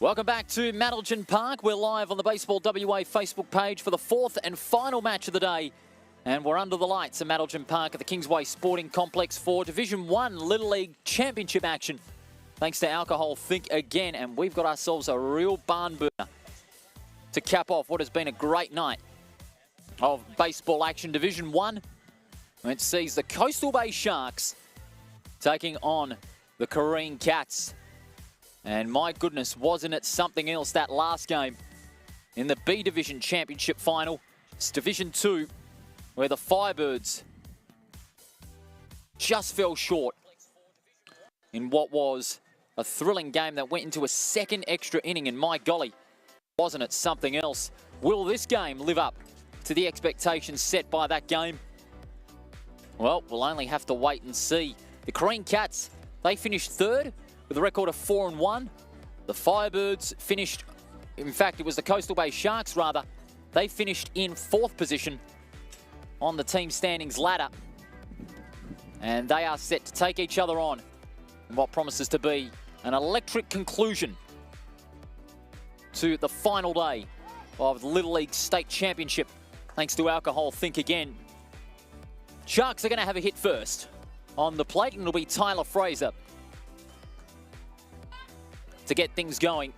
Welcome back to Madelgin Park. We're live on the Baseball WA Facebook page for the fourth and final match of the day. And we're under the lights at Madelgin Park at the Kingsway Sporting Complex for Division 1 Little League Championship action. Thanks to Alcohol Think Again. And we've got ourselves a real barn burner to cap off what has been a great night of baseball action. Division 1, it sees the Coastal Bay Sharks taking on the Carine Cats. And my goodness, wasn't it something else that last game in the B Division Championship final. It's Division 2, where the Firebirds just fell short in what was a thrilling game that went into a second extra inning. And my golly, wasn't it something else? Will this game live up to the expectations set by that game? Well, we'll only have to wait and see. The Carine Cats, they finished third with a record of 4-1. The Firebirds finished, in fact, it was the Coastal Bay Sharks rather. They finished in fourth position on the team standings ladder. And they are set to take each other on in what promises to be an electric conclusion to the final day of the Little League State Championship. Thanks to Alcohol Think Again. Sharks are going to have a hit first on the plate, and it'll be Tyler Fraser to get things going.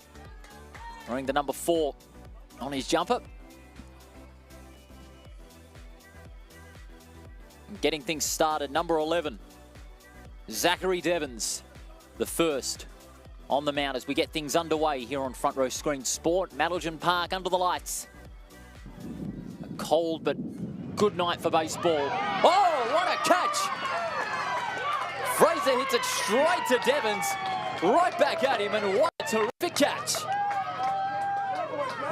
Wearing the number 4 on his jumper. And getting things started, number 11, Zachary Devons, the first on the mound as we get things underway here on Front Row Screen Sport. Madelgin Park under the lights. A cold but good night for baseball. Oh, what a catch! Fraser hits it straight to Devons. Right back at him, and what a terrific catch.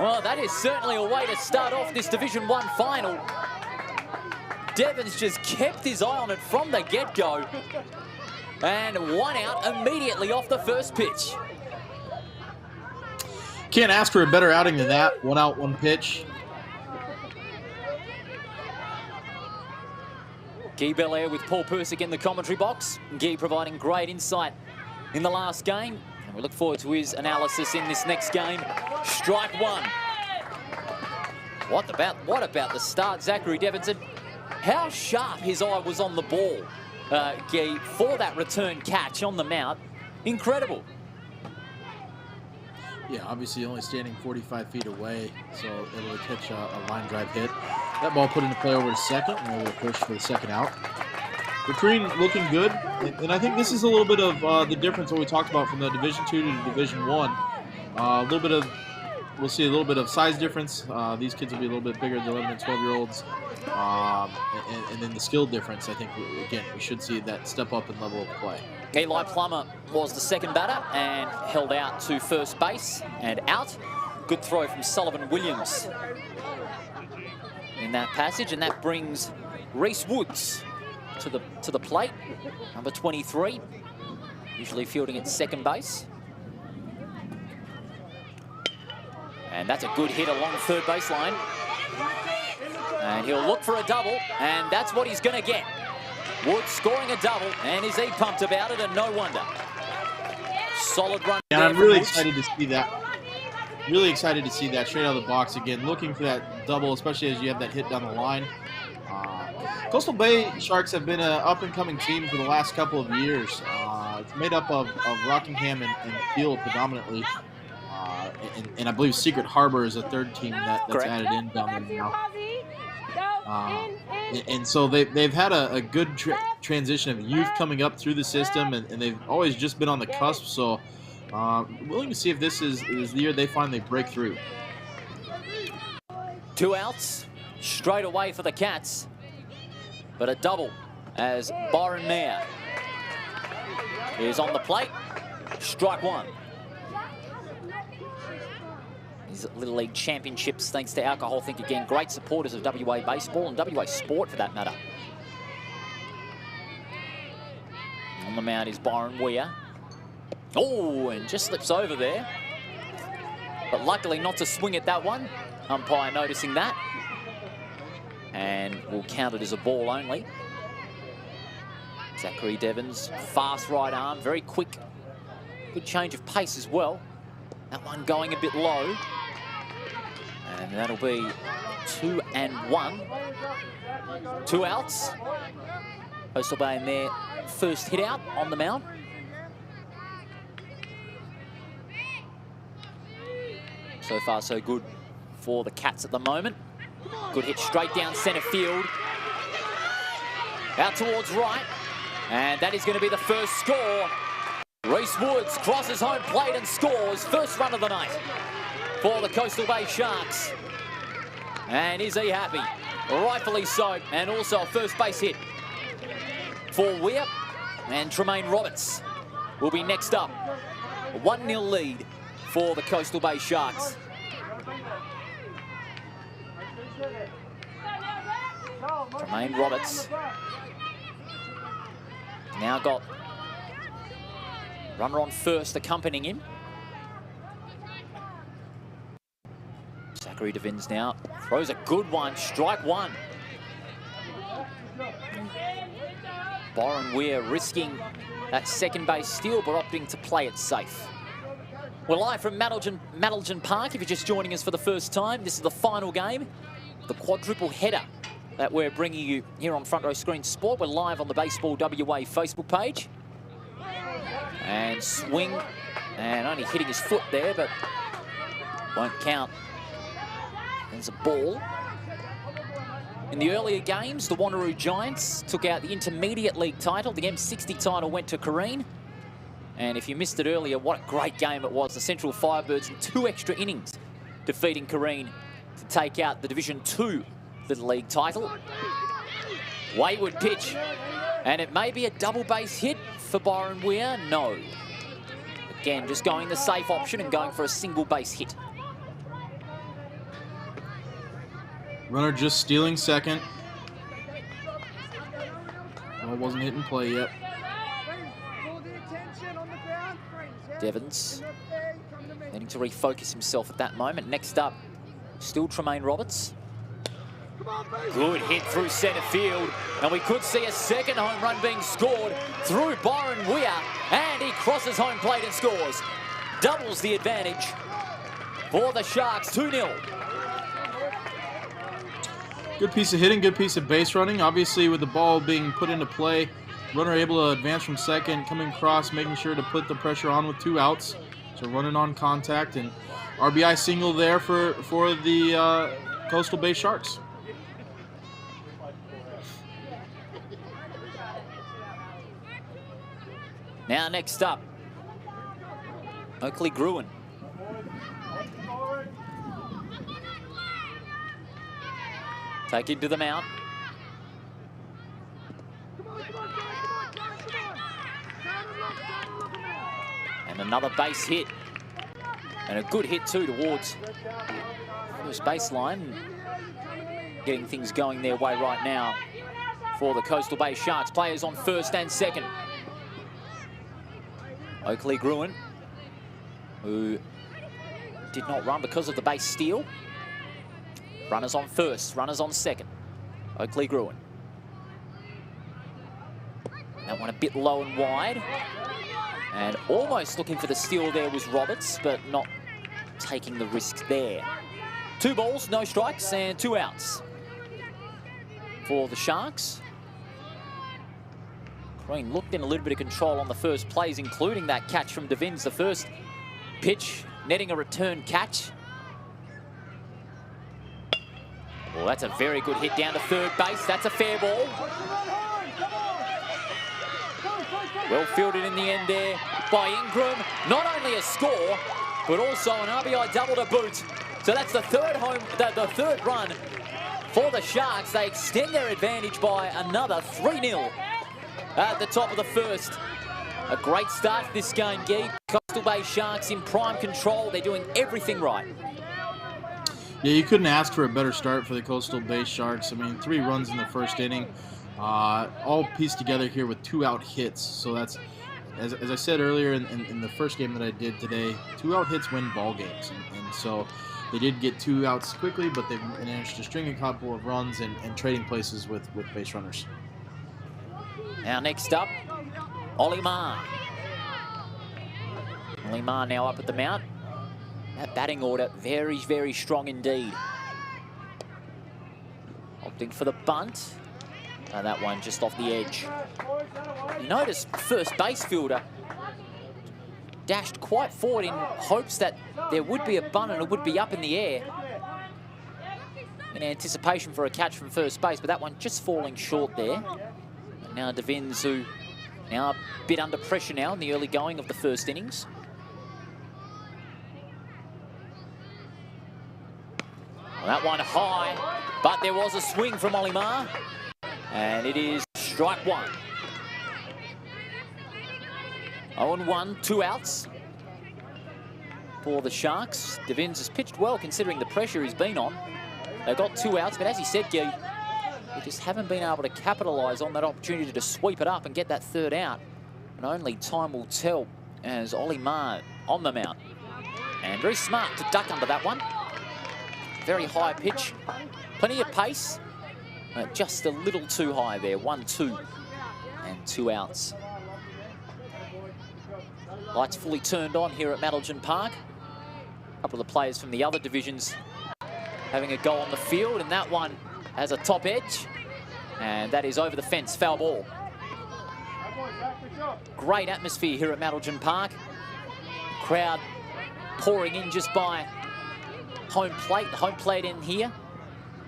Well, that is certainly a way to start off this Division 1 final. Devons just kept his eye on it from the get-go. And one out immediately off the first pitch. Can't ask for a better outing than that. 1 out, 1 pitch. Guy Belair with Paul Persick in the commentary box. Guy providing great insight in the last game, and we look forward to his analysis in this next game. Strike one. What about the start, Zachary Devons? And how sharp his eye was on the ball, Guy, for that return catch on the mount. Incredible. Yeah, obviously only standing 45 feet away, so able to catch a line drive hit. That ball put into play over to second, and able to push for the second out. The Carine looking good, and I think this is a little bit of the difference what we talked about from the Division 2 to Division 1. A little bit of, we'll see a little bit of size difference. These kids will be a little bit bigger than 11 and 12-year-olds. And then the skill difference, I think, again, we should see that step up in level of play. Eli Plummer was the second batter and held out to first base and out. Good throw from Sullivan Williams in that passage, and that brings Reese Woods to the plate, number 23, usually fielding at second base. And that's a good hit along third baseline. And he'll look for a double, and that's what he's going to get. Woods scoring a double, and is he pumped about it, and no wonder. Solid run. And I'm really excited to see that. Really excited to see that straight out of the box again, looking for that double, especially as you have that hit down the line. Coastal Bay Sharks have been an up-and-coming team for the last couple of years. It's made up of Rockingham and Field predominantly. And I believe Secret Harbor is a third team that's added in down there now. And so they've had a good transition of youth coming up through the system, and they've always just been on the cusp. So willing to see if this is the year they finally break through. 2 outs straight away for the Cats. But a double as Byron Mayer is on the plate. Strike one. These Little League Championships, thanks to Alcohol Think Again, great supporters of WA Baseball and WA Sport for that matter. On the mound is Byron Weir. Oh, and just slips over there. But luckily not to swing at that one. Umpire noticing that. And will count it as a ball only. Zachary Devons, fast right arm, very quick. Good change of pace as well. That one going a bit low. And that'll be 2 and 1. 2 outs. Coastal Bay in their first hit out on the mound. So far, so good for the Cats at the moment. Good hit straight down centre field. Out towards right. And that is going to be the first score. Reese Woods crosses home plate and scores. First run of the night for the Coastal Bay Sharks. And is he happy? Rightfully so. And also a first base hit for Weir. And Tremaine Roberts will be next up. A 1-0 lead for the Coastal Bay Sharks. Tremaine Roberts now got runner on first accompanying him. Zachary Devins now throws a good one, strike one. Byron Weir risking that second base steal but opting to play it safe. We're live from Madeljan Park. If you're just joining us for the first time, this is the final game, the quadruple header that we're bringing you here on Front Row Screen Sport. We're live on the Baseball WA Facebook page. And swing, and only hitting his foot there, but won't count. There's a ball. In the earlier games, the Wanneroo Giants took out the Intermediate League title. The M60 title went to Carine. And if you missed it earlier, what a great game it was. The Central Firebirds in 2 extra innings defeating Carine to take out the Division 2 Little League title. Wayward pitch. And it may be a double base hit for Byron Weir. No. Again, just going the safe option and going for a single base hit. Runner just stealing second. Ball wasn't hitting play yet. Devins needing to refocus himself at that moment. Next up, still Tremaine Roberts. Good hit through centre field, and we could see a second home run being scored through Byron Weir, and he crosses home plate and scores. Doubles the advantage for the Sharks, 2-0. Good piece of hitting, good piece of base running. Obviously, with the ball being put into play, runner able to advance from second, coming across, making sure to put the pressure on with 2 outs. So running on contact, and RBI single there for the Coastal Bay Sharks. Now next up, Oakley Gruen. Taking to the mount. And another base hit. And a good hit too towards first baseline. Getting things going their way right now for the Coastal Bay Sharks. Players on first and second. Oakley Gruen, who did not run because of the base steal. Runners on first, runners on second. Oakley Gruen. That one a bit low and wide. And almost looking for the steal there was Roberts, but not taking the risk there. 2 balls, no strikes, and 2 outs for the Sharks. Carine looked in a little bit of control on the first plays, including that catch from Devins. The first pitch, netting a return catch. Well, that's a very good hit down to third base. That's a fair ball. Well fielded in the end there by Ingram. Not only a score, but also an RBI double to boot. So that's the third run for the Sharks. They extend their advantage by another 3-0 at the top of the first. A great start to this game, Guy. Coastal Bay Sharks in prime control. They're doing everything right. Yeah, you couldn't ask for a better start for the Coastal Bay Sharks. I mean, 3 runs in the first inning, all pieced together here with 2-out hits. So that's, as I said earlier in the first game that I did today, 2-out hits win ball games. And so they did get 2 outs quickly, but they managed to string a couple of runs and trading places with base runners. Now next up, Ollie Marr. Ollie Marr now up at the mount. That batting order, very, very strong indeed. Opting for the bunt. And that one just off the edge. You notice first base fielder dashed quite forward in hopes that there would be a bunt and it would be up in the air in anticipation for a catch from first base, but that one just falling short there. And now Devins, who now a bit under pressure now in the early going of the first innings. Well, that one high, but there was a swing from Olimar, and it is strike one. 0-1, 2 outs for the Sharks. Devins has pitched well considering the pressure he's been on. They got 2 outs, but as he said, Guy, they just haven't been able to capitalise on that opportunity to sweep it up and get that third out. And only time will tell as Olimar on the mount. And very smart to duck under that one. Very high pitch, plenty of pace, just a little too high there. 1-2 and 2 outs. Lights fully turned on here at Madelgin Park. A couple of the players from the other divisions having a go on the field, and that one has a top edge, and that is over the fence, foul ball. Great atmosphere here at Madelgin Park. Crowd pouring in just by home plate in here.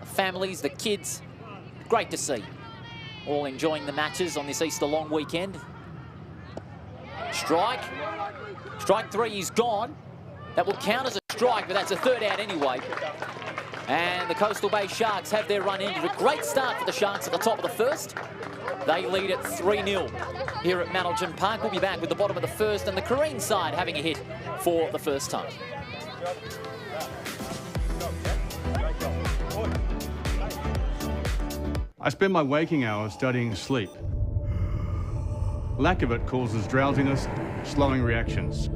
The families, the kids, great to see. All enjoying the matches on this Easter long weekend. Strike 3 is gone. That will count as a strike, but that's a third out anyway. And the Coastal Bay Sharks have their run ended. A great start for the Sharks at the top of the first. They lead at 3-0 here at Madelgin Park. We'll be back with the bottom of the first and the Carine side having a hit for the first time. I spend my waking hours studying sleep. Lack of it causes drowsiness, slowing reactions.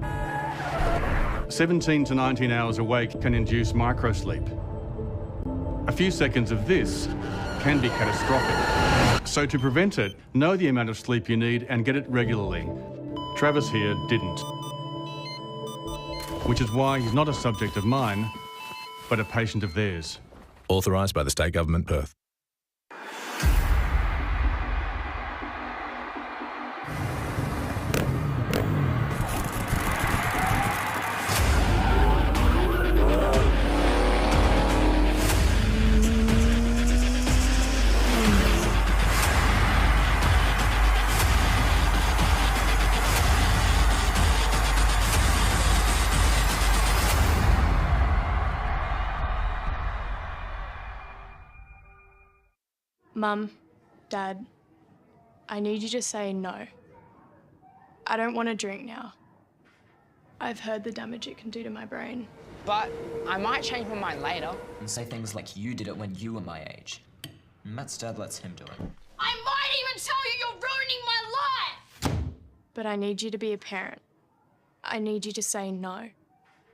17 to 19 hours awake can induce microsleep. A few seconds of this can be catastrophic. So to prevent it, know the amount of sleep you need and get it regularly. Travis here didn't. Which is why he's not a subject of mine, but a patient of theirs. Authorised by the State Government, Perth. Mum, Dad, I need you to say no. I don't want to drink now. I've heard the damage it can do to my brain. But I might change my mind later. And say things like you did it when you were my age. Matt's dad lets him do it. I might even tell you you're ruining my life! But I need you to be a parent. I need you to say no.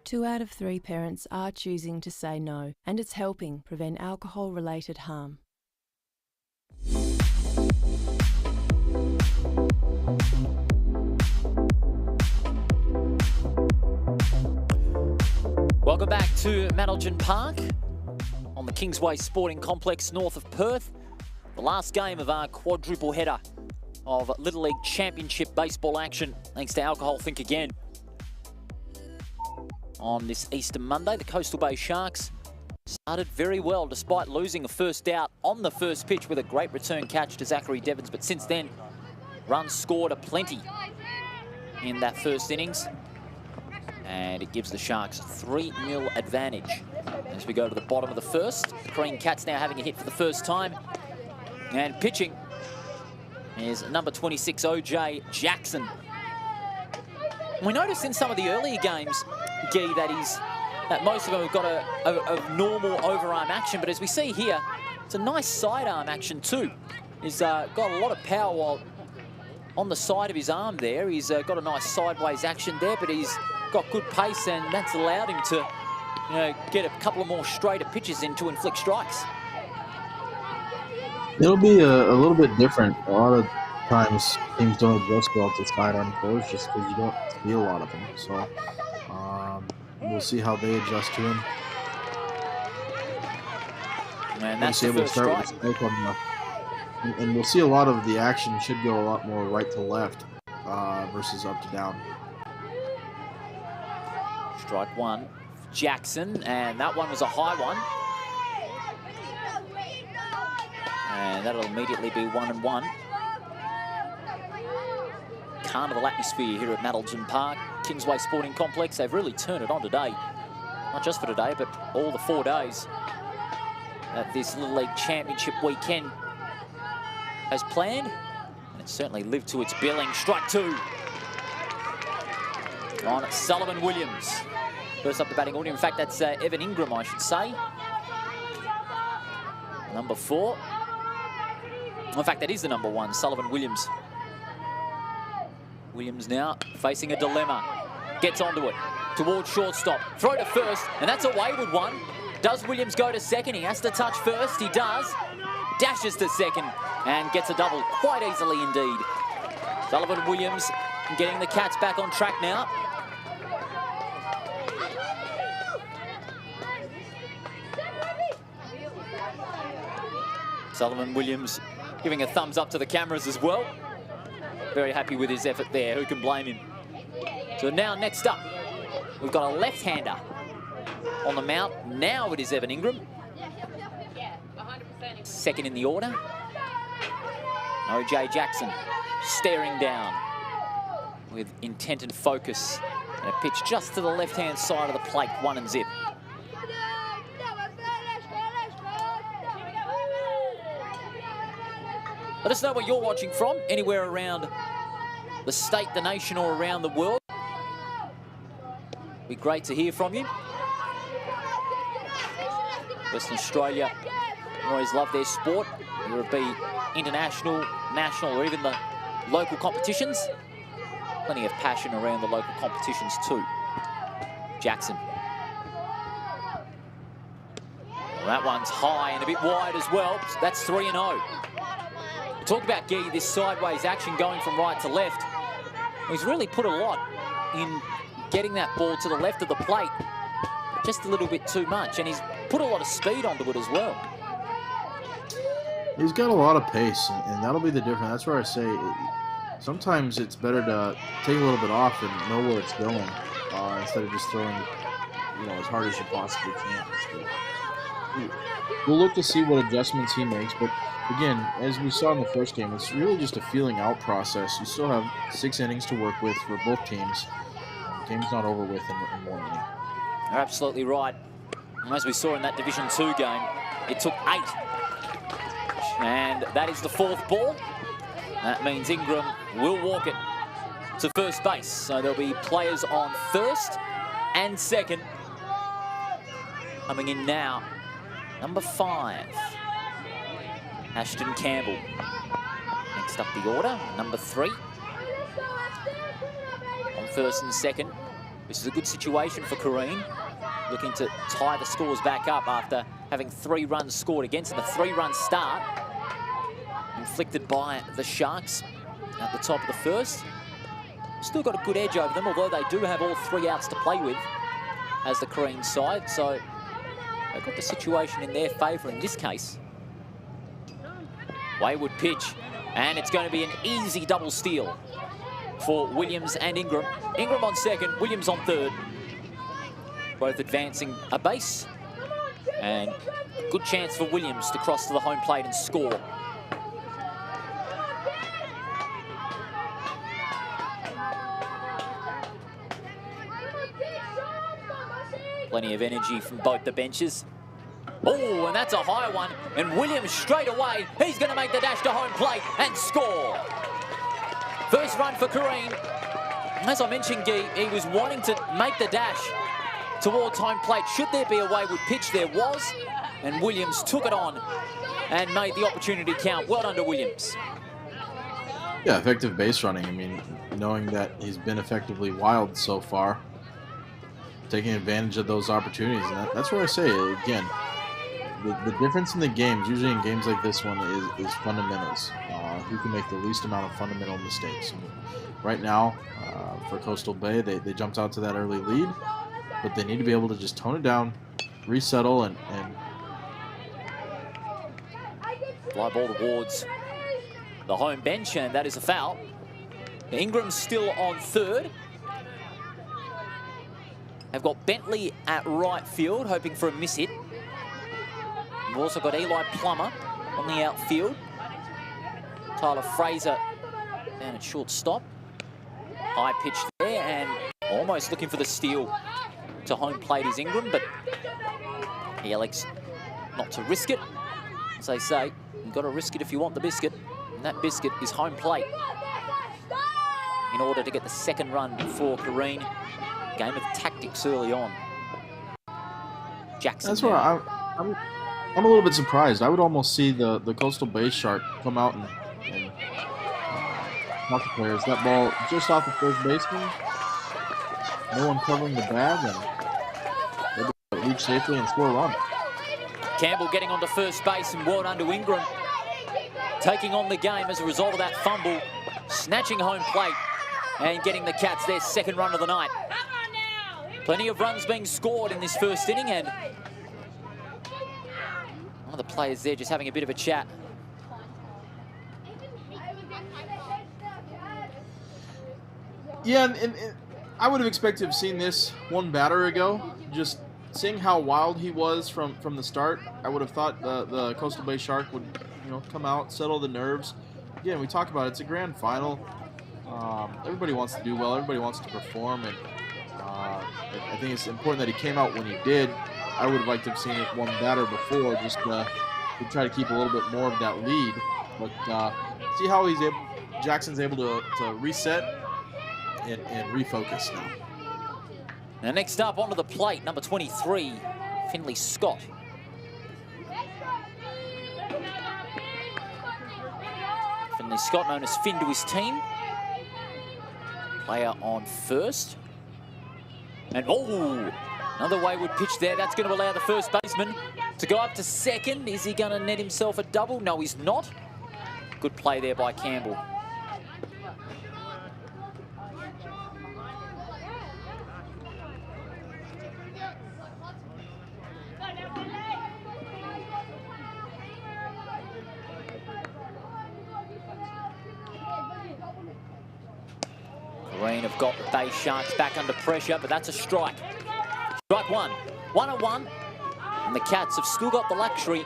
2 out of 3 parents are choosing to say no, and it's helping prevent alcohol-related harm. Welcome back to Madelgin Park on the Kingsway Sporting Complex north of Perth. The last game of our quadruple header of Little League Championship baseball action, thanks to Alcohol Think Again. On this Easter Monday, the Coastal Bay Sharks started very well despite losing a first out on the first pitch with a great return catch to Zachary Devins, but since then, runs scored aplenty in that first innings. And it gives the Sharks a 3-0 advantage. As we go to the bottom of the first, the Carine Cats now having a hit for the first time. And pitching is number 26, OJ Jackson. We noticed in some of the earlier games, Guy, that most of them have got a normal overarm action, but as we see here, it's a nice sidearm action too. He's got a lot of power while on the side of his arm there. He's got a nice sideways action there, but he's got good pace, and that's allowed him to, get a couple of more straighter pitches in to inflict strikes. It'll be a little bit different. A lot of times teams don't adjust well to sidearm throws just because you don't see a lot of them. So We'll see how they adjust to him. And that's the first strike. And we'll see a lot of the action should go a lot more right to left versus up to down. Strike one, Jackson, and that one was a high one. And that'll immediately be 1-1. Carnival atmosphere here at Maddleton Park, Kingsway Sporting Complex. They've really turned it on today. Not just for today, but all the 4 days that this Little League Championship weekend has planned. And it certainly lived to its billing. Strike two on Sullivan Williams. First up the batting order. In fact, that's Evan Ingram, I should say. Number 4. In fact, that is the number 1, Sullivan Williams. Williams now facing a dilemma. Gets onto it. Towards shortstop. Throw to first, and that's a wayward one. Does Williams go to second? He has to touch first. He does. Dashes to second and gets a double quite easily indeed. Sullivan Williams getting the Cats back on track now. Sullivan Williams giving a thumbs up to the cameras as well. Very happy with his effort there. Who can blame him? So now next up, we've got a left-hander on the mount. Now it is Evan Ingram. Second in the order. OJ Jackson staring down with intent and focus. And a pitch just to the left-hand side of the plate, 1 and zip. Let us know where you're watching from, anywhere around the state, the nation, or around the world. Be great to hear from you. Western Australia always love their sport, whether it be international, national, or even the local competitions. Plenty of passion around the local competitions too. Jackson. Well, that one's high and a bit wide as well. So that's 3-0. Talk about Gee, this sideways action going from right to left. He's really put a lot in getting that ball to the left of the plate. Just a little bit too much, and he's put a lot of speed onto it as well. He's got a lot of pace, and that'll be the difference. That's where I say sometimes it's better to take a little bit off and know where it's going instead of just throwing, as hard as you possibly can. So, we'll look to see what adjustments he makes, but again, as we saw in the first game, it's really just a feeling out process. You still have 6 innings to work with for both teams. The game's not over with in 1 inning. You're absolutely right. And as we saw in that Division 2 game, it took 8. And that is the 4th ball. That means Ingram will walk it to first base. So there'll be players on first and second. Coming in now, number 5. Ashton Campbell. Next up the order, number 3. On first and second. This is a good situation for Carine. Looking to tie the scores back up after having 3 runs scored against them. A 3-run start inflicted by the Sharks at the top of the first. Still got a good edge over them, although they do have all 3 outs to play with as the Carine side. So they've got the situation in their favour in this case. Wayward pitch, and it's going to be an easy double steal for Williams and Ingram. Ingram on second, Williams on third. Both advancing a base, and a good chance for Williams to cross to the home plate and score. Plenty of energy from both the benches. Oh, and that's a high one. And Williams straight away, he's going to make the dash to home plate and score. First run for Carine. As I mentioned, Guy, he was wanting to make the dash towards home plate. Should there be a wayward pitch? There was. And Williams took it on and made the opportunity count. Well done to Williams. Yeah, effective base running. I mean, knowing that he's been effectively wild so far, taking advantage of those opportunities. And that's where I say, again, the difference in the games, usually in games like this one, is fundamentals. Who can make the least amount of fundamental mistakes. And right now, for Coastal Bay, they jumped out to that early lead. but they need to be able to just tone it down, resettle, and Fly ball towards the home bench, and that is a foul. Ingram's still on third. They've got Bentley at right field, hoping for a miss hit. We've also got Eli Plummer on the outfield. Tyler Fraser down at shortstop. High pitch there, and almost looking for the steal to home plate is Ingram, but he elects not to risk it. As they say, you've got to risk it if you want the biscuit, and that biscuit is home plate in order to get the second run for Carine. Game of tactics early on. Jackson. That's where I'm a little bit surprised. I would almost see the Coastal Bay Shark come out and talk to players. That ball just off the first baseman. No one covering the bag, and they'll reach safely and score a run. Campbell getting onto first base, and well done to Ingram. Taking on the game as a result of that fumble, snatching home plate and getting the Cats their second run of the night. Plenty of runs being scored in this first inning, and one of the players there just having a bit of a chat. Yeah, and I would have expected to have seen this one batter ago. Just seeing how wild he was from the start, I would have thought the Coastal Bay Shark would, come out, settle the nerves. Again, we talk about it's a grand final. Everybody wants to do well. Everybody wants to perform, and I think it's important that he came out when he did. I would have liked to have seen it one batter before, just to try to keep a little bit more of that lead. But see how Jackson's able to reset and refocus now. Now next up onto the plate, number 23, Finley Scott. Finley Scott, known as Finn to his team. Player on first. And another wayward pitch there. That's going to allow the first baseman to go up to second. Is he going to net himself a double? No, he's not. Good play there by Campbell. Carine have got the Bay Sharks back under pressure, but that's a strike. Strike one. 1-1. And the Cats have still got the luxury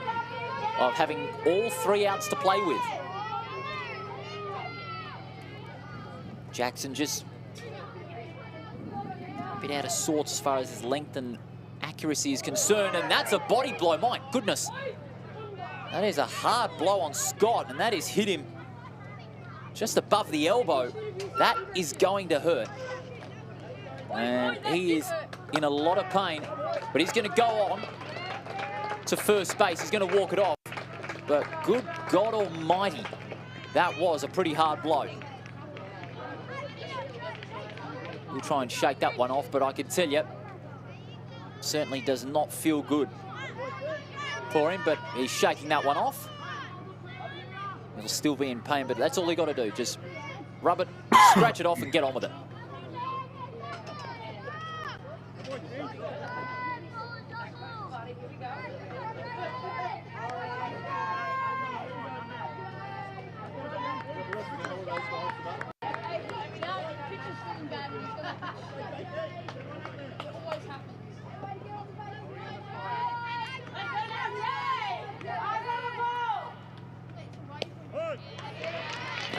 of having all three outs to play with. Jackson just a bit out of sorts as far as his length and accuracy is concerned, and that's a body blow. My goodness. That is a hard blow on Scott, and that has hit him just above the elbow. That is going to hurt. And he is in a lot of pain, but he's going to go on to first base. He's going to walk it off. But good God almighty, that was a pretty hard blow. We'll try and shake that one off, but I can tell you, certainly does not feel good for him, but he's shaking that one off. He'll still be in pain, but that's all he got to do. Just rub it, scratch it off, and get on with it.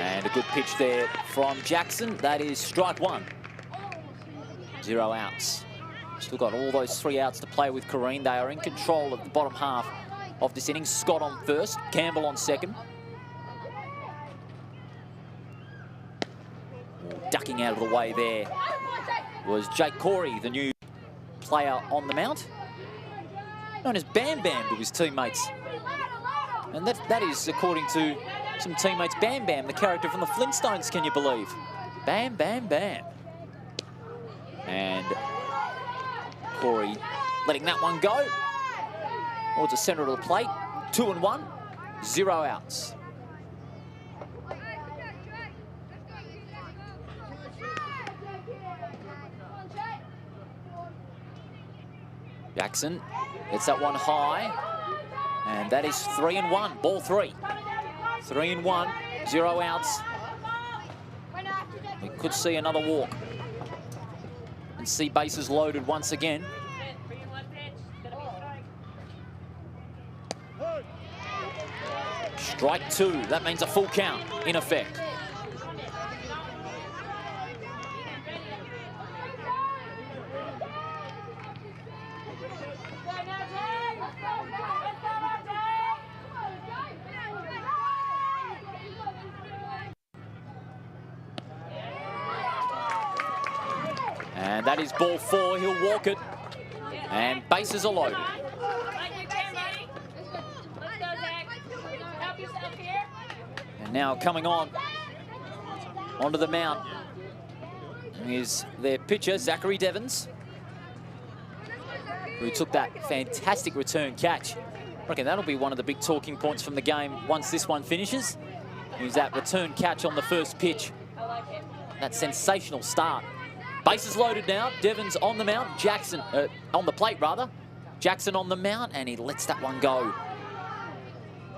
And a good pitch there from Jackson. That is strike one. 0 outs. Still got all those 3 outs to play with Carine. They are in control of the bottom half of this inning. Scott on first, Campbell on second. Ducking out of the way there was Jake Corey, the new player on the mount, known as Bam Bam to his teammates. And that is according to some teammates. Bam Bam, the character from the Flintstones, can you believe? Bam, bam, bam. And Corey letting that one go towards the center of the plate. 2-1, 0 outs. Jackson gets that one high. And that is 3-1, ball 3. 3-1, 0 outs. We could see another walk. And see bases loaded once again. Strike 2, that means a full count in effect. And that is ball 4, he'll walk it. And bases are loaded. And now coming onto the mound is their pitcher, Zachary Devons, who took that fantastic return catch. I reckon that'll be one of the big talking points from the game once this one finishes. Is that return catch on the first pitch. That sensational start. Bases loaded now. Devons on the mount. Jackson on the plate, rather. Jackson on the mount, and he lets that one go.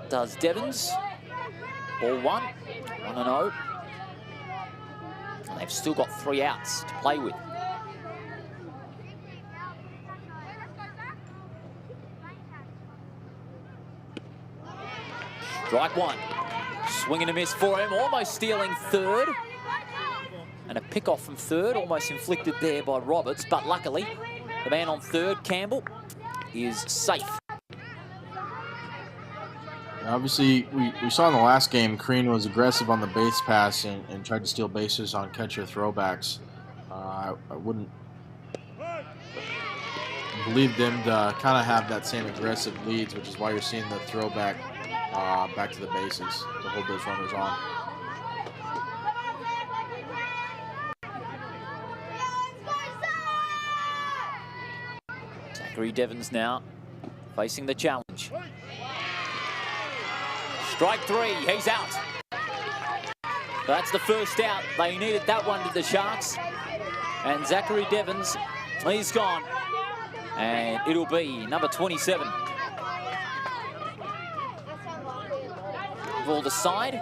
Does Devons. Ball 1. 1-0. And they've still got 3 outs to play with. Strike 1. Swing and a miss for him. Almost stealing third. And a pick off from third, almost inflicted there by Roberts, but luckily the man on third, Campbell, is safe. Obviously, we saw in the last game, Carine was aggressive on the base pass and tried to steal bases on catcher throwbacks. I wouldn't believe them to kind of have that same aggressive leads, which is why you're seeing the throwback back to the bases to hold those runners on. Zachary Devons now facing the challenge. Strike 3, he's out. That's the first out. They needed that one to the Sharks. And Zachary Devons, he's gone. And it'll be number 27. Ball the side.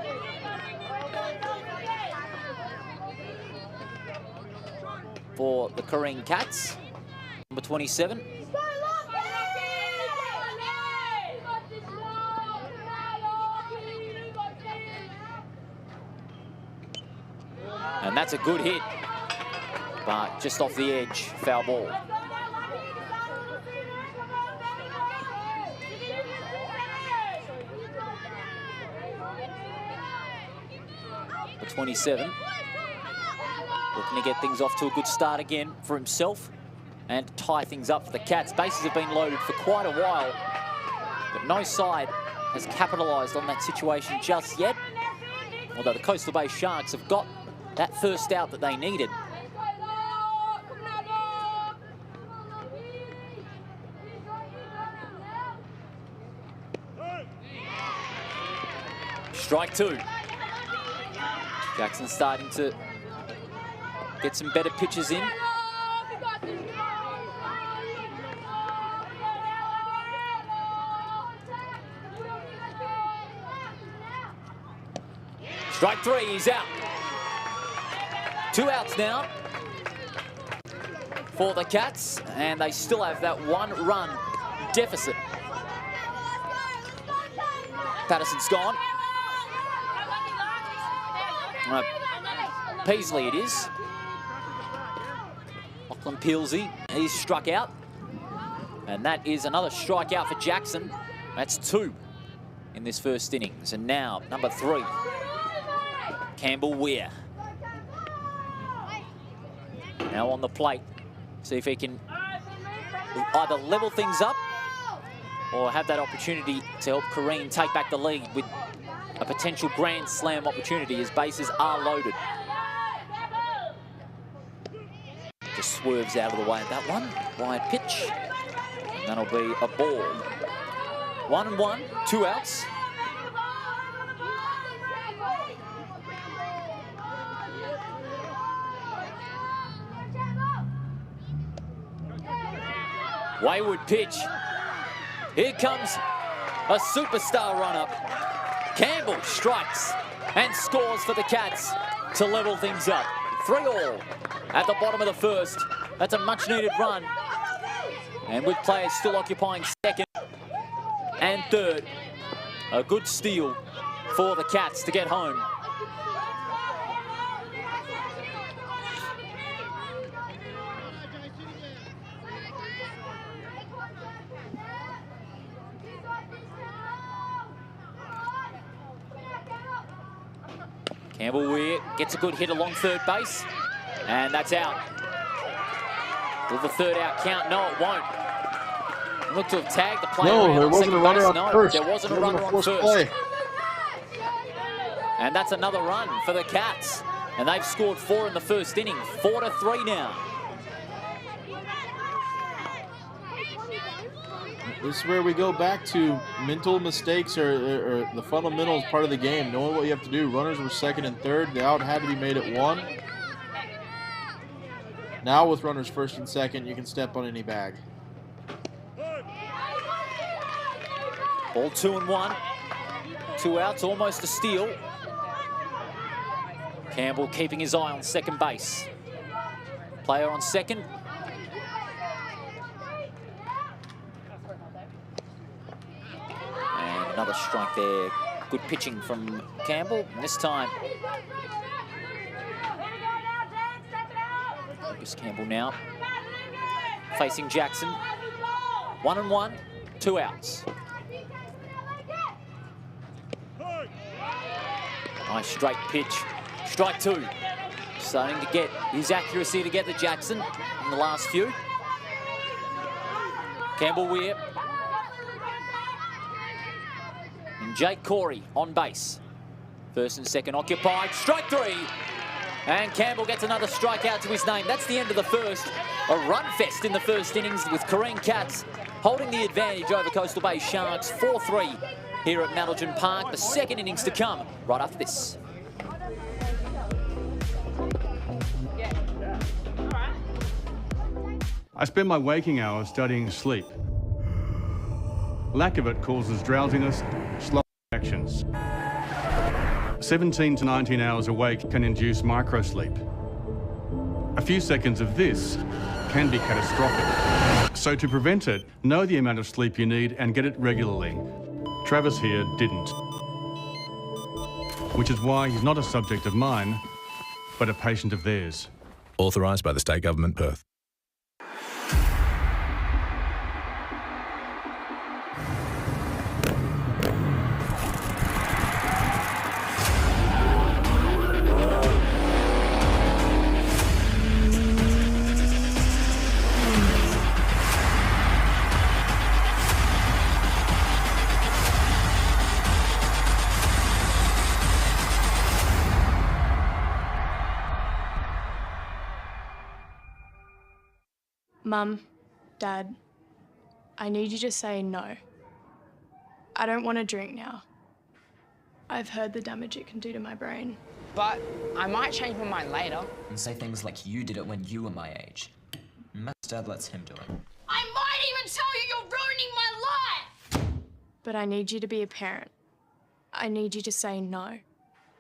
For the Carine Cats, number 27. And that's a good hit, but just off the edge, foul ball. The 27, looking to get things off to a good start again for himself and tie things up for the Cats. Bases have been loaded for quite a while, but no side has capitalised on that situation just yet, although the Coastal Bay Sharks have got that first out that they needed. Strike 2. Jackson starting to get some better pitches in. Strike 3, he's out. 2 outs now for the Cats, and they still have that 1-run deficit. Patterson's gone. Peasley it is. Lachlan Pealsey, he's struck out. And that is another strikeout for Jackson. That's 2 in this first innings. And now, number 3, Campbell Weir. Now on the plate, see if he can either level things up or have that opportunity to help Carine take back the lead with a potential grand slam opportunity as bases are loaded. Just swerves out of the way of that one. Wide pitch. And that'll be a ball. 1-1, 2 outs. Wayward pitch. Here comes a superstar run-up. Campbell strikes and scores for the Cats to level things up. 3-all at the bottom of the first. That's a much-needed run. And with players still occupying second and third, a good steal for the Cats to get home. Campbell Weir gets a good hit along third base, and that's out. Will the third out count? No, it won't. Look to have tagged the player. No, there wasn't a runner on no, first. There wasn't a runner on first. Play. And that's another run for the Cats. And they've scored 4 in the first inning. 4-3 now. This is where we go back to mental mistakes or the fundamentals part of the game, knowing what you have to do. Runners were second and third. The out had to be made at 1. Now with runners first and second, you can step on any bag. Ball 2-1. 2 outs, almost a steal. Campbell keeping his eye on second base. Player on second. And another strike there. Good pitching from Campbell. And this time, Lucas Campbell now facing Jackson. 1-1, 2 outs. Nice straight pitch. Strike 2. Starting to get his accuracy to get to Jackson in the last few. Campbell Weir. And Jake Corey on base. First and second occupied. Strike 3. And Campbell gets another strikeout to his name. That's the end of the first. A run fest in the first innings with Carine Cats holding the advantage over Coastal Bay Sharks. 4-3 here at Madalton Park. The second innings to come right after this. I spend my waking hours studying sleep. Lack of it causes drowsiness, slow actions. 17 to 19 hours awake can induce microsleep. A few seconds of this can be catastrophic. So to prevent it, know the amount of sleep you need and get it regularly. Travis here didn't. Which is why he's not a subject of mine, but a patient of theirs. Authorised by the State Government, Perth. Mum, Dad, I need you to say no. I don't want to drink now. I've heard the damage it can do to my brain. But I might change my mind later. And say things like you did it when you were my age. Matt's dad lets him do it. I might even tell you you're ruining my life! But I need you to be a parent. I need you to say no.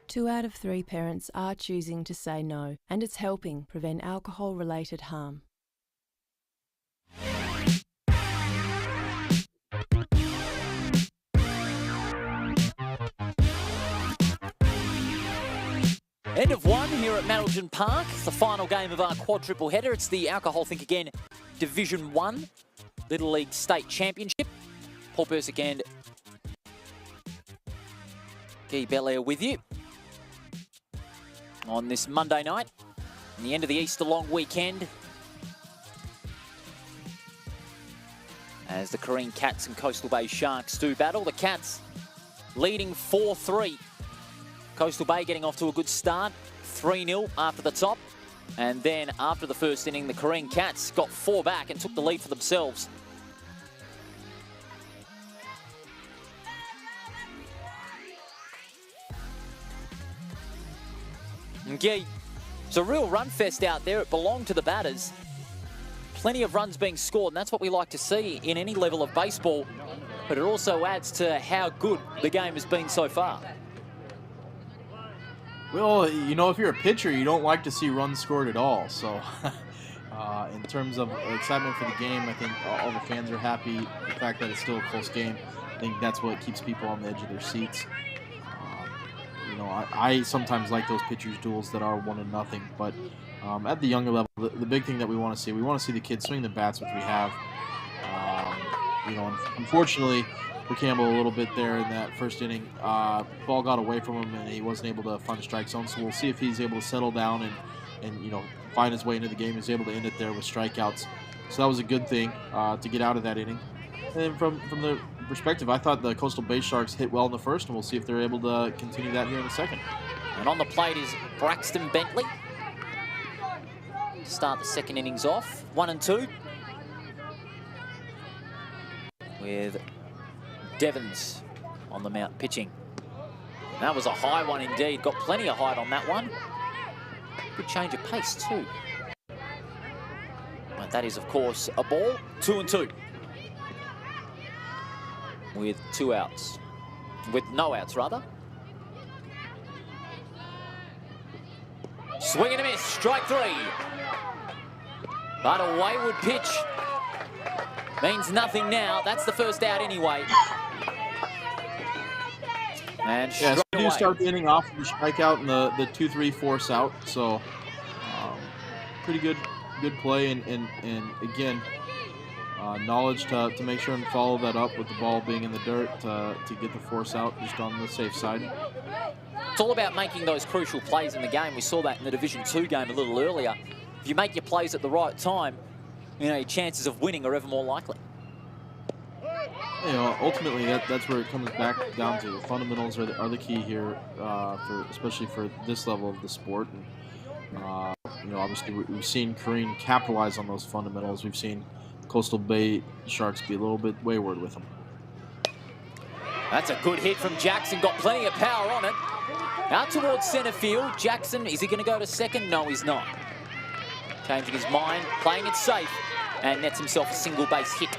2 out of 3 parents are choosing to say no, and it's helping prevent alcohol-related harm. End of 1 here at Madalton Park. It's the final game of our quadruple header. It's the Alcohol Think Again Division 1 Little League State Championship. Paul Persick and Guy Belair with you on this Monday night, and the end of the Easter long weekend, as the Carine Cats and Coastal Bay Sharks do battle. The Cats leading 4-3. Coastal Bay getting off to a good start, 3-0 after the top. And then after the first inning, the Carine Cats got 4 back and took the lead for themselves. And Guy, it's a real run fest out there. It belonged to the batters. plenty of runs being scored, and that's what we like to see in any level of baseball. But it also adds to how good the game has been so far. Well, you know, if you're a pitcher, you don't like to see runs scored at all. So in terms of excitement for the game, I think all the fans are happy. The fact that it's still a close game, I think that's what keeps people on the edge of their seats. You know, I sometimes like those pitchers' duels that are 1-0, but at the younger level, the big thing that we want to see the kids swing the bats, which we have. You know, unfortunately for Campbell a little bit there in that first inning, ball got away from him and he wasn't able to find a strike zone. So we'll see if he's able to settle down and you know, find his way into the game. He's able to end it there with strikeouts. So that was a good thing to get out of that inning. And from the perspective, I thought the Coastal Bay Sharks hit well in the first, and we'll see if they're able to continue that here in the second. And on the plate is Braxton Bentley. Start the second innings off, 1-2. With Devons on the mount pitching. That was a high one indeed. Got plenty of height on that one. Good change of pace too. But that is, of course, a ball. 2-2. With 2 outs. With no outs, rather. Swing and a miss. Strike 3. But a wayward pitch means nothing now. That's the first out anyway. And yeah, so we do away. start the inning off with a strikeout and the 2-3 force out. So pretty good play and again knowledge to make sure and follow that up with the ball being in the dirt to get the force out just on the safe side. It's all about making those crucial plays in the game. We saw that in the Division 2 game a little earlier. If you make your plays at the right time, you know, your chances of winning are ever more likely. You know, ultimately that's where it comes back down to. The fundamentals are the key here, especially for this level of the sport. And, you know, obviously we've seen Carine capitalize on those fundamentals. We've seen Coastal Bay Sharks be a little bit wayward with them. That's a good hit from Jackson. Got plenty of power on it. Out towards centre field. Jackson, is he going to go to second? No, he's not. Changing his mind, playing it safe, and nets himself a single base hit.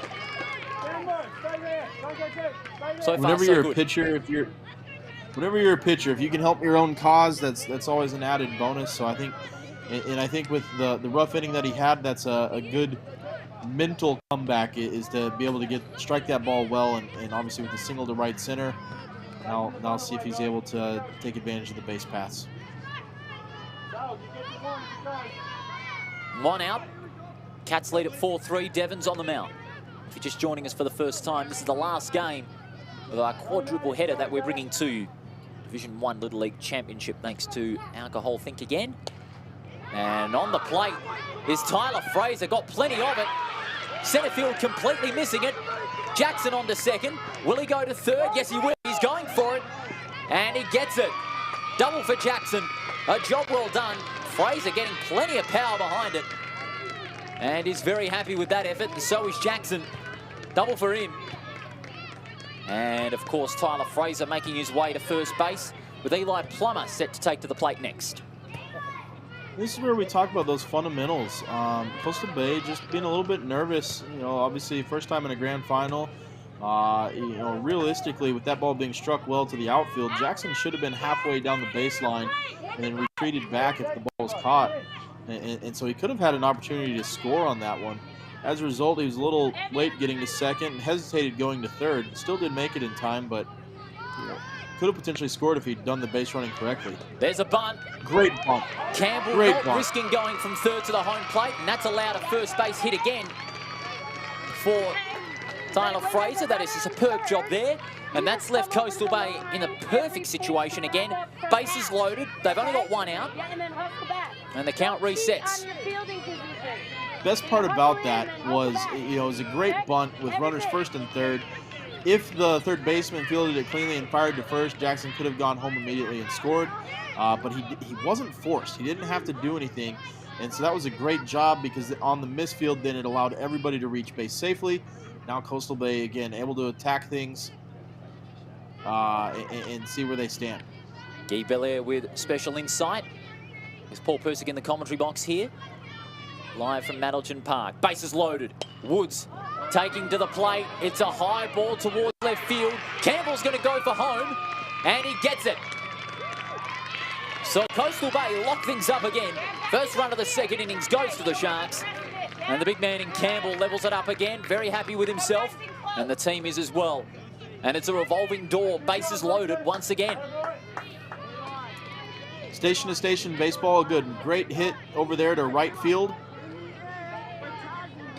So far, whenever you're a pitcher, if you can help your own cause, that's always an added bonus. So I think, and I think with the rough inning that he had, that's a good mental comeback is to be able to strike that ball well, and obviously with the single to right center. Now see if he's able to take advantage of the base paths. 1 out. Cats lead at 4-3. Devon's on the mound. If you're just joining us for the first time, this is the last game of our quadruple header that we're bringing to you. Division 1 Little League Championship, thanks to Alcohol Think Again. And on the plate is Tyler Fraser. Got plenty of it. Centre field completely missing it. Jackson on to second. Will he go to third? Yes, he will. He's going for it. And he gets it. Double for Jackson. A job well done. Fraser getting plenty of power behind it. And he's very happy with that effort, and so is Jackson. Double for him. And, of course, Tyler Fraser making his way to first base, with Eli Plummer set to take to the plate next. This is where we talk about those fundamentals. Coastal Bay just being a little bit nervous. You know, obviously, first time in a grand final. You know, realistically, with that ball being struck well to the outfield, Jackson should have been halfway down the baseline and then retreated back if the ball was caught. And so he could have had an opportunity to score on that one. As a result, he was a little late getting to second and hesitated going to third. Still did make it in time, but you know, could have potentially scored if he'd done the base running correctly. There's a bunt. Great bunt. Campbell Great not bunt. risking going from third to the home plate, and that's allowed a first base hit again for Tyler Fraser. That is a superb job there. And that's left Coastal Bay in a perfect situation again. Bases loaded. They've only got 1 out. And the count resets. Best part about that was, you know, it was a great bunt with runners first and third. If the third baseman fielded it cleanly and fired to first, Jackson could have gone home immediately and scored. But he wasn't forced. He didn't have to do anything. And so that was a great job because on the misfield, then it allowed everybody to reach base safely. Now Coastal Bay, again, able to attack things and see where they stand. Guy Belair with special insight. There's Paul Persick in the commentary box here. Live from Maddleton Park. Bases loaded. Woods taking to the plate. It's a high ball towards left field. Campbell's going to go for home, and he gets it. So Coastal Bay lock things up again. First run of the second innings goes to the Sharks. And the big man in Campbell levels it up again. Very happy with himself, and the team is as well. And it's a revolving door. Bases loaded once again. Station to station baseball, a great hit over there to right field.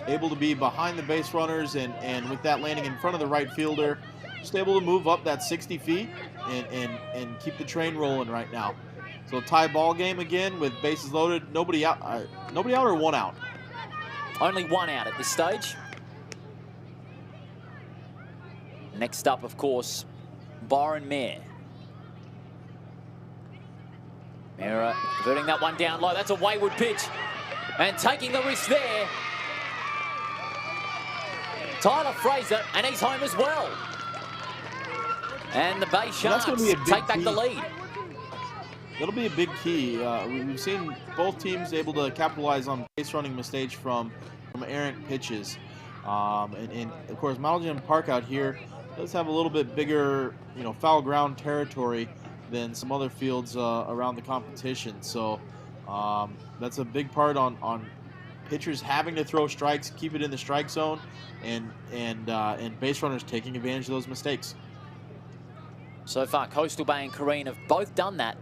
Able to be behind the base runners, and with that landing in front of the right fielder, just able to move up that 60 feet and keep the train rolling right now. So tie ball game again with bases loaded, nobody out or one out? Only one out at this stage. Next up, of course, Byron Mayer. Mayer converting that one down low. That's a wayward pitch. And taking the risk there, Tyler Fraser, and he's home as well. And the Bay Sharks take back the lead. That'll be a big key. We've seen both teams able to capitalize on base running mistakes from errant pitches. And of course, Maddleton Park out here does have a little bit bigger, foul ground territory than some other fields around the competition. So that's a big part on pitchers having to throw strikes, keep it in the strike zone, and base runners taking advantage of those mistakes. So far, Coastal Bay and Carine have both done that.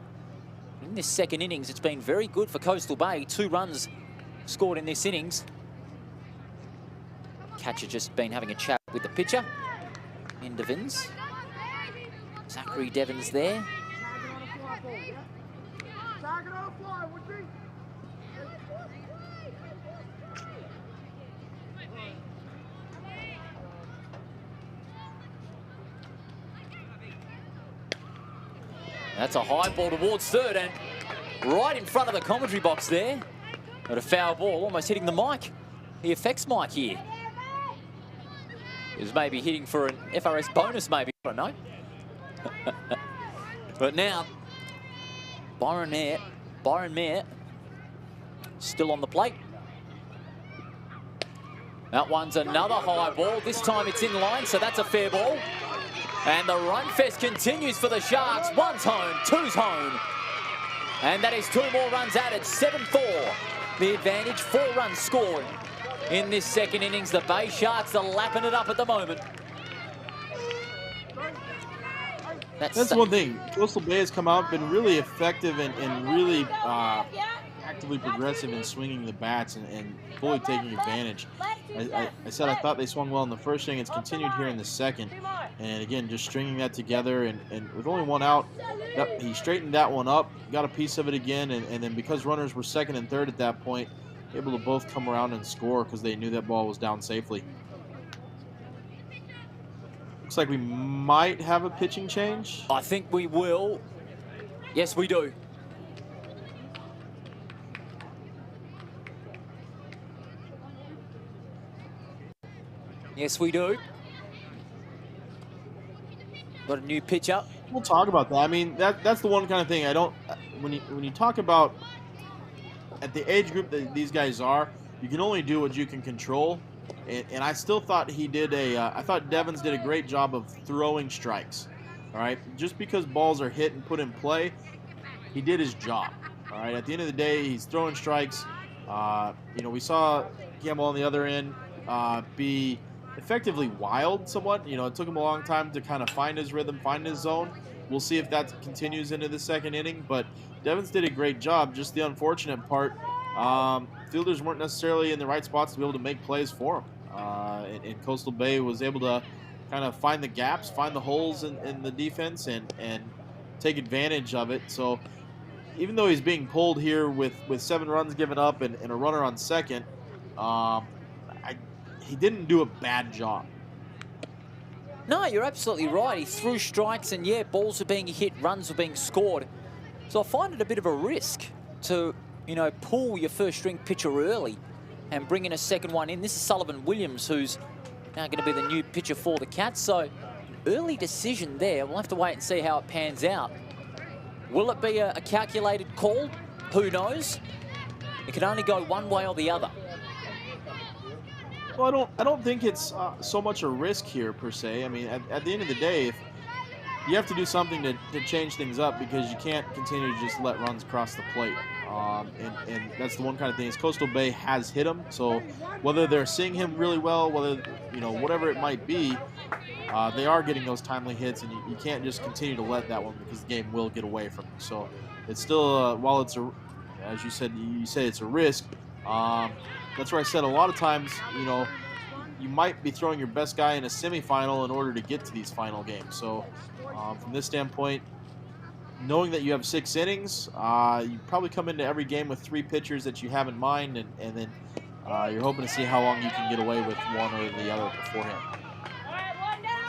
In this second innings, it's been very good for Coastal Bay. 2 runs scored in this innings. Catcher just been having a chat with the pitcher in Devons. Zachary Devons there. That's a high ball towards third, and right in front of the commentary box there. Got a foul ball, almost hitting the mic. The effects mic here. He was maybe hitting for an FRS bonus, maybe. I don't know. But now, Byron Mayer, still on the plate. That one's another high ball. This time it's in line, so that's a fair ball. And the run fest continues for the Sharks. 1's home, 2's home. And that is 2 more runs added, 7-4. The advantage, 4 runs scored in this second innings. The Bay Sharks are lapping it up at the moment. That's one thing. Coastal Bay has come out, been really effective and really actively progressive in swinging the bats and fully taking advantage. I said I thought they swung well in the first inning. It's continued here in the second. And again, just stringing that together. And with only 1 out, he straightened that one up, got a piece of it again. And then because runners were second and third at that point, able to both come around and score because they knew that ball was down safely. Looks like we might have a pitching change. I think we will. Yes, we do. Yes, we do. Got a new pitcher. We'll talk about that. I mean, that's the one kind of thing I don't. When you talk about at the age group that these guys are, you can only do what you can control. And I still thought he did I thought Devons did a great job of throwing strikes. All right, just because balls are hit and put in play, he did his job. All right, at the end of the day, he's throwing strikes. We saw Campbell on the other end be effectively wild somewhat. It took him a long time to kind of find his rhythm, find his zone. We'll see if that continues into the second inning, but Devons did a great job. Just the unfortunate part, fielders weren't necessarily in the right spots to be able to make plays for him. And Coastal Bay was able to kind of find the gaps, find the holes in the defense, and take advantage of it. So even though he's being pulled here with 7 runs given up and a runner on second, he didn't do a bad job. No, you're absolutely right. He threw strikes, and yeah, balls were being hit, runs were being scored. So I find it a bit of a risk to, pull your first string pitcher early and bring in a second one in. This is Sullivan Williams, who's now going to be the new pitcher for the Cats. So early decision there. We'll have to wait and see how it pans out. Will it be a calculated call? Who knows? It can only go one way or the other. Well, I don't think it's so much a risk here per se. I mean, at the end of the day, if you have to do something to change things up because you can't continue to just let runs cross the plate. And that's the one kind of thing is Coastal Bay has hit him. So whether they're seeing him really well, whether, you know, whatever it might be, they are getting those timely hits, and you can't just continue to let that one because the game will get away from you. So it's still, while it's as you said it's a risk. That's where I said a lot of times, you know, you might be throwing your best guy in a semifinal in order to get to these final games. So from this standpoint, knowing that you have 6 innings, you probably come into every game with 3 pitchers that you have in mind, and then you're hoping to see how long you can get away with one or the other beforehand.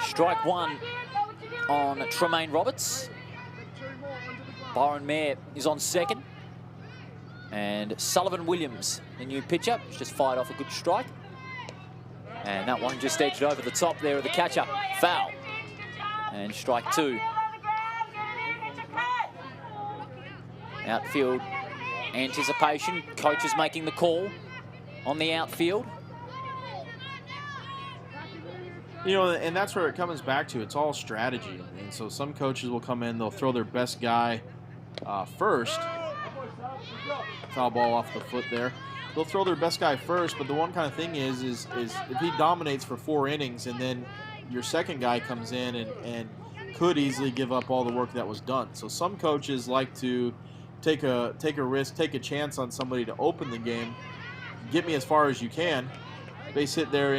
Strike one on Tremaine Roberts. Byron Mayer is on second. And Sullivan Williams, the new pitcher, has just fired off a good strike. And that one just edged over the top there of the catcher. Foul. And strike 2. Outfield anticipation. Coach is making the call on the outfield. You know, and that's where it comes back to. It's all strategy. And so some coaches will come in, they'll throw their best guy first. Foul ball off the foot there. They'll throw their best guy first, but the one kind of thing is if he dominates for 4 innings and then your second guy comes in and could easily give up all the work that was done. So some coaches like to take a risk, take a chance on somebody to open the game, get me as far as you can. Base hit there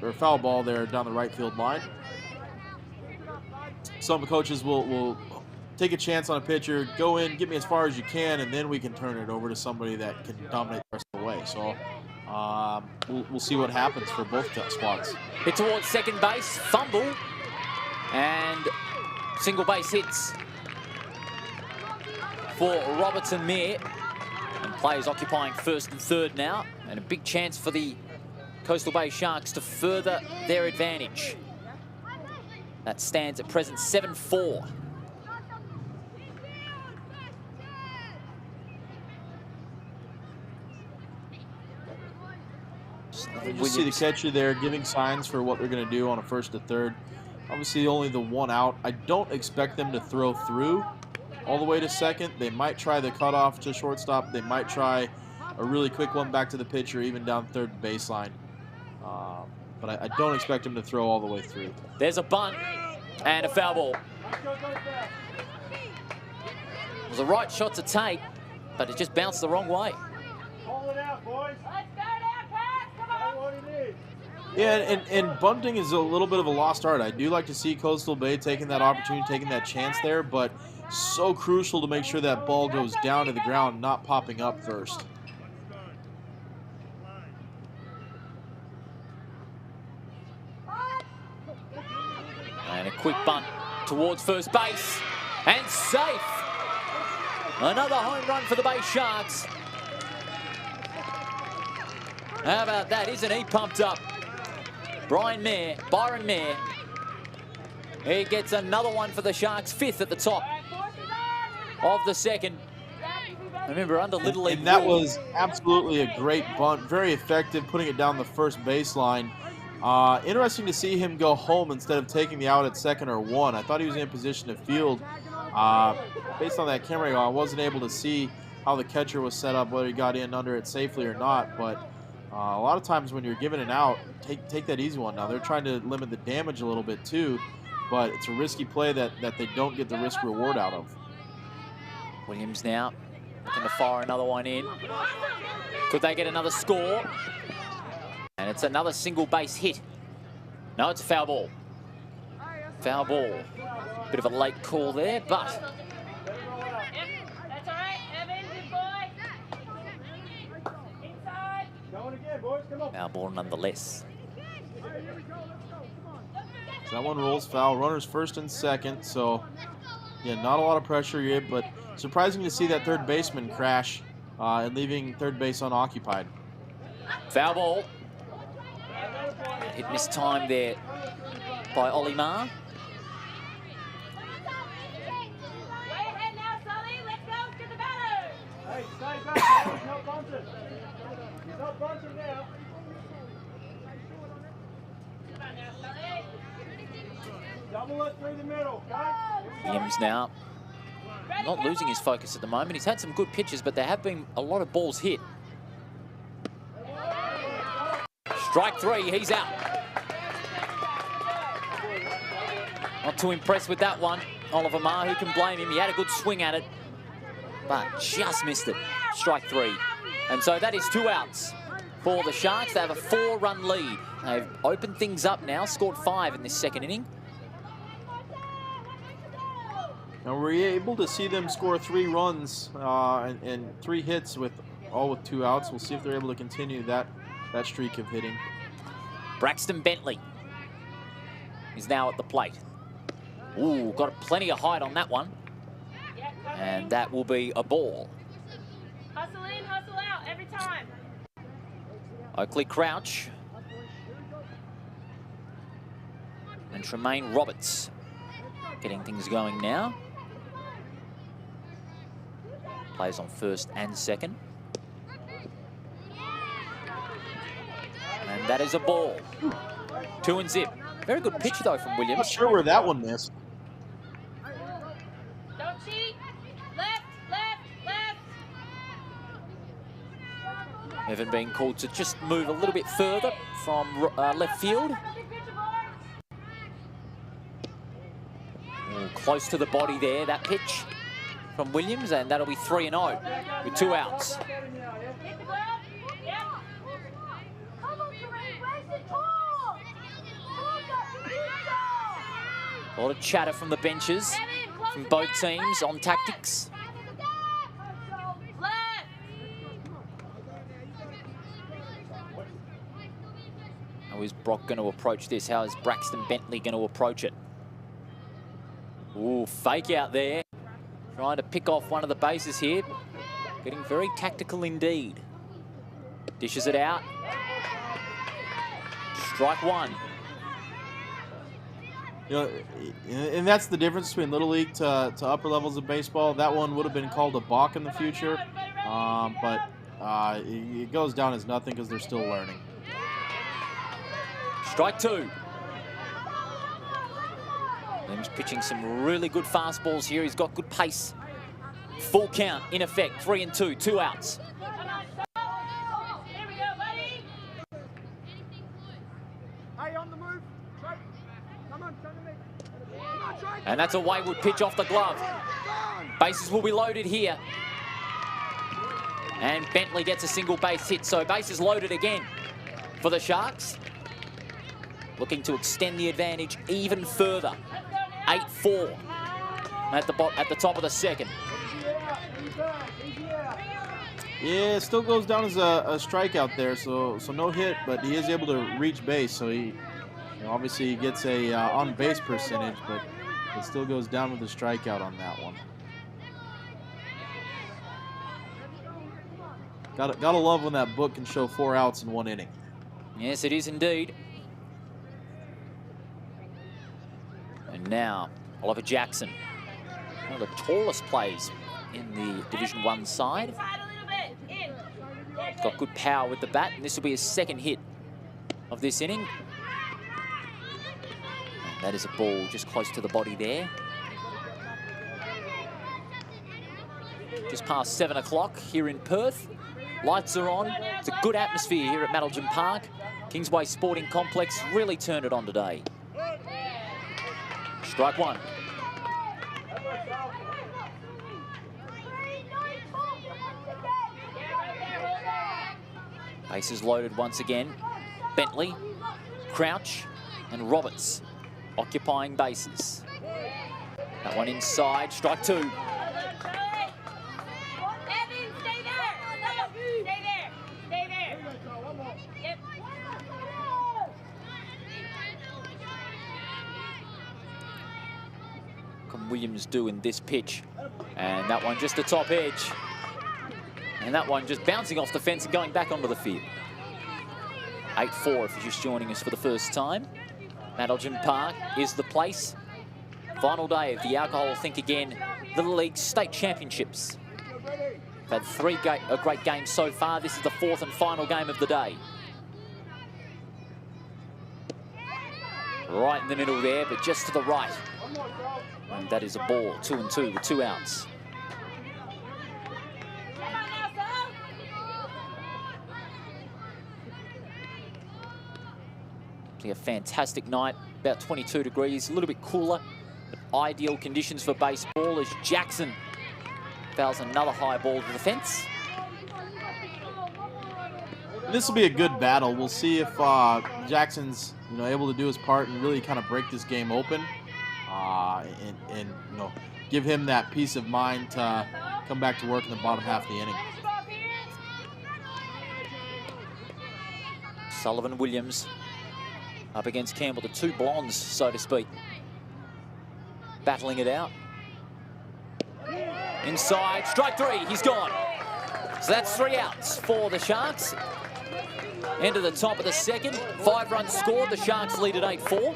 or foul ball there down the right field line. Some coaches will take a chance on a pitcher, go in, get me as far as you can, and then we can turn it over to somebody that can dominate the rest of the way. So we'll see what happens for both squads. Hit towards second base, fumble, and single base hits for Roberts and Mayer. And players occupying first and third now, and a big chance for the Coastal Bay Sharks to further their advantage. That stands at present 7-4. You just see the catcher there giving signs for what they're going to do on a first to third. Obviously, only the 1 out. I don't expect them to throw through all the way to second. They might try the cutoff to shortstop. They might try a really quick one back to the pitcher, even down third baseline. But I don't expect them to throw all the way through. There's a bunt and a foul ball. It was a right shot to take, but it just bounced the wrong way. Yeah, and bunting is a little bit of a lost art. I do like to see Coastal Bay taking that opportunity, taking that chance there, but so crucial to make sure that ball goes down to the ground, not popping up first. And a quick bunt towards first base, and safe. Another home run for the Bay Sharks. How about that? Isn't he pumped up? Byron Mayer. He gets another one for the Sharks, 5th at the top of the second. Remember, under Little League. And that was absolutely a great bunt. Very effective, putting it down the first baseline. Interesting to see him go home instead of taking the out at second or 1. I thought he was in position to field. Based on that camera angle, I wasn't able to see how the catcher was set up, whether he got in under it safely or not. But a lot of times when you're giving it out, take that easy one. Now, they're trying to limit the damage a little bit too, but it's a risky play that they don't get the risk reward out of. Williams now looking to fire another one in. Could they get another score? And it's another single base hit. No, it's a foul ball. Foul ball. Bit of a late call there, but That's all right, Evan, good boy. Inside. Going again, boys, come on. foul ball nonetheless. So that one rolls foul. Runners first and second, so yeah, not a lot of pressure here, but surprising to see that third baseman crash and leaving third base unoccupied. Foul ball. Hit missed time there by Olimar. Hey, stay back, he's not bunting. He's not bunting now. Williams now not losing his focus at the moment. He's had some good pitches, but there have been a lot of balls hit. Strike three, he's out. Not too impressed with that one. Oliver Marr, who can blame him? He had a good swing at it, but just missed it. Strike three. And so that is 2 outs for the Sharks. They have a 4-run lead. They've opened things up now, scored 5 in this second inning. Now we're able to see them score 3 runs and 3 hits with 2 outs. We'll see if they're able to continue that streak of hitting. Braxton Bentley is now at the plate. Ooh, got plenty of height on that one. And that will be a ball. Hustle in, hustle out every time. Oakley Crouch. And Tremaine Roberts getting things going now. Plays on first and second. And that is a ball. 2 and zip. Very good pitch though from Williams. Not sure where that one missed. Don't cheat. Left, left, left. Evan being called to just move a little bit further from left field. Ooh, close to the body there, that pitch from Williams, and that'll be 3-0 with 2 outs. Hit the glove. Yep. Come on, Carine. Where's the ball? A lot of chatter from the benches from both teams on tactics. How is Brock going to approach this? How is Braxton Bentley going to approach it? Ooh, fake out there. Trying to pick off one of the bases here. Getting very tactical indeed. Dishes it out. Strike one. You know, and that's the difference between Little League to upper levels of baseball. That one would have been called a balk in the future, but it goes down as nothing because they're still learning. Strike two. Lim's pitching some really good fastballs here. He's got good pace. Full count, in effect, 3-2, 2 outs. Here we go, buddy. Hey, on the move. Come on, And that's a wayward pitch off the glove. Bases will be loaded here. And Bentley gets a single base hit, so bases loaded again for the Sharks. Looking to extend the advantage even further. 8-4 at the top of the second. Yeah, it still goes down as a strikeout there, so no hit, but he is able to reach base, so he obviously he gets a on-base percentage, but it still goes down with a strikeout on that one. Gotta love when that book can show 4 outs in 1 inning. Yes, it is indeed. And now, Oliver Jackson, one of the tallest players in the Division 1 side. He's got good power with the bat, and this will be his 2nd hit of this inning. And that is a ball just close to the body there. Just past 7 o'clock here in Perth. Lights are on. It's a good atmosphere here at Madelgem Park. Kingsway Sporting Complex really turned it on today. Strike one. Bases loaded once again. Bentley, Crouch, and Roberts occupying bases. That one inside, strike two. Can Williams do in this pitch? And that one just the top edge. And that one just bouncing off the fence and going back onto the field. 8-4 if you're just joining us for the first time. Madelgem Park is the place. Final day of the Alcohol Think Again Little League State Championships. We've had 3 great games so far. This is the 4th and final game of the day. Right in the middle there, but just to the right. And that is a ball, 2-2 with 2 outs. A fantastic night, about 22 degrees, a little bit cooler, but ideal conditions for baseball as Jackson fouls another high ball to the fence. This will be a good battle. We'll see if Jackson's able to do his part and really kind of break this game open, and give him that peace of mind to come back to work in the bottom half of the inning. Sullivan Williams up against Campbell, the 2 blondes, so to speak. Battling it out. Inside, strike 3, he's gone. So that's 3 outs for the Sharks. Into the top of the second, 5 runs scored, the Sharks lead at 8-4.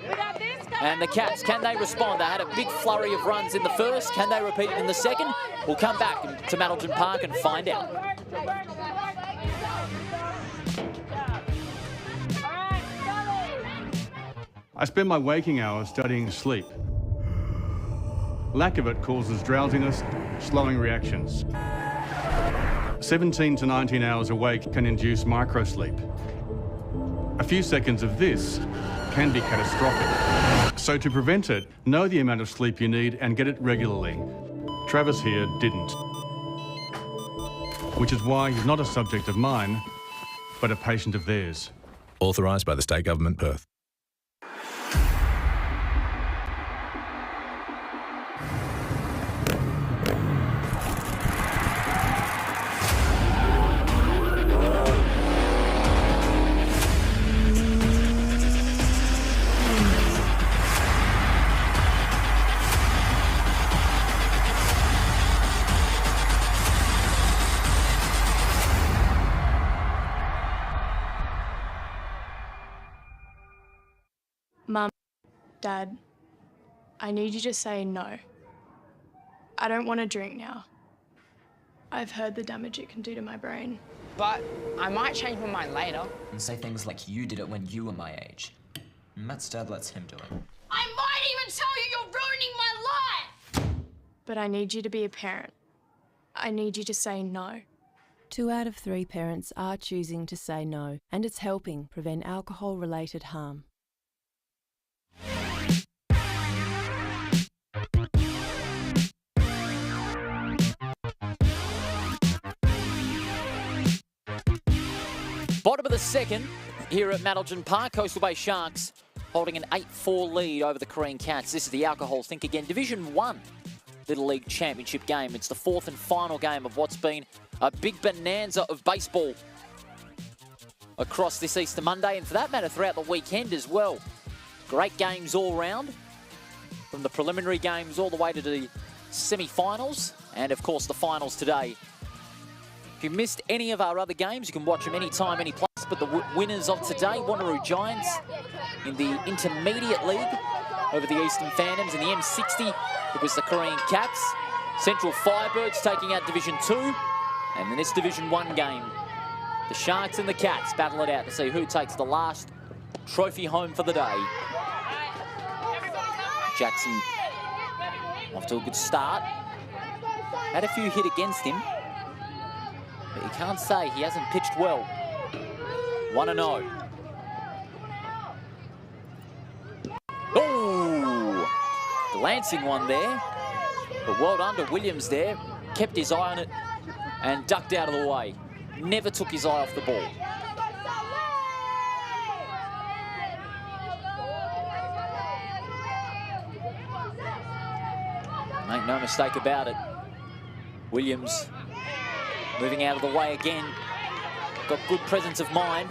And the Cats, can they respond? They had a big flurry of runs in the first, can they repeat it in the second? We'll come back to Middleton Park and find out. I spend my waking hours studying sleep. Lack of it causes drowsiness, slowing reactions. 17 to 19 hours awake can induce microsleep. A few seconds of this can be catastrophic. So to prevent it, know the amount of sleep you need and get it regularly. Travis here didn't. Which is why he's not a subject of mine, but a patient of theirs. Authorised by the State Government, Perth. Mum, Dad, I need you to say no. I don't want to drink now. I've heard the damage it can do to my brain. But I might change my mind later. And say things like you did it when you were my age. Matt's dad lets him do it. I might even tell you you're ruining my life! But I need you to be a parent. I need you to say no. 2 out of 3 parents are choosing to say no, and it's helping prevent alcohol-related harm. Bottom of the second here at Middleton Park, Coastal Bay Sharks holding an 8-4 lead over the Carine Cats. This is the Alcohol Think Again Division 1 Little League Championship game. It's the 4th and final game of what's been a big bonanza of baseball across this Easter Monday, and for that matter throughout the weekend as well. Great games all round, from the preliminary games all the way to the semi-finals, and of course the finals today. If you missed any of our other games, you can watch them anytime, any place. But the winners of today, Wanneroo Giants in the Intermediate League over the Eastern Phantoms. In the M60, it was the Carine Cats. Central Firebirds taking out Division 2. And in this Division 1 game, the Sharks and the Cats battle it out to see who takes the last trophy home for the day. Jackson off to a good start. Had a few hit against him, but you can't say he hasn't pitched well. 1-0. Oh! Glancing one there. But well done to Williams there. Kept his eye on it and ducked out of the way. Never took his eye off the ball. Make no mistake about it. Williams moving out of the way again. Got good presence of mind.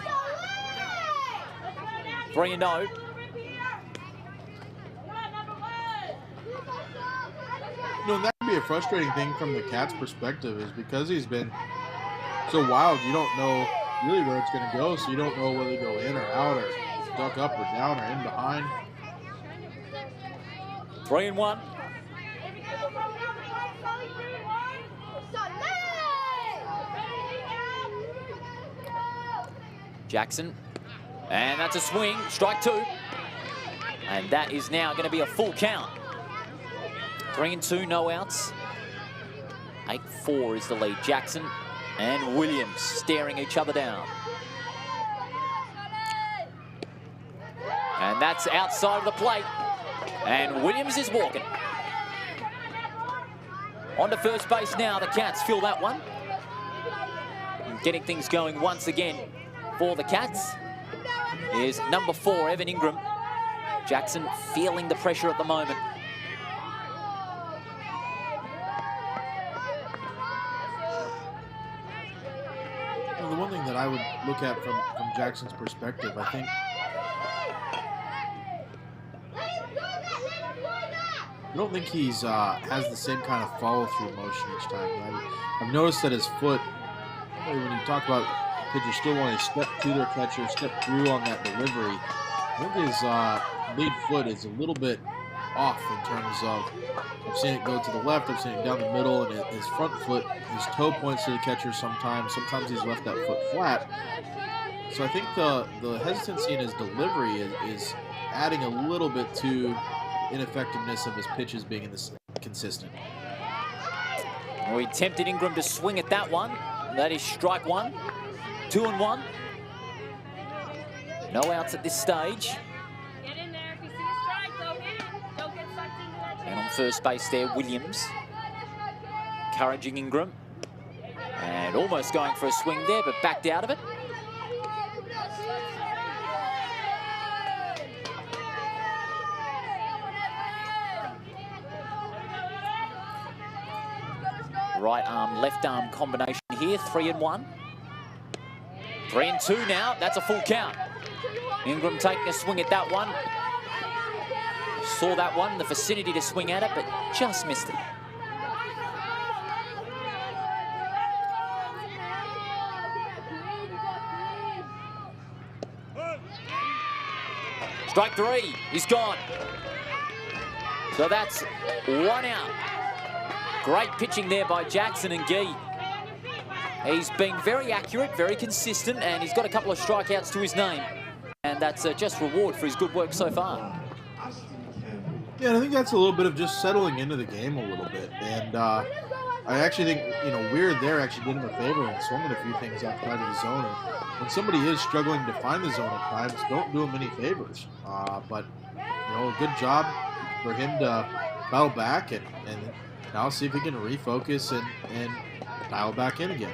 3-0. That could be a frustrating thing from the Cats' perspective, is because he's been so wild, you don't know really where it's going to go, so you don't know whether to go in or out, or duck up or down, or in behind. 3-1. Jackson, and that's a swing, strike 2. And that is now going to be a full count. 3-2, no outs. 8-4 is the lead. Jackson and Williams staring each other down. And that's outside of the plate. And Williams is walking. On to first base now. The Cats fill that one. And getting things going once again for the Cats is number 4, Evan Ingram. Jackson feeling the pressure at the moment. Well, the one thing that I would look at from Jackson's perspective, I think I don't think he's has the same kind of follow-through motion each time. I've noticed that his foot, when you talk about pitchers still want to step to their catcher, step through on that delivery, I think his lead foot is a little bit off in terms of, I've seen it go to the left, I've seen it down the middle, and his front foot, his toe points to the catcher sometimes he's left that foot flat. So I think the hesitancy in his delivery is adding a little bit to ineffectiveness of his pitches being consistent. We tempted Ingram to swing at that one. That is strike 1. 2-1. No outs at this stage. Get in there. If you see a strike, go hit it. Don't get sucked into that. And on first base there, Williams. Encouraging Ingram. And almost going for a swing there, but backed out of it. Right arm, left arm combination here, 3-1. 3-2 now, that's a full count. Ingram taking a swing at that one. Saw that one, the vicinity to swing at it, but just missed it. Strike 3, he's gone. So that's 1 out. Great pitching there by Jackson and Gee. He's been very accurate, very consistent, and he's got a couple of strikeouts to his name. And that's just reward for his good work so far. Yeah, I think that's a little bit of just settling into the game a little bit. And I actually think, Weird there actually did him a favor and swung at a few things outside of the zone. And when somebody is struggling to find the zone at times, don't do him any favors. But, a good job for him to battle back and now see if he can refocus and dial back in again.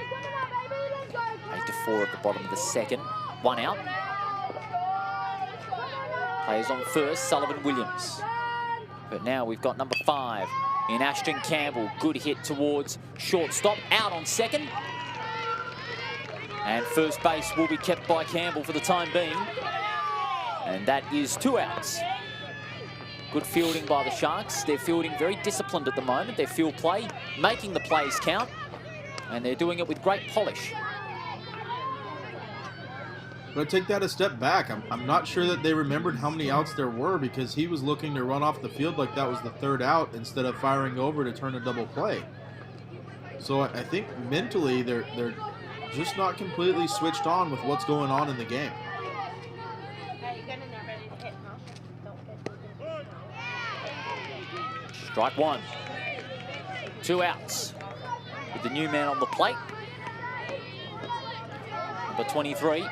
8-4 at the bottom of the second. 1 out. Players on first, Sullivan Williams. But now we've got number 5 in Ashton Campbell. Good hit towards shortstop. Out on second. And first base will be kept by Campbell for the time being. And that is 2 outs. Good fielding by the Sharks. They're fielding very disciplined at the moment. Their field play, making the plays count. And they're doing it with great polish. But take that a step back. I'm not sure that they remembered how many outs there were because he was looking to run off the field like that was the 3rd out instead of firing over to turn a double play. So I think mentally they're just not completely switched on with what's going on in the game. Strike 1. 2 outs. With the new man on the plate. Number 23.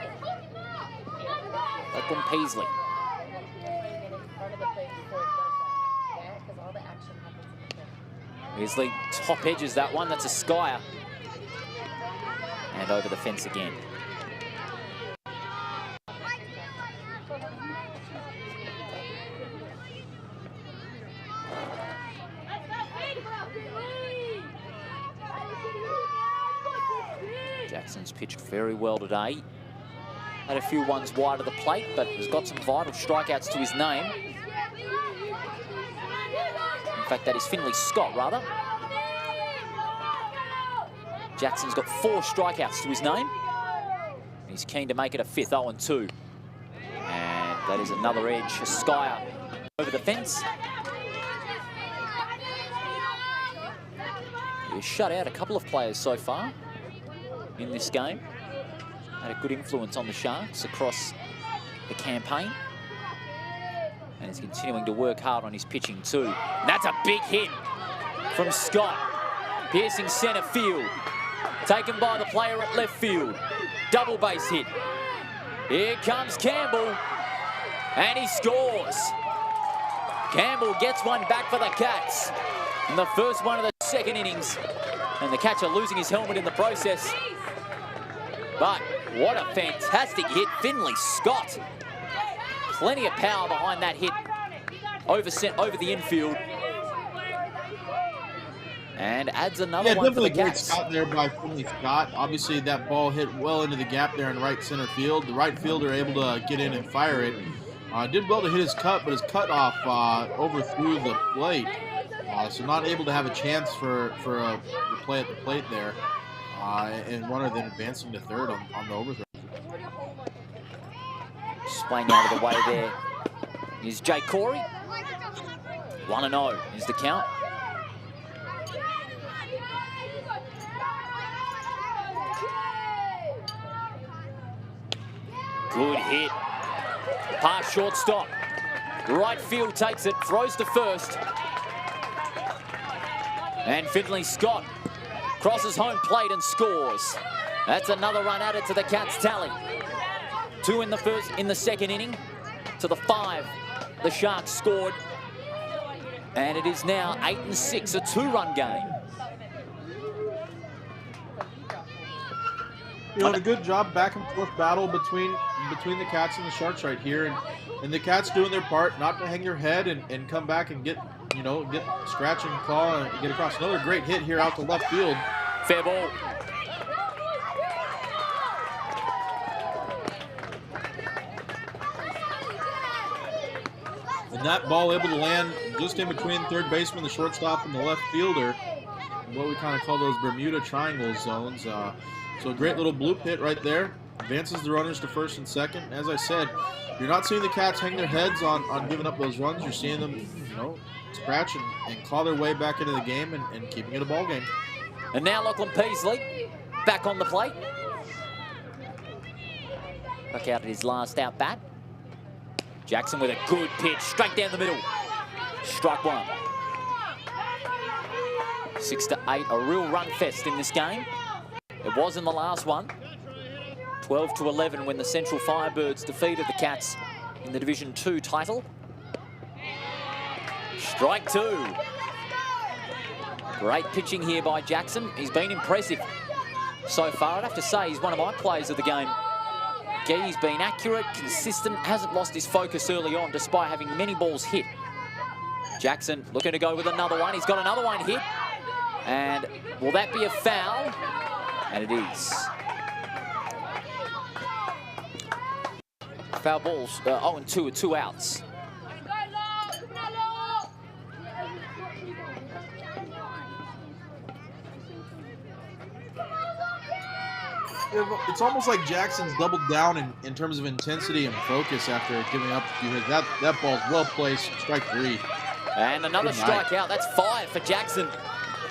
Lachlan Peasley. Peasley top edges that one. That's a skyer. And over the fence again. Jackson's pitched very well today. Had a few ones wide of the plate, but has got some vital strikeouts to his name. In fact, that is Finley Scott, rather. Jackson's got 4 strikeouts to his name. He's keen to make it a 5th, 0-2. And that is another edge, a skyer over the fence. He's shut out a couple of players so far in this game. Had a good influence on the Sharks across the campaign. And he's continuing to work hard on his pitching too. And that's a big hit from Scott. Piercing centre field. Taken by the player at left field. Double base hit. Here comes Campbell. And he scores. Campbell gets one back for the Cats. In the first one of the second innings. And the catcher losing his helmet in the process. But what a fantastic hit. Finley Scott. Plenty of power behind that hit. Over the infield. And adds another one for the definitely great Cats. scout there by Finley Scott. Obviously, that ball hit well into the gap there in right center field. The right fielder able to get in and fire it. Did well to hit his cut, but his cutoff overthrew the plate. So not able to have a chance for a play at the plate there. And runner then advancing to third on the overthrow. Just playing out of the way there is Jay Corey. 1-0 is the count. Good hit. Pass shortstop. Right field takes it, throws to first. And Finley Scott crosses home plate and scores. That's another run added to the Cats' tally. 2 in the second inning to the 5 the Sharks scored. And it is now 8-6, a 2-run game. A good job back and forth battle between the Cats and the Sharks right here, and the Cats doing their part, not to hang their head and come back and get scratch and claw and get across. Another great hit here out to left field. Fair ball. And that ball able to land just in between third baseman, the shortstop, and the left fielder. What we kind of call those Bermuda Triangle zones. So a great little bloop hit right there. Advances the runners to first and second. As I said, you're not seeing the Cats hang their heads on giving up those runs. You're seeing them, scratch and claw their way back into the game and keeping it a ball game. And now Lachlan Peasley back on the plate. Back out at his last out bat. Jackson with a good pitch, straight down the middle. Strike one. 6-8, a real run fest in this game. It was in the last one. 12-11 when the Central Firebirds defeated the Cats in the Division 2 title. Strike two. Great pitching here by Jackson. He's been impressive so far. I'd have to say he's one of my players of the game. He's been accurate, consistent, hasn't lost his focus early on despite having many balls hit. Jackson looking to go with another one. He's got another one hit. And will that be a foul? And it is. Foul balls, 0-2 with 2 outs. It's almost like Jackson's doubled down in terms of intensity and focus after giving up a few hits. That ball's well placed. Strike 3. And another strikeout. That's 5 for Jackson.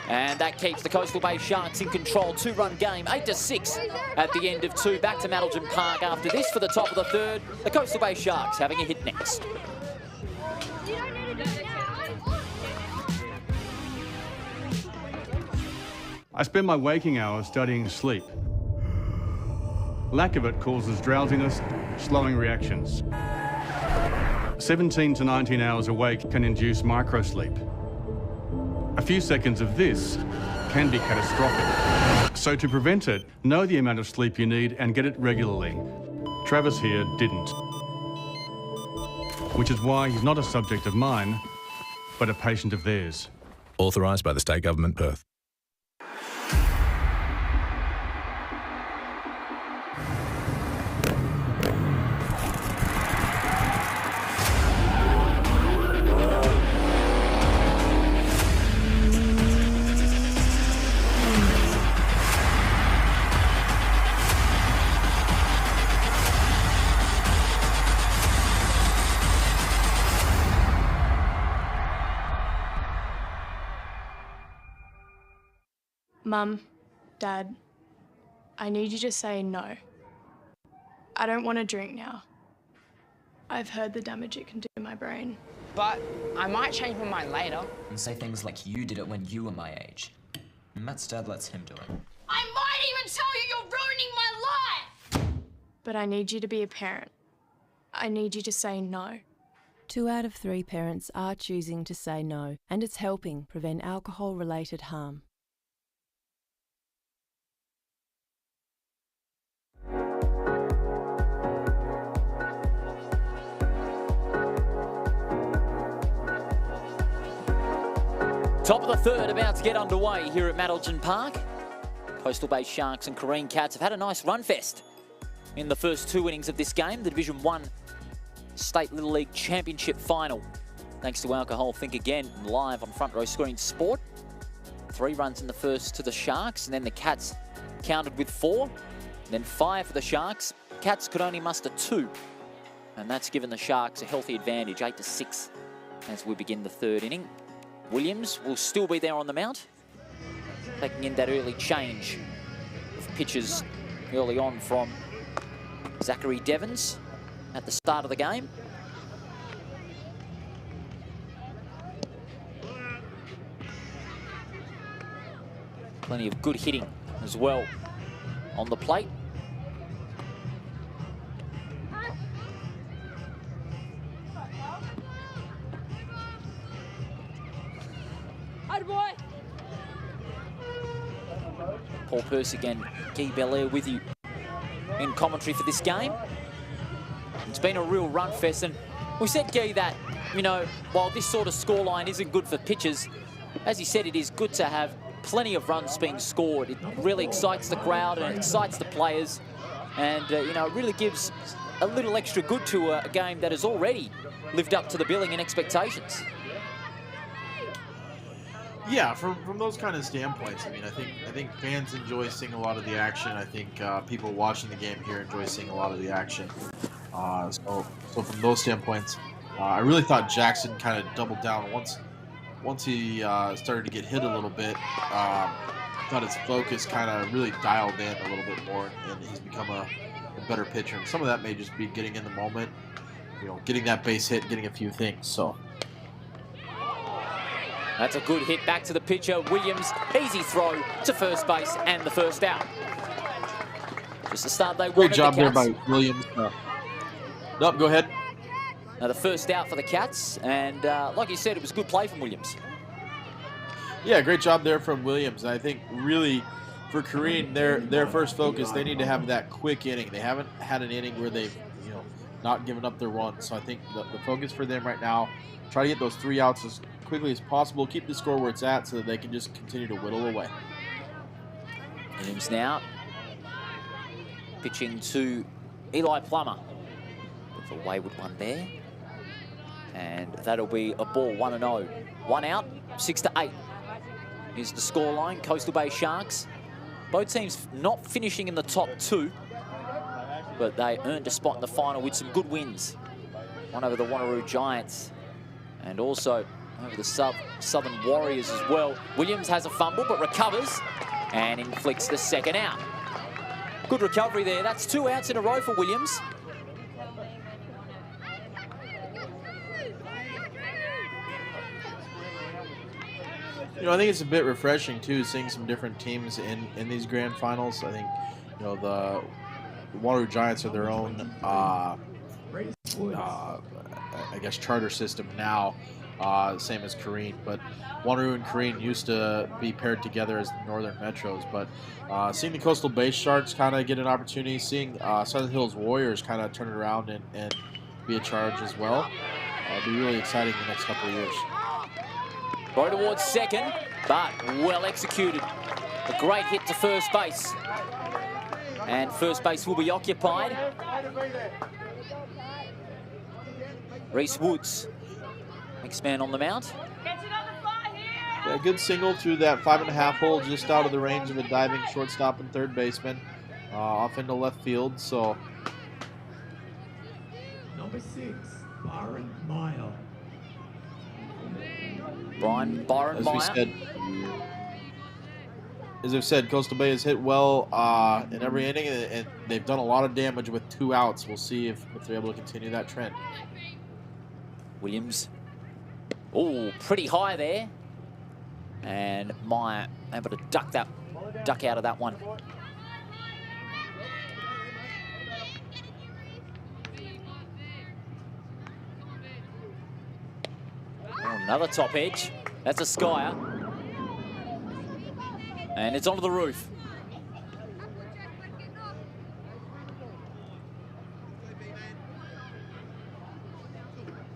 And that keeps the Coastal Bay Sharks in control. 2-run game, 8-6 at the end of 2. Back to Madelton Park after this for the top of the third. The Coastal Bay Sharks having a hit next. I spend my waking hours studying sleep. Lack of it causes drowsiness, slowing reactions. 17 to 19 hours awake can induce microsleep. A few seconds of this can be catastrophic. So to prevent it, know the amount of sleep you need and get it regularly. Travis here didn't. Which is why he's not a subject of mine, but a patient of theirs. Authorised by the State Government, Perth. Mum, Dad, I need you to say no. I don't want to drink now. I've heard the damage it can do to my brain. But I might change my mind later. And say things like you did it when you were my age. Matt's dad lets him do it. I might even tell you you're ruining my life! But I need you to be a parent. I need you to say no. 2 out of 3 parents are choosing to say no, and it's helping prevent alcohol-related harm. Top of the third, about to get underway here at Madelton Park. Coastal Bay Sharks and Carine Cats have had a nice run fest in the first 2 innings of this game, the Division 1 State Little League Championship final. Thanks to Alcohol Think Again, live on Front Row Screen Sport. 3 runs in the first to the Sharks, and then the Cats countered with 4. Then 5 for the Sharks. Cats could only muster 2, and that's given the Sharks a healthy advantage, 8-6, as we begin the third inning. Williams will still be there on the mount, taking in that early change of pitches early on from Zachary Devons at the start of the game. Plenty of good hitting as well on the plate. Paul Pearce again, Guy Belair with you in commentary for this game. It's been a real run fest, and we said, Guy, that, you know, while this sort of scoreline isn't good for pitchers, as he said, it is good to have plenty of runs being scored. It really excites the crowd and it excites the players, and, you know, it really gives a little extra good to a game that has already lived up to the billing and expectations. Yeah, from those kind of standpoints, I mean, I think fans enjoy seeing a lot of the action. I think people watching the game here enjoy seeing a lot of the action. So from those standpoints, I really thought Jackson kind of doubled down once he started to get hit a little bit. Thought his focus kind of really dialed in a little bit more, and he's become a better pitcher. And some of that may just be getting in the moment, you know, getting that base hit, getting a few things. So. That's a good hit back to the pitcher, Williams. Easy throw to first base and the first out. Just the start they wanted. Great job there by Williams. Nope, go ahead. Now the first out for the Cats, and like you said, it was good play from Williams. Yeah, great job there from Williams. I think really for Carine, their first focus, they need to have that quick inning. They haven't had an inning where they've, you know, not given up their run. So I think the focus for them right now, try to get those 3 outs as quickly as possible, keep the score where it's at so that they can just continue to whittle away. Williams now pitching to Eli Plummer. With a wayward one there. And that'll be a ball, 1-0. 1 out, 6-8 is the scoreline. Coastal Bay Sharks. Both teams not finishing in the top 2, but they earned a spot in the final with some good wins. One over the Wanneroo Giants, and also over the Southern Warriors as well. Williams has a fumble but recovers and inflicts the second out. Good recovery there. That's 2 outs in a row for Williams. You know, I think it's a bit refreshing too, seeing some different teams in these grand finals. I think, you know, the Wanneroo Giants are their own, I guess, charter system now. Same as Carine, but Wanneroo and Carine used to be paired together as the Northern Metros. But seeing the Coastal Bay Sharks kind of get an opportunity, seeing Southern Hills Warriors kind of turn it around and be a charge as well, it'll be really exciting the next couple of years. Throw towards second, but well executed. A great hit to first base. And first base will be occupied. Reese Woods, next man on the mount. Yeah, good single through that 5.5 hole, just out of the range of a diving shortstop and third baseman, off into left field. So, Number 6, Byron Meyer. Byron as Meyer. we said, as I've said, Coastal Bay has hit well in every inning, and they've done a lot of damage with 2 outs. We'll see if they're able to continue that trend. Williams. Oh, pretty high there. And Meyer able to duck out of that one. Oh, another top edge. That's a skyer. And it's onto the roof.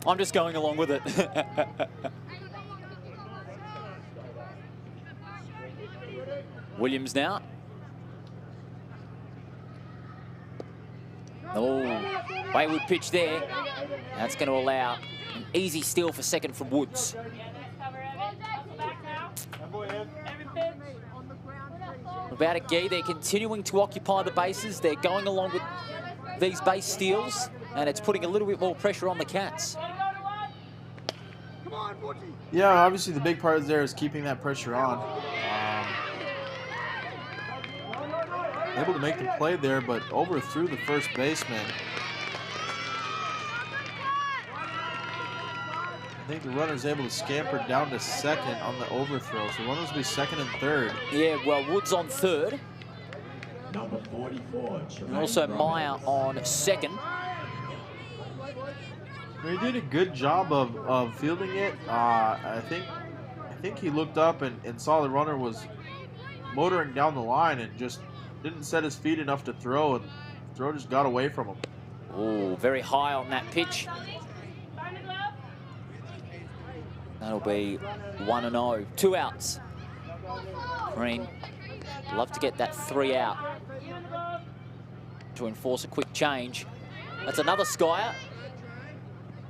I'm just going along with it. Williams now. Oh, wayward pitch there. That's going to allow an easy steal for second from Woods. About a Gee, they're continuing to occupy the bases. They're going along with these base steals, and it's putting a little bit more pressure on the Cats. Yeah, obviously the big part there is keeping that pressure on. Able to make the play there, but overthrew the first baseman. I think the runner's able to scamper down to second on the overthrow, so runners will be second and third. Yeah, well, Woods on third. Number 44, And also Meyer on second. He did a good job of fielding it. I think he looked up and saw the runner was motoring down the line and just didn't set his feet enough to throw, and the throw just got away from him. Oh, very high on that pitch. That'll be 1-0. 2 outs. Carine, love to get that 3 out to enforce a quick change. That's another skyer.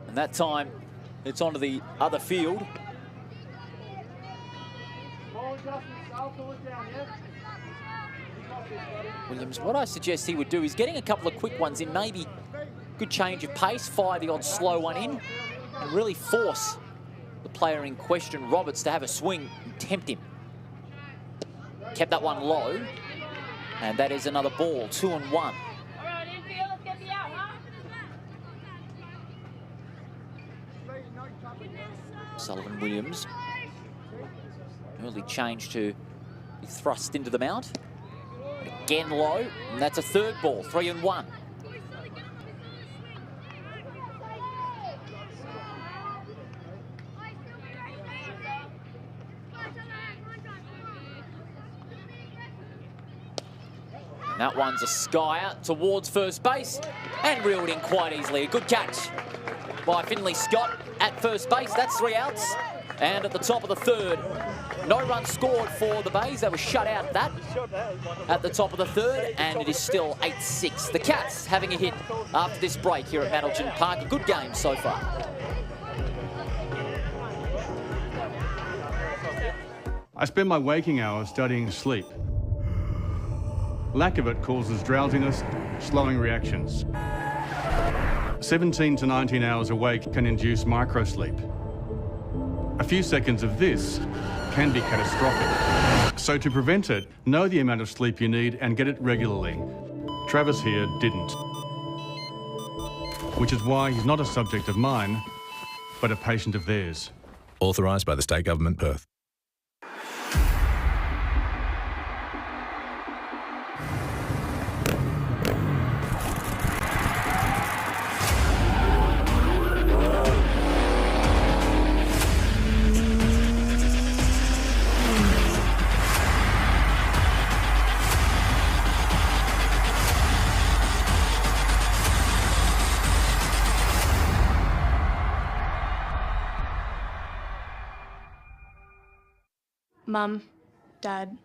And that time, it's onto the other field. Williams, what I suggest he would do is getting a couple of quick ones in, maybe good change of pace, fire the odd slow one in, and really force the player in question, Roberts, to have a swing and tempt him. Kept that one low, and that is another ball, 2-1. Sullivan Williams. Early change to be thrust into the mount. Again low, and that's a third ball, 3-1. And that one's a skyer towards first base and reeled in quite easily. A good catch by Finley Scott at first base. That's 3 outs. And at the top of the third, no run scored for the Bays. They were shut out at the top of the third, and it is still 8-6. The Cats having a hit after this break here at Mandelton Park. A good game so far. I spend my waking hours studying sleep. Lack of it causes drowsiness, slowing reactions. 17 to 19 hours awake can induce microsleep. A few seconds of this can be catastrophic. So to prevent it, know the amount of sleep you need and get it regularly. Travis here didn't. Which is why he's not a subject of mine, but a patient of theirs. Authorised by the State Government, Perth. Mum, Dad,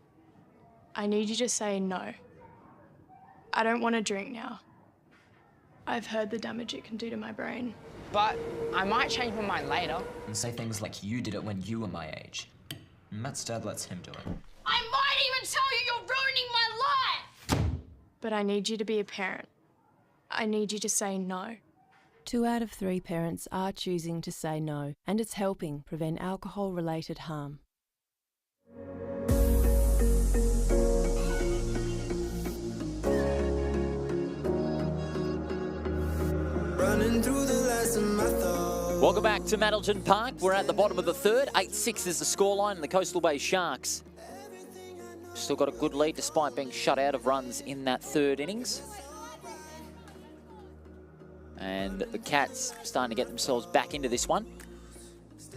I need you to say no. I don't want to drink now. I've heard the damage it can do to my brain. But I might change my mind later. And say things like you did it when you were my age. Matt's dad lets him do it. I might even tell you you're ruining my life! But I need you to be a parent. I need you to say no. 2 out of 3 parents are choosing to say no, and it's helping prevent alcohol-related harm. Welcome back to Maddleton Park. We're at the bottom of the third. 8-6 is the scoreline, and the Coastal Bay Sharks still got a good lead despite being shut out of runs in that third innings. And the Cats starting to get themselves back into this one,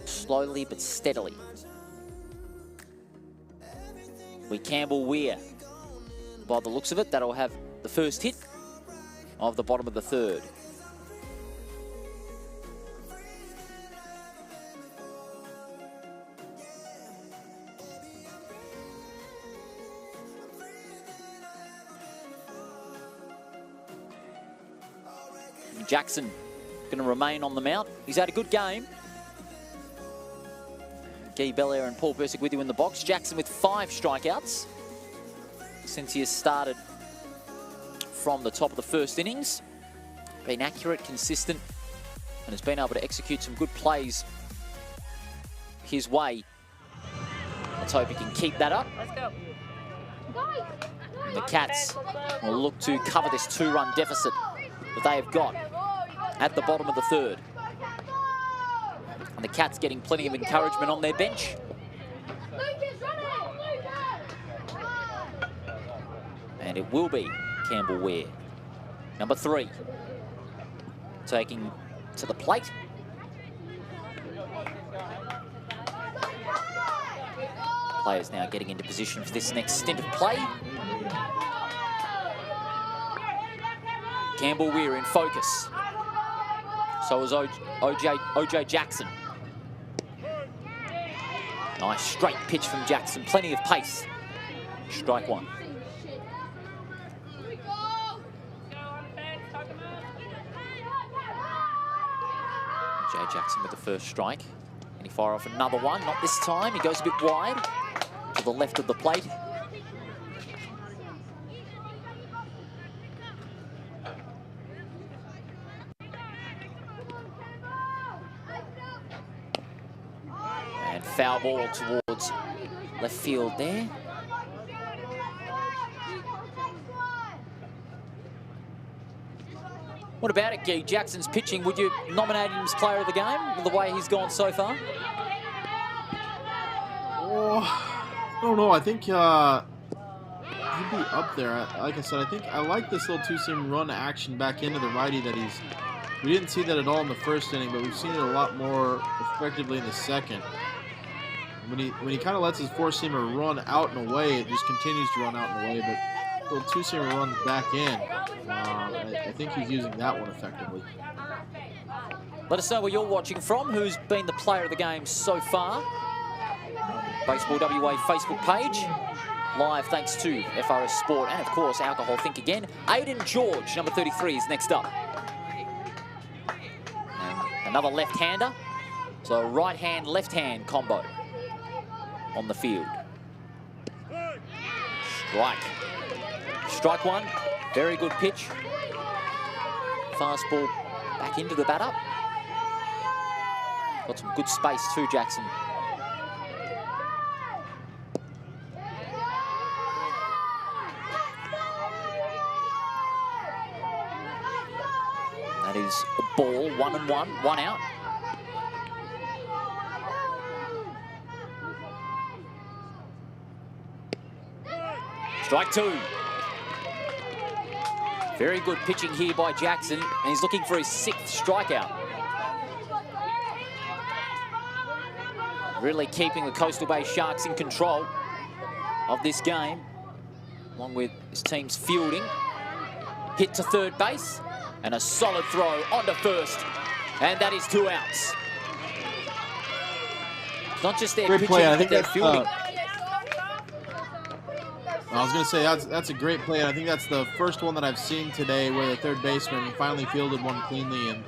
slowly but steadily. Campbell Weir, by the looks of it, that'll have the first hit of the bottom of the third. Jackson going to remain on the mount. He's had a good game. Guy Belair and Paul Persick with you in the box. Jackson with 5 strikeouts since he has started from the top of the first innings. Been accurate, consistent, and has been able to execute some good plays his way. Let's hope he can keep that up. Let's go. And the Cats will look to cover this 2-run deficit that they have got at the bottom of the third. And the Cats getting plenty of encouragement on their bench. And it will be Campbell Weir, number 3, taking to the plate. Players now getting into position for this next stint of play. Campbell Weir in focus. So is OJ Jackson. Nice straight pitch from Jackson. Plenty of pace. Strike 1. OJ Jackson with the first strike. Can he fire off another one? Not this time. He goes a bit wide to the left of the plate. Foul ball towards left field there. What about it, Guy? Jackson's pitching. Would you nominate him as player of the game with the way he's gone so far? Oh, I don't know. I think he'd be up there. Like I said, I think I like this little 2-seam run action back into the righty that he's... We didn't see that at all in the first inning, but we've seen it a lot more effectively in the second. When he kind of lets his 4-seamer run out and away, it just continues to run out and away. But little 2-seamer runs back in. I think he's using that one effectively. Let us know where you're watching from. Who's been the player of the game so far? Baseball WA Facebook page. Live thanks to FRS Sport and, of course, Alcohol Think Again. Aiden George, number 33, is next up. And another left-hander. So a right-hand, left-hand combo on the field. Strike. Strike 1. Very good pitch. Fastball back into the batter. Got some good space too, Jackson. That is a ball, 1-1, 1 out. Strike 2. Very good pitching here by Jackson, and he's looking for his 6th strikeout. Really keeping the Coastal Bay Sharks in control of this game, along with his team's fielding. Hit to third base, and a solid throw onto first, and that is 2 outs. It's not just their pitching, but their fielding. I was going to say, that's a great play, and I think that's the first one that I've seen today where the third baseman finally fielded one cleanly and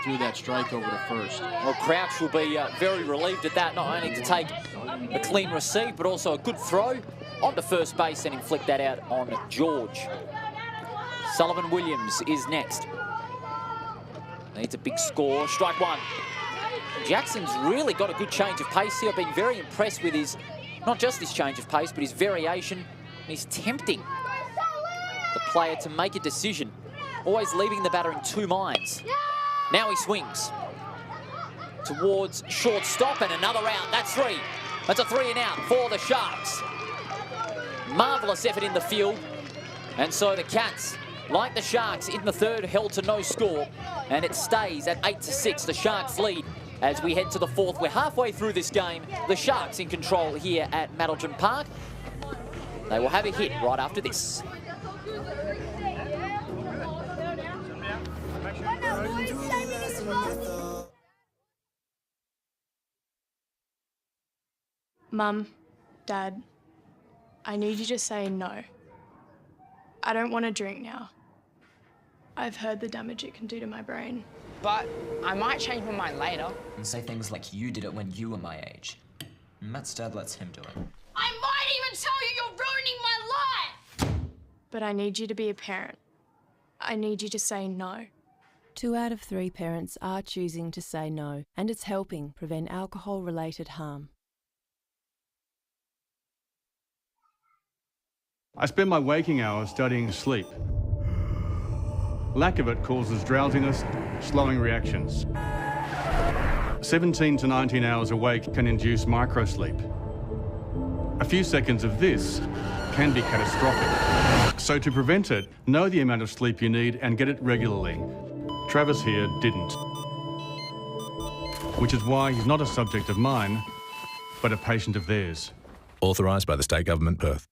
threw that strike over to first. Well, Crouch will be very relieved at that, not only to take a clean receive, but also a good throw onto first base and inflict that out on George. Sullivan Williams is next. Needs a big score. Strike 1. Jackson's really got a good change of pace here. I've been very impressed with his, not just his change of pace, but his variation. He's tempting the player to make a decision, always leaving the batter in 2 minds. Now he swings. towards shortstop and another out. That's three. That's a 3 and out for the Sharks. Marvellous effort in the field. And so the Cats, like the Sharks in the third, held to no score. And it stays at 8-6. The Sharks lead as we head to the fourth. We're halfway through this game. The Sharks in control here at Maddleton Park. They will have a hit right after this. Mum, Dad, I need you to say no. I don't want to drink now. I've heard the damage it can do to my brain. But I might change my mind later. And say things like you did it when you were my age. Matt's dad lets him do it. I might even tell you you're ruining my life! But I need you to be a parent. I need you to say no. 2 out of 3 parents are choosing to say no, and it's helping prevent alcohol-related harm. I spend my waking hours studying sleep. Lack of it causes drowsiness, slowing reactions. 17 to 19 hours awake can induce microsleep. A few seconds of this can be catastrophic. So to prevent it, know the amount of sleep you need and get it regularly. Travis here didn't. Which is why he's not a subject of mine, but a patient of theirs. Authorised by the State Government, Perth.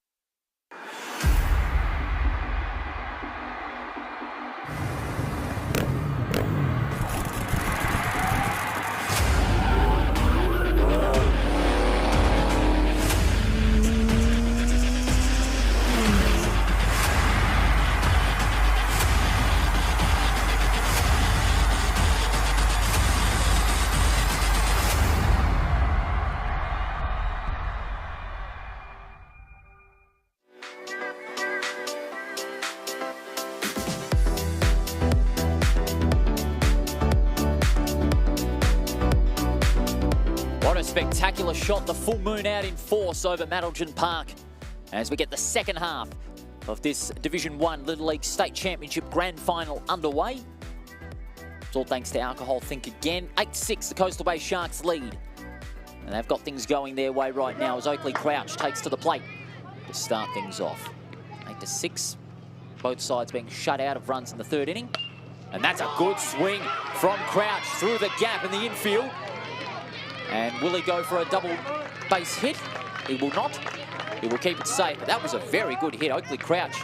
Spectacular shot, the full moon out in force over Maddleton Park as we get the second half of this Division 1 Little League State Championship Grand Final underway. It's all thanks to Alcohol Think Again. 8-6, the Coastal Bay Sharks lead. And they've got things going their way right now as Oakley Crouch takes to the plate to start things off. 8-6, both sides being shut out of runs in the third inning. And that's a good swing from Crouch through the gap in the infield. And will he go for a double base hit? He will not. He will keep it safe. But that was a very good hit. Oakley Crouch.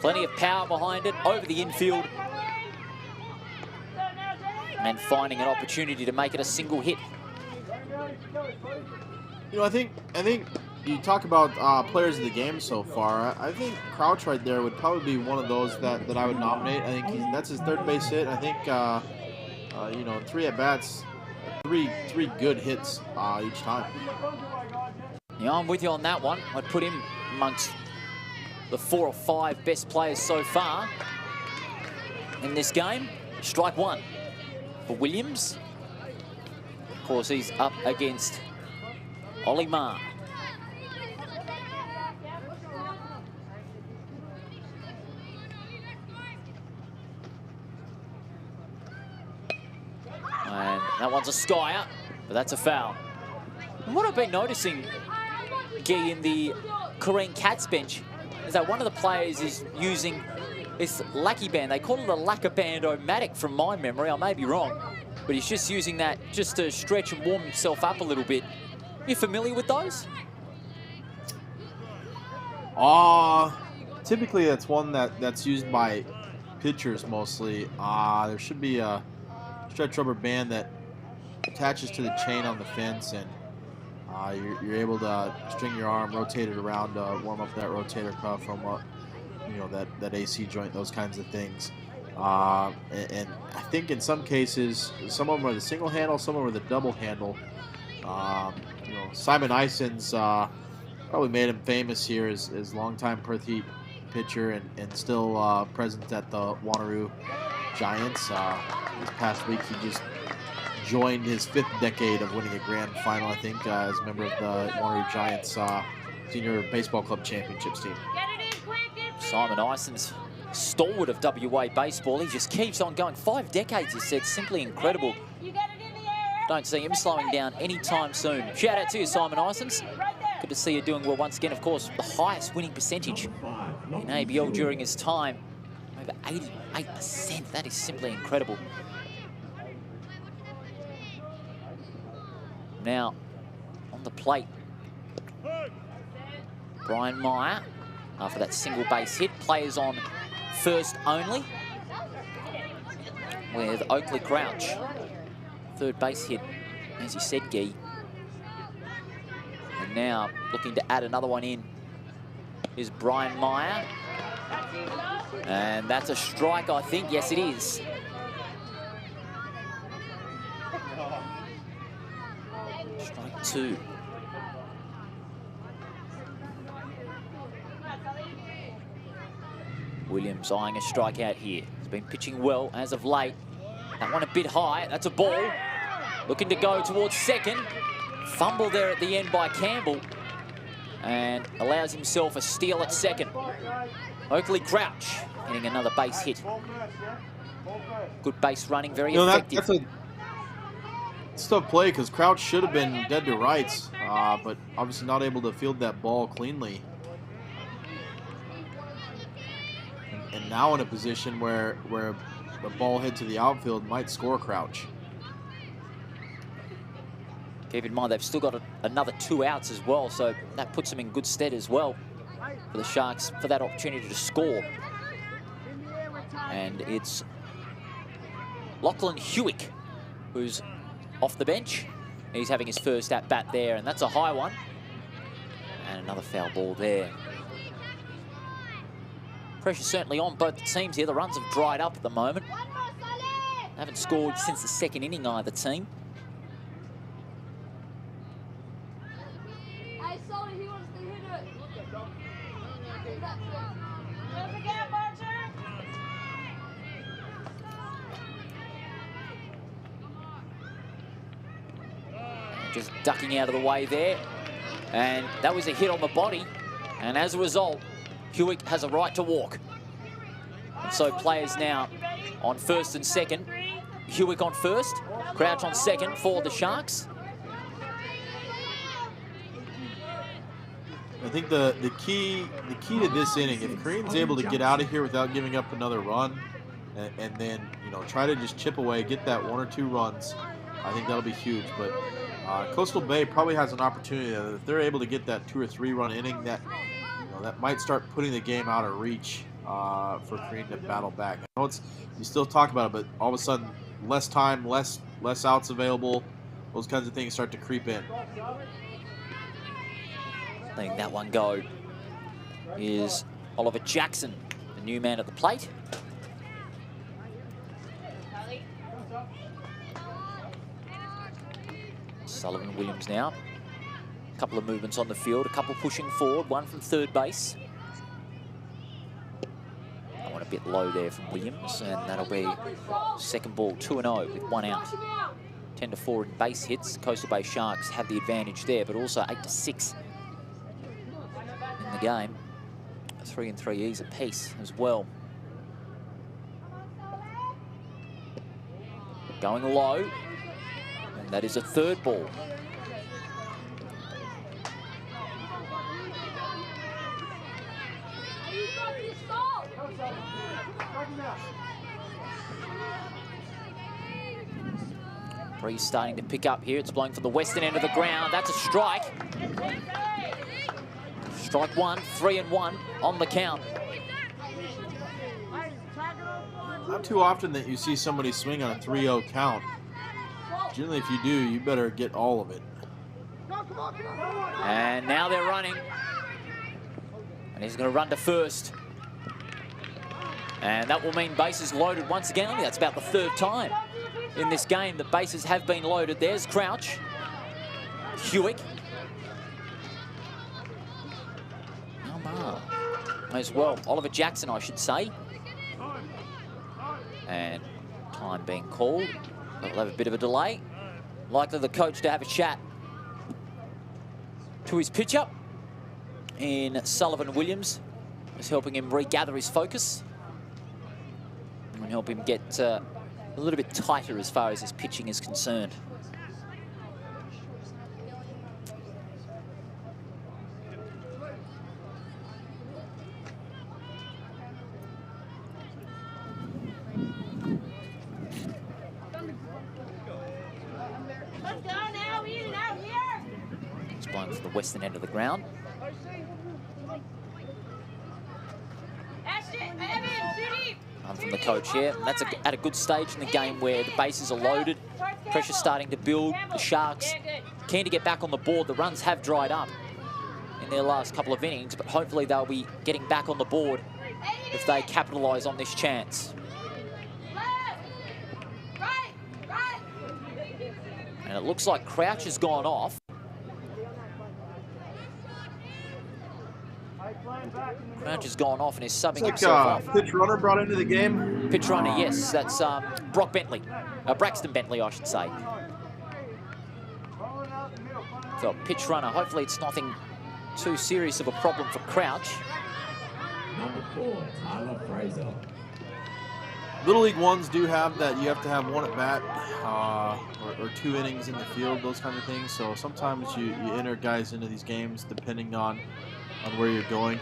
Plenty of power behind it, over the infield. And finding an opportunity to make it a single hit. You know, I think you talk about players of the game so far. I think Crouch right there would probably be one of those that I would nominate. I think that's his third base hit. I think, you know, 3 at-bats. Three good hits each time. Yeah, I'm with you on that one. I'd put him amongst the 4 or 5 best players so far in this game. Strike one for Williams. Of course, he's up against Ollie Marr. And that one's a skyer, but that's a foul. And what I've been noticing, Guy, in the Carine Cats bench, is that one of the players is using this lackey band. They call it a lacquer band-o-matic from my memory. I may be wrong, but he's just using that just to stretch and warm himself up a little bit. You familiar with those? Typically that's one that's used by pitchers mostly. There should be a stretch rubber band that attaches to the chain on the fence, and you're able to string your arm, rotate it around, warm up that rotator cuff from you know, that AC joint, those kinds of things. And I think in some cases, some of them are the single handle, some of them are the double handle. You know, Simon Ison's probably made him famous here as longtime Perth Heat pitcher and still present at the Wanneroo Giants. This past week, he just joined his 5th decade of winning a grand final, I think, as a member of the Wanneroo Giants Senior Baseball Club Championships team. Simon Ison's stalwart of WA baseball. He just keeps on going. 5 decades, he said. Simply incredible. don't see him slowing down anytime soon. Shout out to you, Simon Isons. Good to see you doing well once again. Of course, the highest winning percentage in ABL during his time. Over 88%. That is simply incredible. Now, on the plate, Brian Meyer, after that single base hit, players on first only with Oakley Crouch. Third base hit, as you said, Guy. And now looking to add another one in is Brian Meyer. And that's a strike, I think. Yes, it is. Strike 2. Williams eyeing a strikeout here. He's been pitching well as of late. That one a bit high. That's a ball. Looking to go towards second. Fumble there at the end by Campbell. And allows himself a steal at second. Oakley Crouch getting another base hit. Good base running, very effective. That's a tough play because Crouch should have been dead to rights, but obviously not able to field that ball cleanly. And now in a position where the ball hit to the outfield might score Crouch. Keep in mind, they've still got another 2 outs as well, so that puts them in good stead as well for the Sharks for that opportunity to score. And it's Lachlan Hewick who's off the bench. He's having his first at-bat there, and that's a high one. And another foul ball there. Pressure certainly on both the teams here. The runs have dried up at the moment. Haven't scored since the second inning, either team. Just ducking out of the way there. And that was a hit on the body. And as a result, Hewick has a right to walk. And so players now on first and second. Hewick on first, Crouch on second for the Sharks. I think the key to this inning, if Carine's able to get out of here without giving up another run, and then try to just chip away, get that 1 or 2 runs, I think that'll be huge. But Coastal Bay probably has an opportunity that if they're able to get that 2 or 3 run inning, that that might start putting the game out of reach for Carine to battle back. I know you still talk about it, but all of a sudden less time, less outs available, those kinds of things start to creep in. Letting that one go is Oliver Jackson, the new man at the plate. Sullivan Williams now. A couple of movements on the field, a couple pushing forward, one from third base. That one a bit low there from Williams, and that'll be second ball, 2-0 with 1 out. 10-4 in base hits. Coastal Bay Sharks have the advantage there, but also 8-6 in the game. 3 and 3Es apiece as well. Going low, and that is a third ball. Breeze starting to pick up here. It's blowing from the western end of the ground. That's a strike. Strike 1, 3-1 on the count. Not too often that you see somebody swing on a 3-0 count. Generally, if you do, you better get all of it. And now they're running. And he's going to run to first. And that will mean bases loaded once again. That's about the 3rd time in this game that bases have been loaded. There's Crouch. Hewick. As well. Oliver Jackson, I should say. And time being called. We'll have a bit of a delay. Likely the coach to have a chat to his pitcher in Sullivan Williams. Just helping him regather his focus and help him get a little bit tighter as far as his pitching is concerned. the western end of the ground. From the coach here. And that's at a good stage in the game where the bases are loaded, pressure's starting to build. The Sharks keen to get back on the board. The runs have dried up in their last couple of innings, but hopefully they'll be getting back on the board if they capitalise on this chance. And it looks like Crouch has gone off. Crouch has gone off and is subbing himself off. Pitch runner brought into the game. Pitch runner, yes. That's Brock Bentley. Braxton Bentley, I should say. So pitch runner. Hopefully it's nothing too serious of a problem for Crouch. Number 4, Tyler Fraser. Little League ones do have that. You have to have one at bat or 2 innings in the field, those kind of things. So sometimes you enter guys into these games depending on where you're going.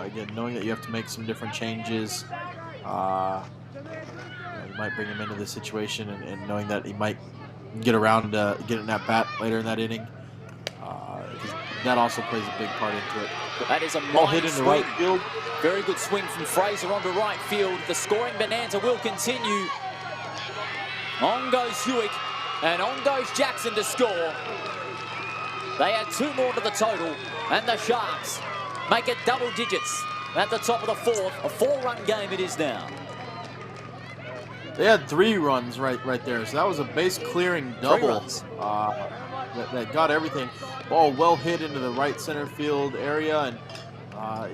Again, knowing that you have to make some different changes, you might bring him into this situation, and knowing that he might get around getting that bat later in that inning. That also plays a big part into it. That is a ball mighty hit into swing. right field. Very good swing from Fraser onto right field. The scoring bonanza will continue. On goes Hewick, and on goes Jackson to score. They add 2 more to the total, and the Sharks make it double digits at the top of the 4th. A 4-run game it is now. They had 3 runs right there, so that was a base clearing double that got everything. Ball well hit into the right center field area, and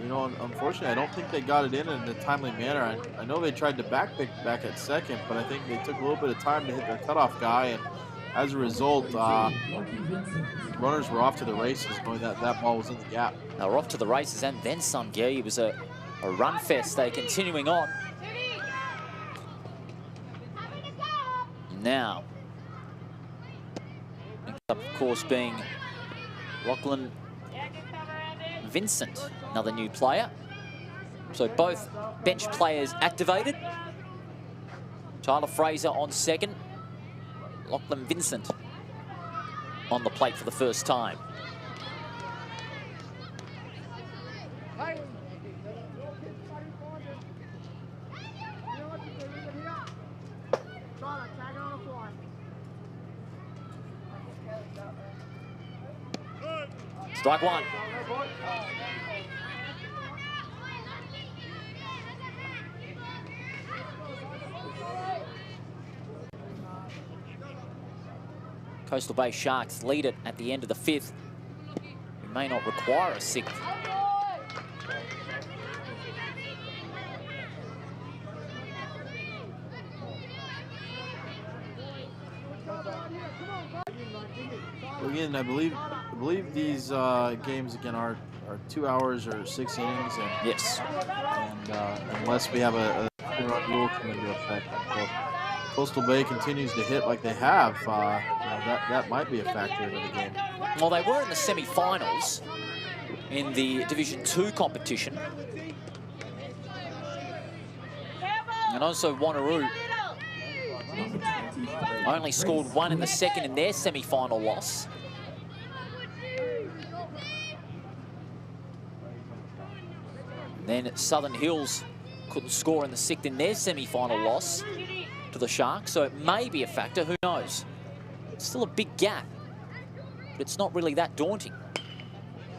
you know, unfortunately, I don't think they got it in a timely manner. I know they tried to back at second, but I think they took a little bit of time to hit their cutoff guy, and as a result, runners were off to the races, knowing that ball was in the gap. They were off to the races and then some. Yeah, it was a run fest. They're continuing on. Now, next up, of course, being Lachlan Vincent, another new player. So both bench players activated. Tyler Fraser on second. Lachlan Vincent on the plate for the first time. Strike 1. Coastal Bay Sharks lead it at the end of the 5th. We may not require a 6th. Well, again, I believe these games again are 2 hours or 6 innings, and yes, and unless we have a rule come into effect, Coastal Bay continues to hit like they have, you know, that might be a factor in the game. Well, they were in the semi-finals in the Division 2 competition. And also Wanneroo only scored 1 in the second in their semi-final loss. And then Southern Hills couldn't score in the 6th in their semi-final loss to the Sharks, so it may be a factor, who knows. It's still a big gap, but it's not really that daunting.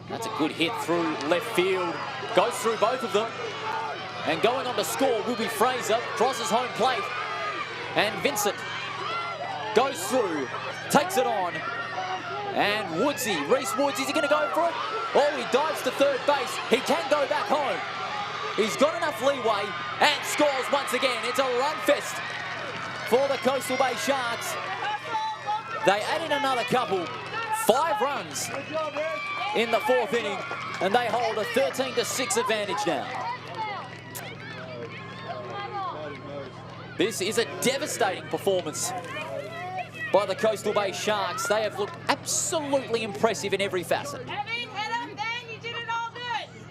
That's a good hit through left field, goes through both of them, and going on to score will be Fraser, crosses home plate, and Vincent goes through, takes it on, and Woodsy, Reese Woods, is he going to go for it? Oh, he dives to third base, he can go back home. He's got enough leeway and scores once again. It's a run fest for the Coastal Bay Sharks. They add in another couple, 5 runs in the 4th inning, and they hold a 13-6 advantage now. This is a devastating performance by the Coastal Bay Sharks. They have looked absolutely impressive in every facet.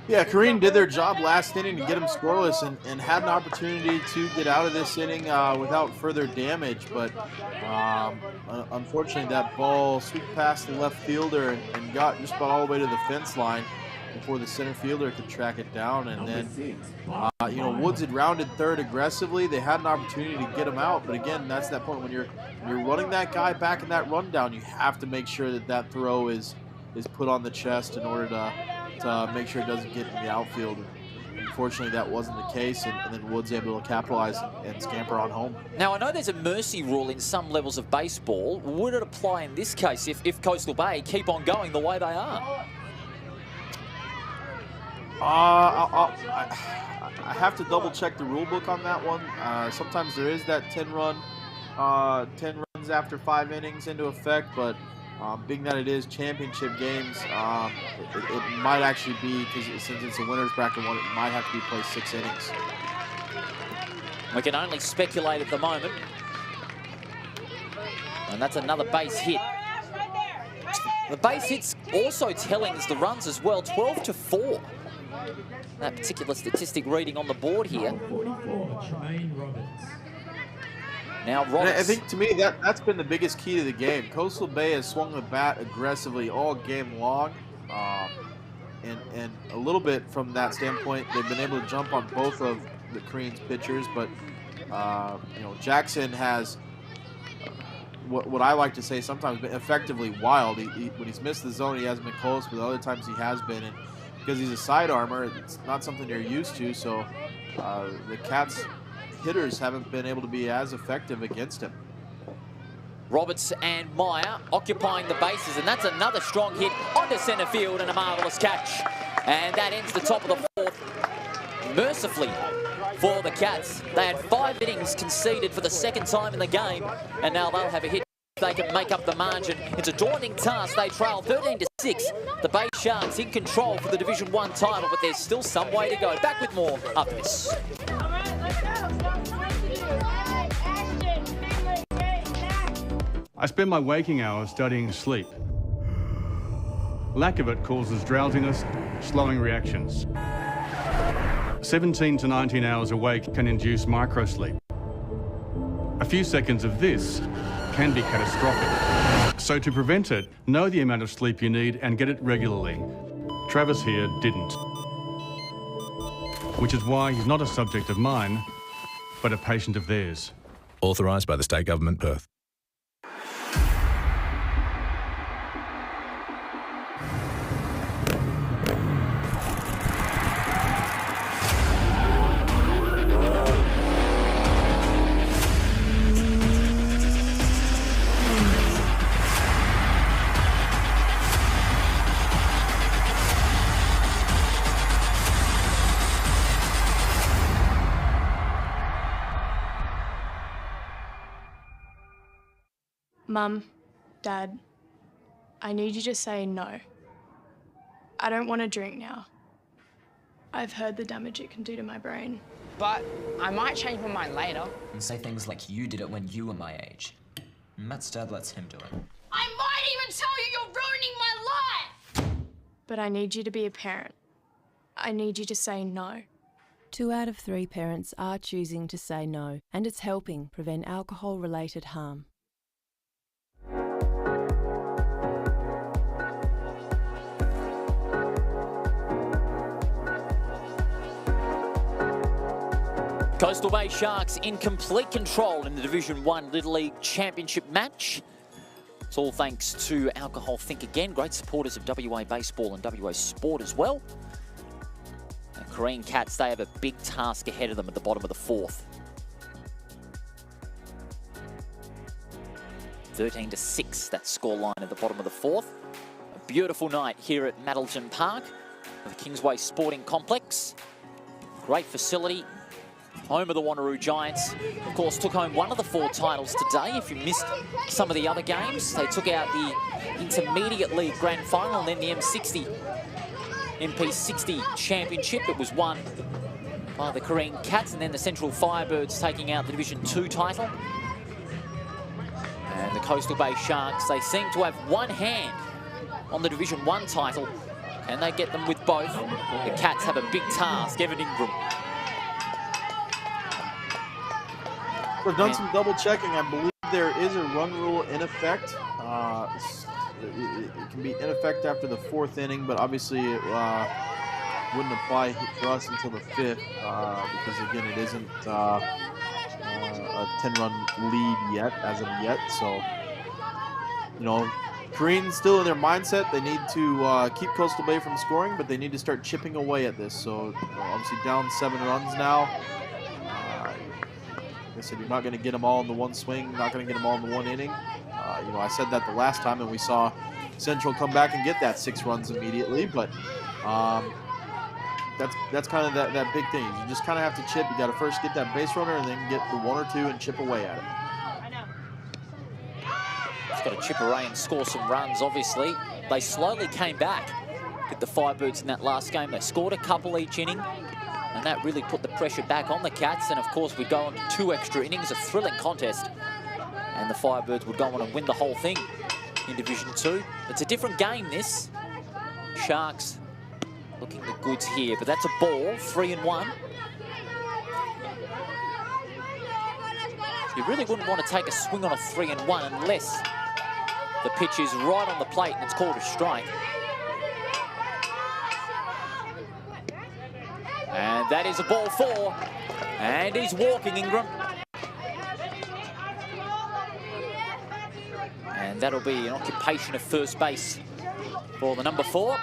Yeah, Carine did their job last inning to get them scoreless and had an opportunity to get out of this inning without further damage. But unfortunately, that ball swooped past the left fielder and got just about all the way to the fence line before the center fielder could track it down. And then, Woods had rounded third aggressively. They had an opportunity to get him out. But again, that's that point when you're running that guy back in that rundown, you have to make sure that throw is put on the chest in order to make sure it doesn't get in the outfield. Unfortunately, that wasn't the case, and then Woods able to capitalize and scamper on home. Now, I know there's a mercy rule in some levels of baseball. Would it apply in this case if Coastal Bay keep on going the way they are? I have to double check the rule book on that one. Sometimes there is that 10 runs after 5 innings into effect, but being that it is championship games, it might actually be, because since it's a winner's bracket one, it might have to be played 6 innings. We can only speculate at the moment. And that's another base hit. The base hit's also telling us the runs as well, 12-4. That particular statistic reading on the board here. Now Roberts. I think to me that's been the biggest key to the game. Coastal Bay has swung the bat aggressively all game long, and a little bit from that standpoint, they've been able to jump on both of the Carine's pitchers. But Jackson has what I like to say sometimes been effectively wild. When he's missed the zone, he hasn't been close, but other times he has been. And because he's a side armor, it's not something they're used to. So the Cats hitters haven't been able to be as effective against him. Roberts and Meyer occupying the bases, and that's another strong hit onto centre field and a marvellous catch. And that ends the top of the fourth. Mercifully for the Cats, they had 5 innings conceded for the second time in the game, and now they'll have a hit. They can make up the margin. It's a daunting task. They trail 13-6. The Bay Sharks in control for the Division 1 title, but there's still some way to go. Back with more after this. I spend my waking hours studying sleep. Lack of it causes drowsiness, slowing reactions. 17 to 19 hours awake can induce microsleep. A few seconds of this can be catastrophic. So to prevent it, know the amount of sleep you need and get it regularly. Travis here didn't. Which is why he's not a subject of mine, but a patient of theirs. Authorised by the State Government, Perth. Mum, Dad, I need you to say no. I don't want to drink now. I've heard the damage it can do to my brain. But I might change my mind later. And say things like you did it when you were my age. Matt's dad lets him do it. I might even tell you you're ruining my life! But I need you to be a parent. I need you to say no. 2 out of 3 parents are choosing to say no, and it's helping prevent alcohol-related harm. Coastal Bay Sharks in complete control in the Division 1 Little League Championship match. It's all thanks to Alcohol Think Again, great supporters of WA Baseball and WA Sport as well. And Carine Cats, they have a big task ahead of them at the bottom of the fourth. 13-6, that scoreline at the bottom of the fourth. A beautiful night here at Maddleton Park, the Kingsway Sporting Complex. Great facility. Home of the Wanneroo Giants. Of course, took home one of the 4 titles today. If you missed some of the other games, they took out the Intermediate League Grand Final and then the MP60 Championship. It was won by the Carine Cats, and then the Central Firebirds taking out the Division 2 title. And the Coastal Bay Sharks, they seem to have one hand on the Division 1 title. Can they get them with both? The Cats have a big task. Evan Ingram. We've done some double checking. I believe there is a run rule in effect. It can be in effect after the 4th inning, but obviously it wouldn't apply for us until the 5th because, again, it isn't a 10-run lead yet, as of yet. So, you know, Carine's still in their mindset. They need to keep Coastal Bay from scoring, but they need to start chipping away at this. So, you know, obviously down 7 runs now. Like I said, you're not going to get them all in the one swing, not going to get them all in the one inning. You know, I said that the last time, and we saw Central come back and get that 6 runs immediately. But that's kind of that big thing. You just kind of have to chip. You got to first get that base runner, and then get the 1 or 2 and chip away at it. It's got to chip away and score some runs. Obviously, they slowly came back with the Firebirds in that last game. They scored a couple each inning. And that really put the pressure back on the Cats. And, of course, we go on to 2 extra innings, a thrilling contest. And the Firebirds would go on and win the whole thing in Division 2. It's a different game, this. Sharks looking the goods here. But that's a ball, 3-1. You really wouldn't want to take a swing on a 3-1 unless the pitch is right on the plate and it's called a strike. And that is a ball 4. And he's walking, Ingram. And that'll be an occupation of first base for the number 4.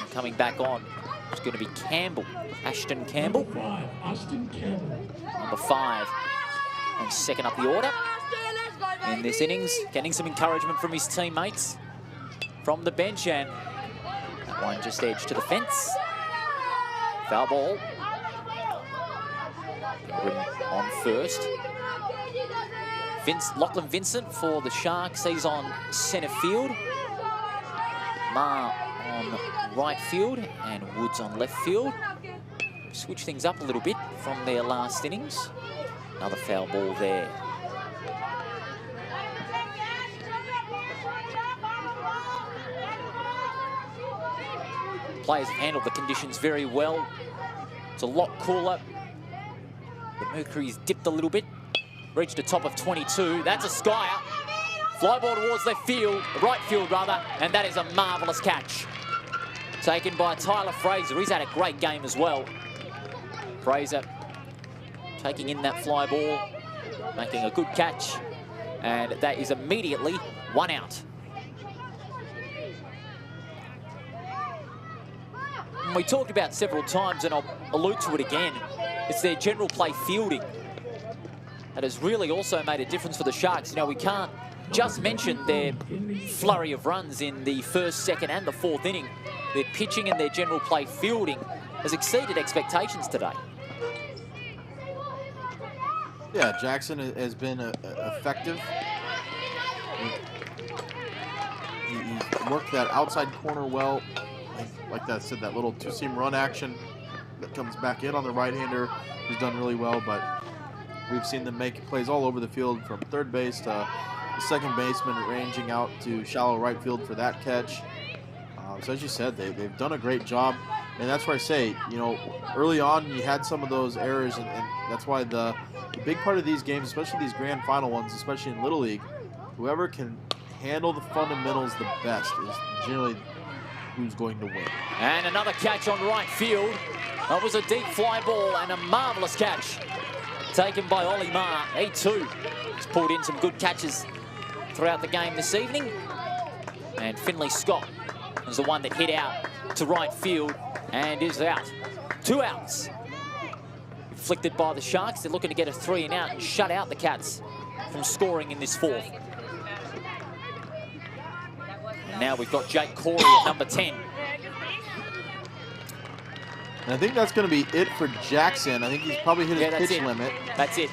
And coming back on, it's going to be Campbell, Ashton Campbell. Number 5. And second up the order in this innings, getting some encouragement from his teammates from the bench. And that one just edged to the fence. Foul ball. On first. Lachlan Vincent for the Sharks. He's on centre field. Ma on right field and Woods on left field. Switch things up a little bit from their last innings. Another foul ball there. Players have handled the conditions very well. It's a lot cooler. The mercury's dipped a little bit. Reached a top of 22. That's a skyer. Fly ball towards left field, right field rather, and that is a marvellous catch. Taken by Tyler Fraser. He's had a great game as well. Fraser taking in that fly ball, making a good catch, and that is immediately 1 out. And we talked about several times, and I'll allude to it again, it's their general play fielding that has really also made a difference for the Sharks. You know, we can't just mention their flurry of runs in the 1st, 2nd and the 4th inning. Their pitching and their general play fielding has exceeded expectations today. Yeah, Jackson has been effective. He's worked that outside corner well. Like I said, that little 2-seam run action that comes back in on the right-hander has done really well, but we've seen them make plays all over the field from third base to the second baseman ranging out to shallow right field for that catch. So as you said, they've done a great job, and that's where I say, you know, early on you had some of those errors, and that's why the big part of these games, especially these grand final ones, especially in Little League, whoever can handle the fundamentals the best is generally who's going to win. And another catch on right field. That was a deep fly ball and a marvellous catch taken by Ollie Ma. He too has pulled in some good catches throughout the game this evening. And Finley Scott is the one that hit out to right field and is out. 2 outs. Inflicted by the Sharks. They're looking to get a 3 and out and shut out the Cats from scoring in this 4th. And now we've got Jake Corey at number 10. And I think that's going to be it for Jackson. I think he's probably hit his pitch limit. That's it.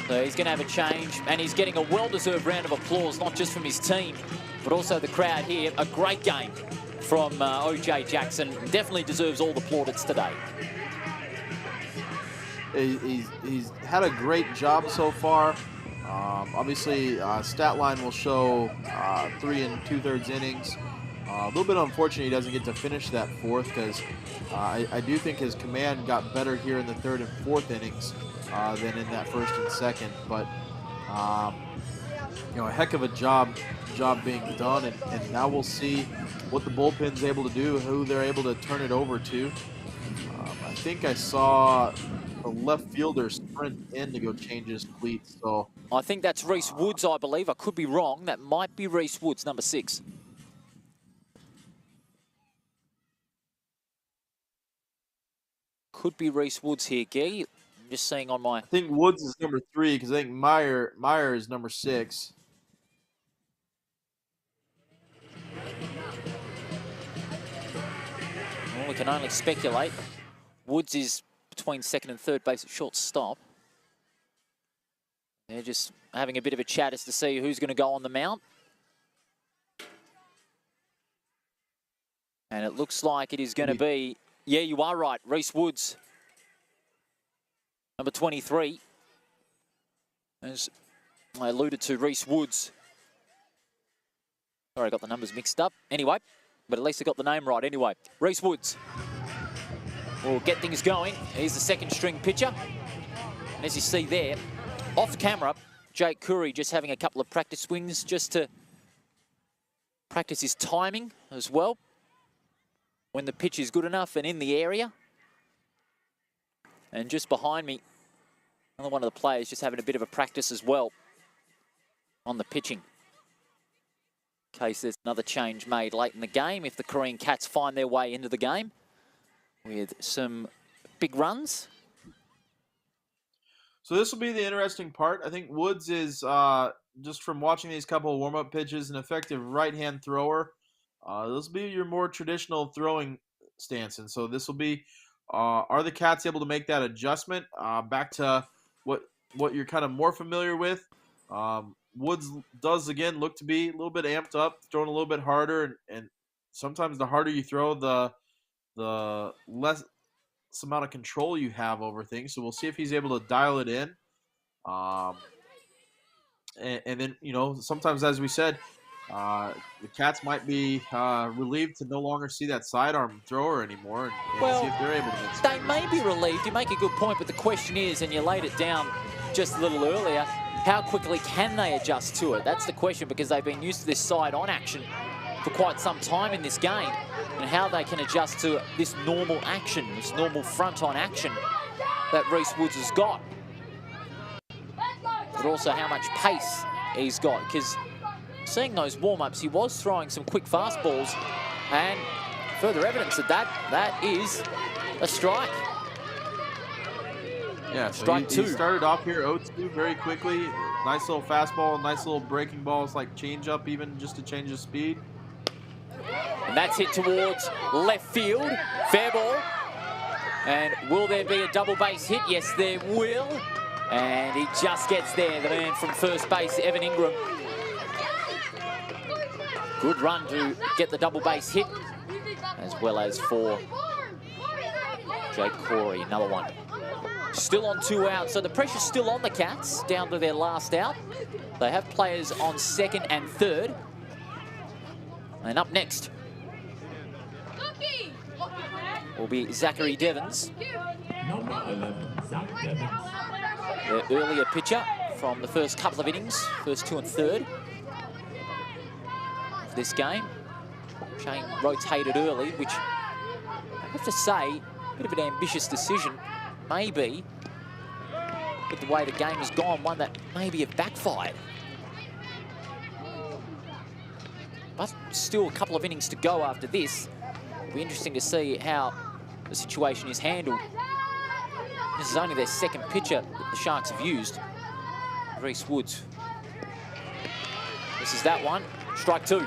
So he's going to have a change, and he's getting a well-deserved round of applause, not just from his team, but also the crowd here. A great game from O.J. Jackson. Definitely deserves all the plaudits today. He's had a great job so far. Obviously, stat line will show 3 2/3 innings. A little bit unfortunate he doesn't get to finish that fourth because I do think his command got better here in the third and fourth innings than in that first and second. But a heck of a job being done, and now we'll see what the bullpen's able to do, who they're able to turn it over to. I think I saw a left fielder sprint in to go change his cleats. So I think that's Reese Woods, I believe. I could be wrong. That might be Reese Woods, number 6. Could be Reese Woods here, Gee. I'm just seeing on my... I think Woods is number 3 because I think Meyer is number 6. Well, we can only speculate. Woods is between second and third base at shortstop. They're just having a bit of a chat as to see who's going to go on the mound. And it looks like it is going to be... Yeah, you are right. Reese Woods, number 23. As I alluded to, Reese Woods. Sorry, I got the numbers mixed up. Anyway, but at least I got the name right. Anyway, Reese Woods will get things going. He's the second string pitcher. And as you see there, off camera, Jake Curry just having a couple of practice swings just to practice his timing as well, when the pitch is good enough and in the area. And just behind me, another one of the players just having a bit of a practice as well on the pitching. In case there's another change made late in the game, if the Carine Cats find their way into the game with some big runs. So this will be the interesting part. I think Woods is, just from watching these couple of warm-up pitches, an effective right-hand thrower. This will be your more traditional throwing stance. And so this will be, are the Cats able to make that adjustment back to what you're kind of more familiar with? Woods does, again, look to be a little bit amped up, throwing a little bit harder. And sometimes the harder you throw, the less amount of control you have over things. So we'll see if he's able to dial it in. And then, sometimes, as we said, the Cats might be relieved to no longer see that sidearm thrower anymore and see if they're able to get they may be relieved. You make a good point, but the question is, and you laid it down just a little earlier, how quickly can they adjust to it? That's the question, because they've been used to this side-on action for quite some time in this game, and how they can adjust to this normal action, this normal front-on action that Reese Woods has got. But also how much pace he's got, because seeing those warm-ups, he was throwing some quick fastballs, and further evidence of that is a strike. Yeah, so strike two. He started off here 0-2 very quickly. Nice little fastball, nice little breaking balls, like change-up even, just to change the speed. And that's hit towards left field. Fair ball. And will there be a double base hit? Yes, there will. And he just gets there, the man from first base, Evan Ingram. Good run to get the double base hit, as well as for Jake Corey, another one. Still on 2 outs, so the pressure's still on the Cats, down to their last out. They have players on second and third. And up next will be Zachary Devons. Number 11, Zach Devons. Their earlier pitcher from the first couple of innings, first 2 and third of this game. Shane rotated early, which I have to say, a bit of an ambitious decision, maybe, with the way the game has gone, one that maybe have backfired. But still a couple of innings to go after this. It'll be interesting to see how the situation is handled. This is only their second pitcher that the Sharks have used. Reese Woods. This is that one. Strike 2.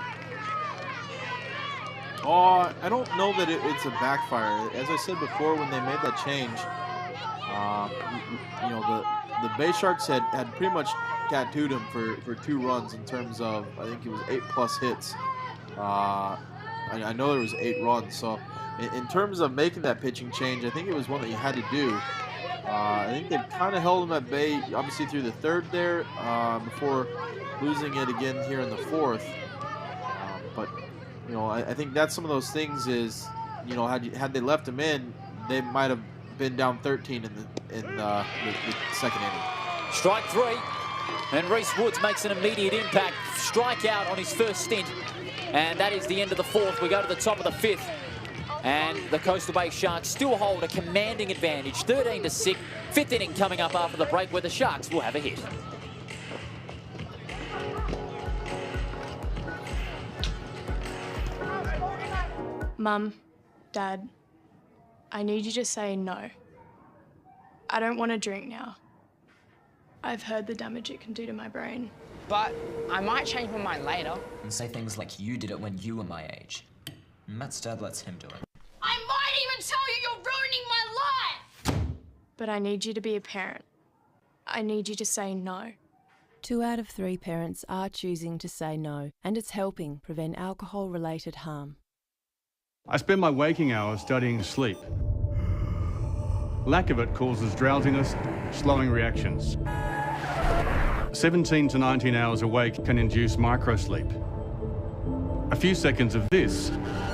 I don't know that it's a backfire. As I said before, when they made that change, the Bay Sharks had pretty much tattooed him for 2 runs in terms of, I think it was 8+ hits. I know there was 8 runs. So in terms of making that pitching change, I think it was one that you had to do. I think they've kind of held him at bay, obviously through the third there, before losing it again here in the fourth. But you know, I think that's some of those things is, you know, had they left him in, they might have been down 13 in the second inning. Strike three, and Reese Woods makes an immediate impact. Strikeout on his first stint, and that is the end of the fourth. We go to the top of the fifth, and the Coastal Bay Sharks still hold a commanding advantage, 13-6. Fifth inning coming up after the break, where the Sharks will have a hit. Mum, Dad, I need you to say no. I don't want to drink now. I've heard the damage it can do to my brain. But I might change my mind later. And say things like you did it when you were my age. Matt's dad lets him do it. I might even tell you you're ruining my life! But I need you to be a parent. I need you to say no. 2 out of 3 parents are choosing to say no, and it's helping prevent alcohol-related harm. I spend my waking hours studying sleep. Lack of it causes drowsiness, slowing reactions. 17 to 19 hours awake can induce microsleep. A few seconds of this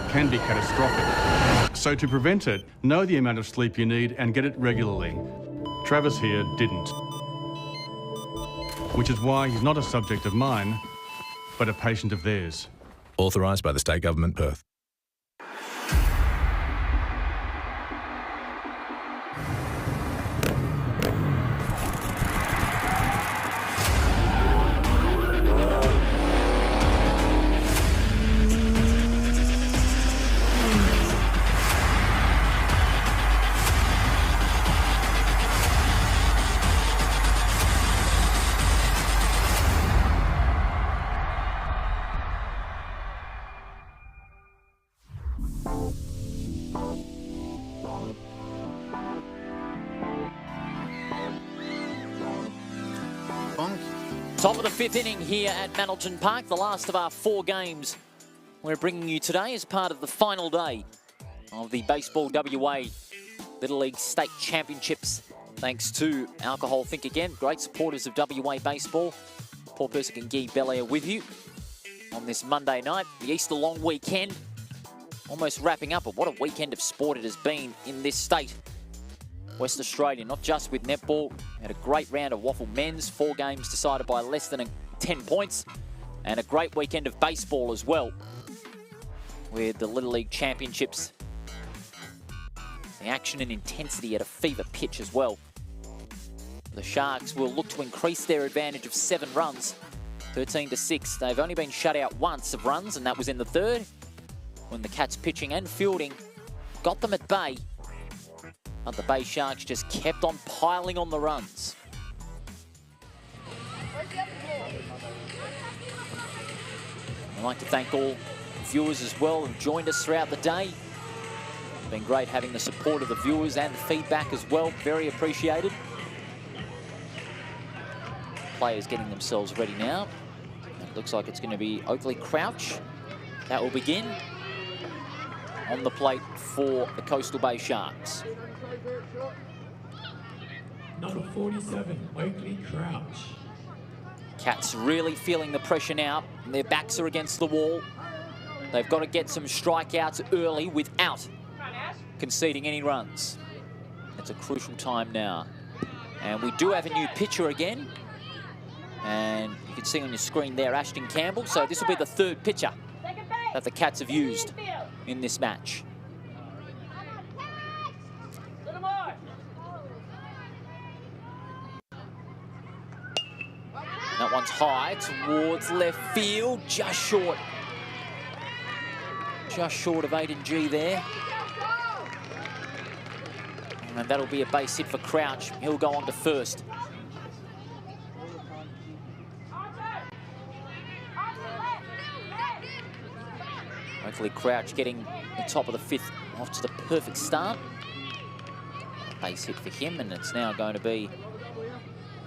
can be catastrophic. So to prevent it, know the amount of sleep you need and get it regularly. Travis here didn't. Which is why he's not a subject of mine, but a patient of theirs. Authorised by the State Government, Perth. Top of the fifth inning here at Mandelton Park, the last of our 4 games we're bringing you today as part of the final day of the Baseball WA Little League State Championships. Thanks to Alcohol Think Again, great supporters of WA Baseball. Paul Persick and Guy Belair with you on this Monday night. The Easter long weekend almost wrapping up, but what a weekend of sport it has been in this state. West Australia, not just with netball, had a great round of waffle men's, 4 games decided by less than 10 points, and a great weekend of baseball as well, with the Little League Championships. The action and intensity at a fever pitch as well. The Sharks will look to increase their advantage of 7 runs, 13-6. They've only been shut out once of runs, and that was in the third, when the Cats pitching and fielding got them at bay. But the Bay Sharks just kept on piling on the runs. I'd like to thank all viewers as well who've joined us throughout the day. It's been great having the support of the viewers and the feedback as well. Very appreciated. Players getting themselves ready now. It looks like it's going to be Oakley Crouch. That will begin on the plate for the Coastal Bay Sharks. Number 47, Oakley Crouch. Cats really feeling the pressure now. Their backs are against the wall. They've got to get some strikeouts early without conceding any runs. It's a crucial time now. And we do have a new pitcher again. And you can see on your screen there, Ashton Campbell. So this will be the 3rd pitcher that the Cats have used in this match. That one's high towards left field, just short. Just short of Aiden G there. And that'll be a base hit for Crouch. He'll go on to first. Oakley Crouch getting the top of the 5th off to the perfect start. Base hit for him, and it's now going to be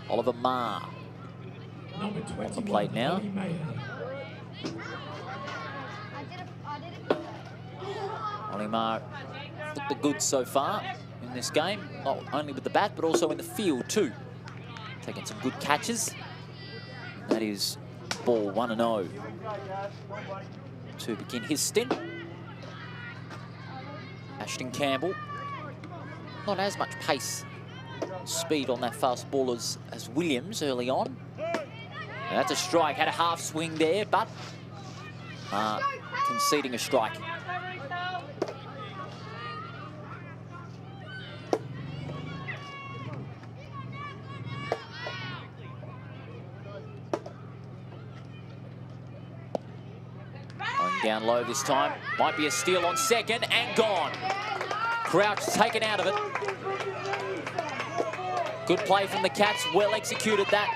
Oliver Marr on the plate now. Ollie Marr looked the goods so far in in this game, not only with the bat, but also in the field too. Taking some good catches. That is ball 1-0 to begin his stint. Ashton Campbell, not as much pace, speed on that fast ball as Williams early on. And that's a strike, had a half swing there, but conceding a strike. Going down low this time, might be a steal on second and gone. Crouch taken out of it. Good play from the Cats, well executed that.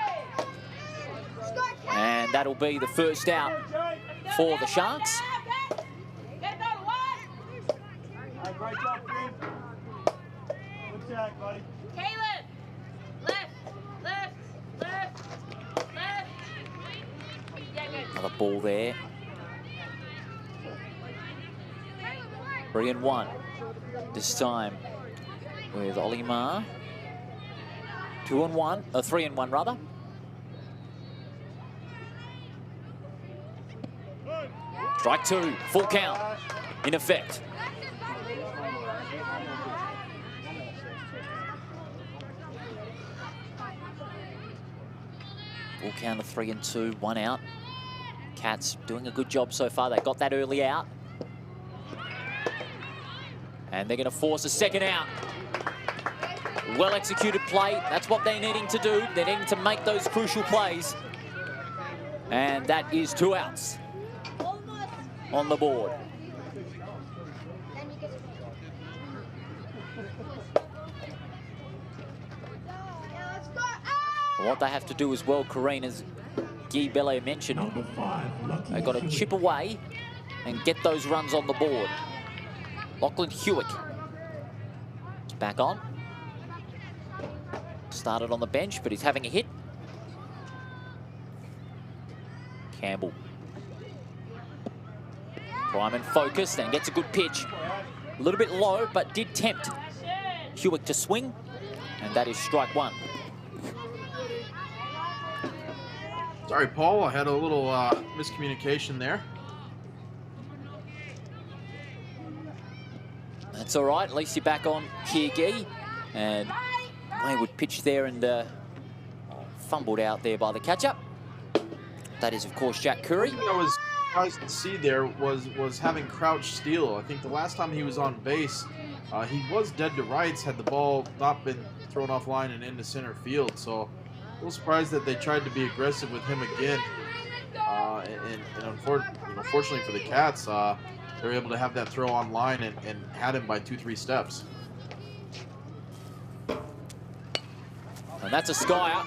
And that'll be the first out for the Sharks. Caleb! Left! Yeah, good. Another ball there. 3-1. This time with Ollie Marr. 2-1, 3-1 rather. Strike two, full count, in effect. Full count of 3-2, 1 out. Cats doing a good job so far. They got that early out. And they're going to force a second out. Well executed play. That's what they're needing to do. They're needing to make those crucial plays. And that is 2 outs on the board. What they have to do as well, Carine, as Guy Bellet mentioned, they've got to chip away and get those runs on the board. Lachlan Hewitt is back on. Started on the bench, but he's having a hit. Campbell. Ryman focused and gets a good pitch. A little bit low, but did tempt Hewitt to swing. And that is strike one. Sorry, Paul, I had a little miscommunication there. That's all right. At least you're back on here, Guy. And wayward pitch there and fumbled out there by the catcher. That is, of course, Jack Curry. What I was surprised to see there was having Crouch steal. I think the last time he was on base, he was dead to rights had the ball not been thrown offline and into center field. So a little surprised that they tried to be aggressive with him again. And unfortunately for the Cats, they were able to have that throw on line and had him by 2-3 steps. And that's a Skyer.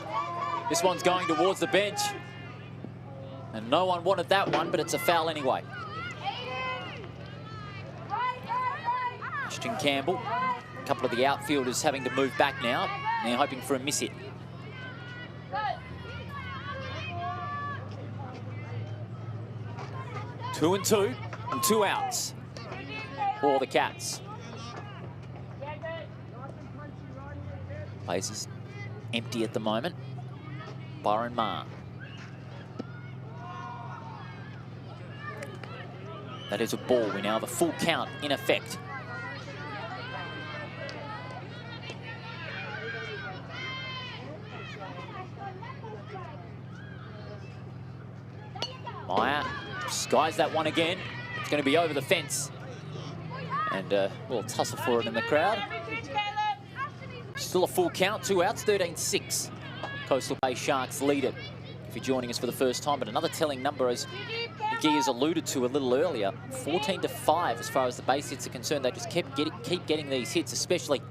This one's going towards the bench. And no one wanted that one, but it's a foul anyway. Ashton Campbell. A couple of the outfielders having to move back now. They're hoping for a miss hit. Two and 2 and 2 outs for the Cats. Place is empty at the moment. Byron Marr. That is a ball. We now have a full count in effect. Meyer skies that one again. It's going to be over the fence. And a little tussle for it in the crowd. Still a full count, 2 outs, 13-6. Coastal Bay Sharks lead it. If you're joining us for the first time, but another telling number, as Guy has alluded to a little earlier, 14-5 as far as the base hits are concerned. They just keep getting these hits, especially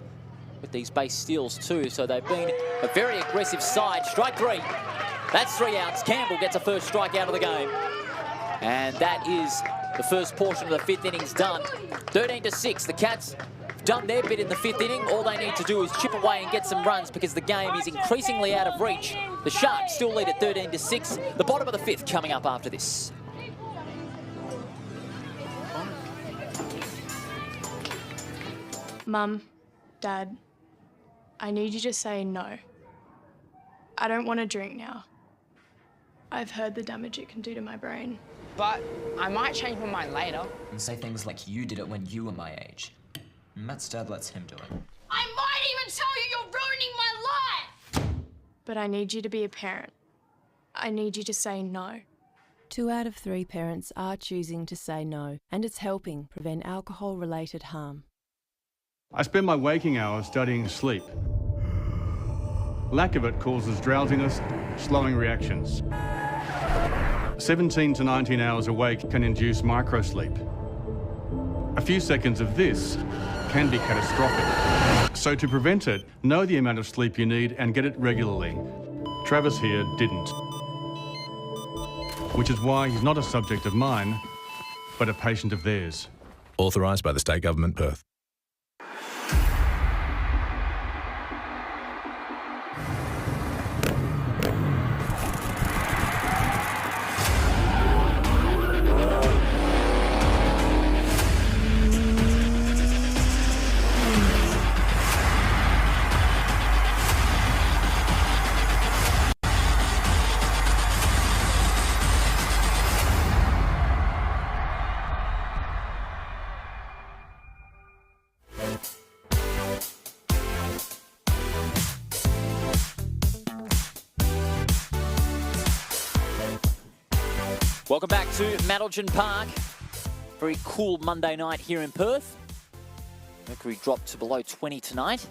with these base steals too. So they've been a very aggressive side. Strike 3. That's 3 outs. Campbell gets a first strike out of the game. And that is the first portion of the 5th innings done. 13-6. The Cats have done their bit in the 5th inning. All they need to do is chip away and get some runs because the game is increasingly out of reach. The Sharks still lead at 13-6. The bottom of the 5th coming up after this. Mum, Dad, I need you to say no. I don't want to drink now. I've heard the damage it can do to my brain. But I might change my mind later. And say things like you did it when you were my age. Matt's dad lets him do it. I might even tell you you're ruining my life! But I need you to be a parent. I need you to say no. 2 out of 3 parents are choosing to say no, and it's helping prevent alcohol-related harm. I spend my waking hours studying sleep. Lack of it causes drowsiness, slowing reactions. 17 to 19 hours awake can induce microsleep. A few seconds of this can be catastrophic. So to prevent it, know the amount of sleep you need and get it regularly. Travis here didn't. Which is why he's not a subject of mine, but a patient of theirs. Authorised by the State Government, Perth. Welcome back to Madelton Park. Very cool Monday night here in Perth. Mercury dropped to below 20 tonight.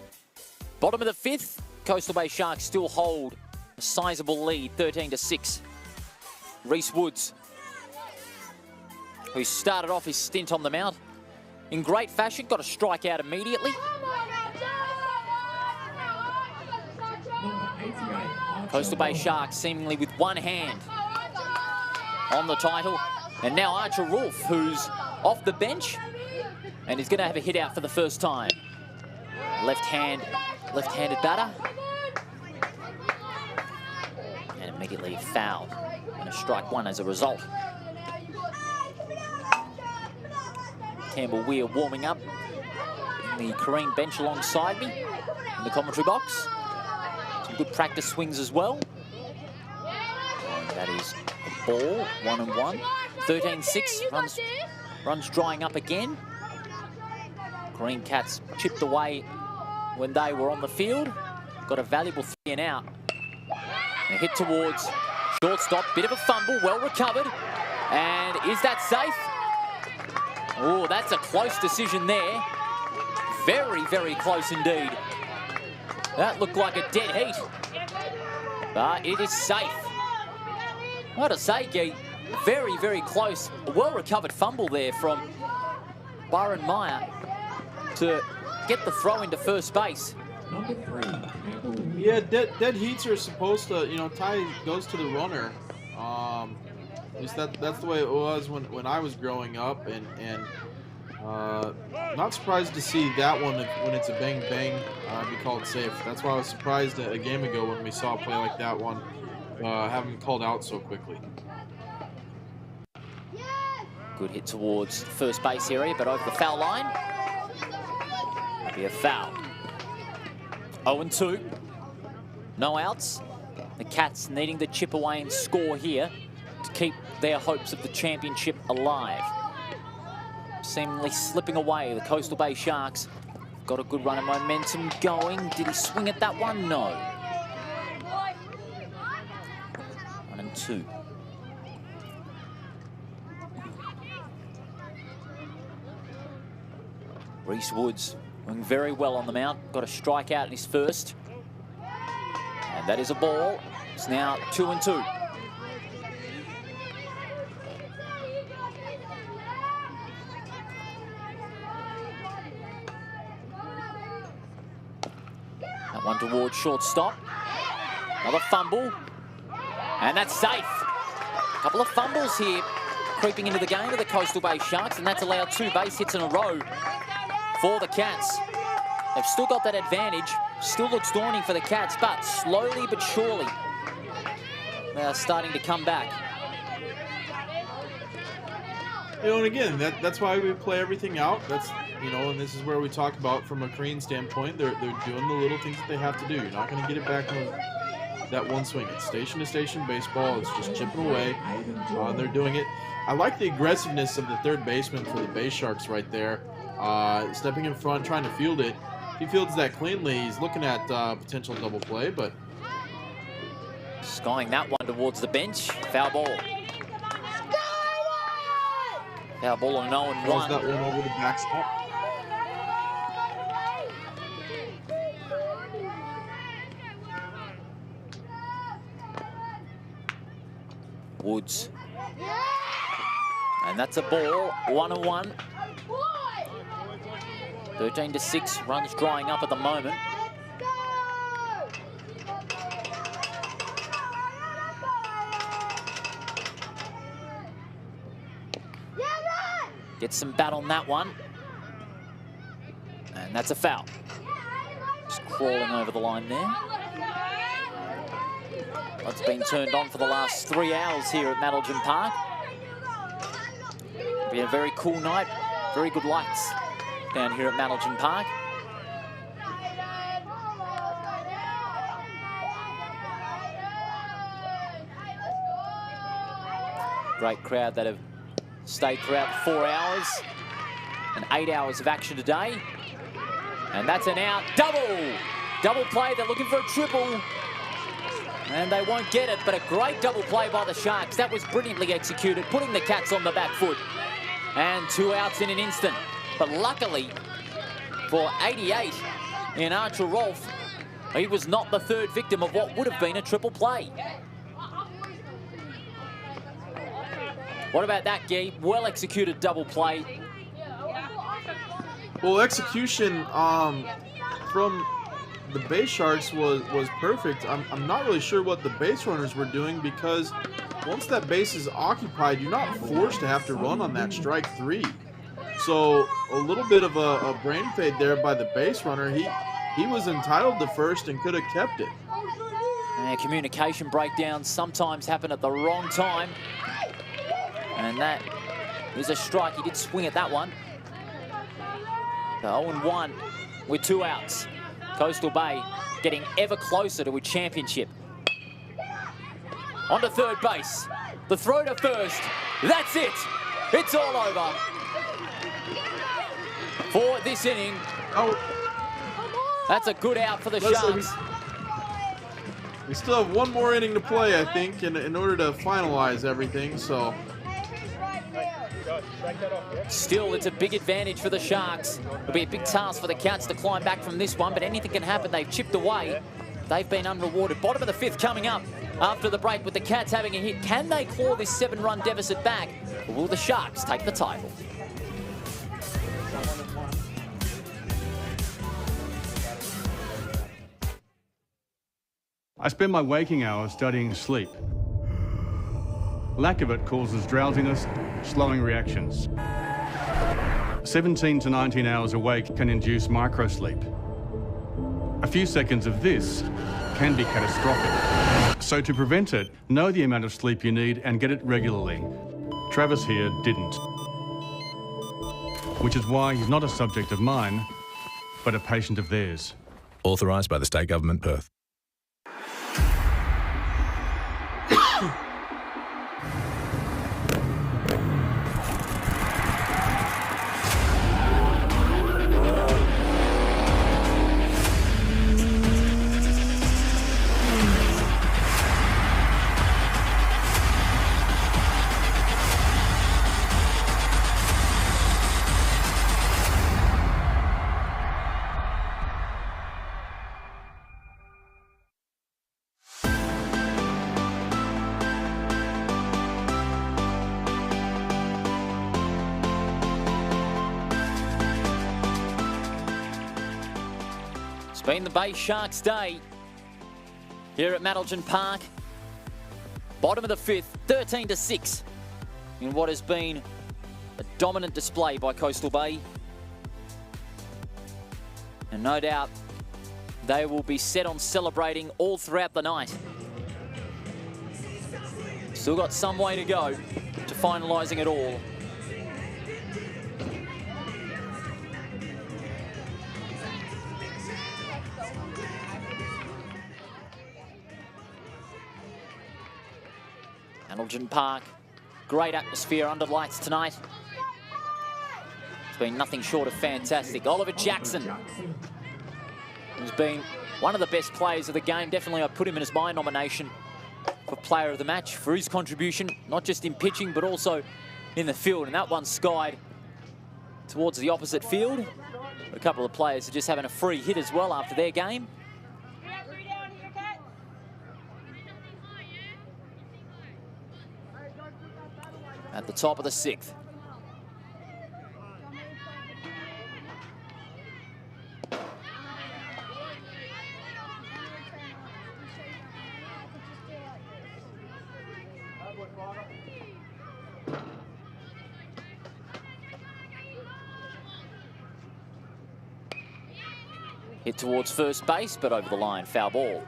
Bottom of the 5th, Coastal Bay Sharks still hold a sizable lead, 13-6. Reece Woods, who started off his stint on the mount in great fashion, got a strikeout immediately. Coastal Bay Sharks seemingly with one hand on the title. And now Archer Rolfe, who's off the bench and is going to have a hit out for the first time. Left-handed batter. And immediately fouled. And a strike one as a result. Campbell Weir warming up in the Carine bench alongside me in the commentary box. Some good practice swings as well. And that is a ball, 1-1. 13-6, runs drying up again. Green Cats chipped away when they were on the field. Got a valuable 3 and out. A hit towards shortstop, bit of a fumble, well recovered. And is that safe? Oh, that's a close decision there. Very, very close indeed. That looked like a dead heat. But it is safe. What a say, Gee. Very, very close. A well-recovered fumble there from Byron Meyer to get the throw into first base. Number 3. Yeah, dead heats are supposed to, tie goes to the runner. At least that's the way it was when I was growing up, and not surprised to see that one when it's a bang bang be called safe. That's why I was surprised a game ago when we saw a play like that one have him called out so quickly. Good hit towards first base area, but over the foul line. Be a foul. 0-2. No outs. The Cats needing to chip away and score here to keep their hopes of the championship alive. Seemingly slipping away, the Coastal Bay Sharks got a good run of momentum going. Did he swing at that one? No. 1-2. Reece Woods doing very well on the mount. Got a strikeout in his first. And that is a ball. It's now 2-2. That one towards shortstop. Another fumble. And that's safe. A couple of fumbles here creeping into the game of the Coastal Bay Sharks, and that's allowed 2 base hits in a row for the Cats. They've still got that advantage. Still looks daunting for the Cats, but slowly but surely they are starting to come back. And again, that's why we play everything out. That's, and this is where we talk about from a Carine standpoint, they're doing the little things that they have to do. You're not going to get it back on that one swing. It's station-to-station baseball. It's just chipping away. They're doing it. I like the aggressiveness of the third baseman for the Bay Sharks right there. Stepping in front, trying to field it. If he fields that cleanly, he's looking at potential double play, but... Skying that one towards the bench. Foul ball. Foul ball on 0-1. Throws that one over the backstop. Woods. And that's a ball. 1-1. 13-6. Runs drying up at the moment. Gets some bat on that one. And that's a foul. Just crawling over the line there. That's been turned on for the last 3 hours here at Maddelton Park. It'll be a very cool night. Very good lights down here at Maddelton Park. Great crowd that have stayed throughout 4 hours and 8 hours of action today. And that's an out. Double play. They're looking for a triple. And they won't get it, but a great double play by the Sharks. That was brilliantly executed, putting the Cats on the back foot. And 2 outs in an instant. But luckily for 88 in Archer Rolfe, he was not the third victim of what would have been a triple play. What about that, Guy? Well executed double play. Well, execution from the Bay Sharks was perfect. I'm not really sure what the base runners were doing, because once that base is occupied, you're not forced to have to run on that strike 3. So a little bit of a brain fade there by the base runner. He was entitled to first and could have kept it. And communication breakdowns sometimes happen at the wrong time. And that is a strike. He did swing at that one. So 0-1 with 2 outs. Coastal Bay getting ever closer to a championship. On to third base. The throw to first. That's it. It's all over for this inning. Oh, that's a good out for the Sharks. We still have one more inning to play, I think, in order to finalize everything. So. Still, it's a big advantage for the Sharks. It'll be a big task for the Cats to climb back from this one, but anything can happen. They've chipped away. They've been unrewarded. Bottom of the 5th coming up after the break with the Cats having a hit. Can they claw this 7-run deficit back, or will the Sharks take the title? I spend my waking hours studying sleep. Lack of it causes drowsiness, slowing reactions. 17 to 19 hours awake can induce microsleep. A few seconds of this can be catastrophic. So to prevent it, know the amount of sleep you need and get it regularly. Travis here didn't. Which is why he's not a subject of mine, but a patient of theirs. Authorised by the State Government, Perth. It's been the Bay Sharks day here at Maddelton Park. Bottom of the 5th, 13-6 in what has been a dominant display by Coastal Bay. And no doubt they will be set on celebrating all throughout the night. Still got some way to go to finalising it all. Hamilton Park, great atmosphere under lights tonight. It's been nothing short of fantastic. Oliver Jackson, who's been one of the best players of the game. Definitely I put him in as my nomination for player of the match for his contribution, not just in pitching, but also in the field. And that one skied towards the opposite field. A couple of players are just having a free hit as well after their game. At the top of the 6th. Hit towards first base, but over the line, foul ball.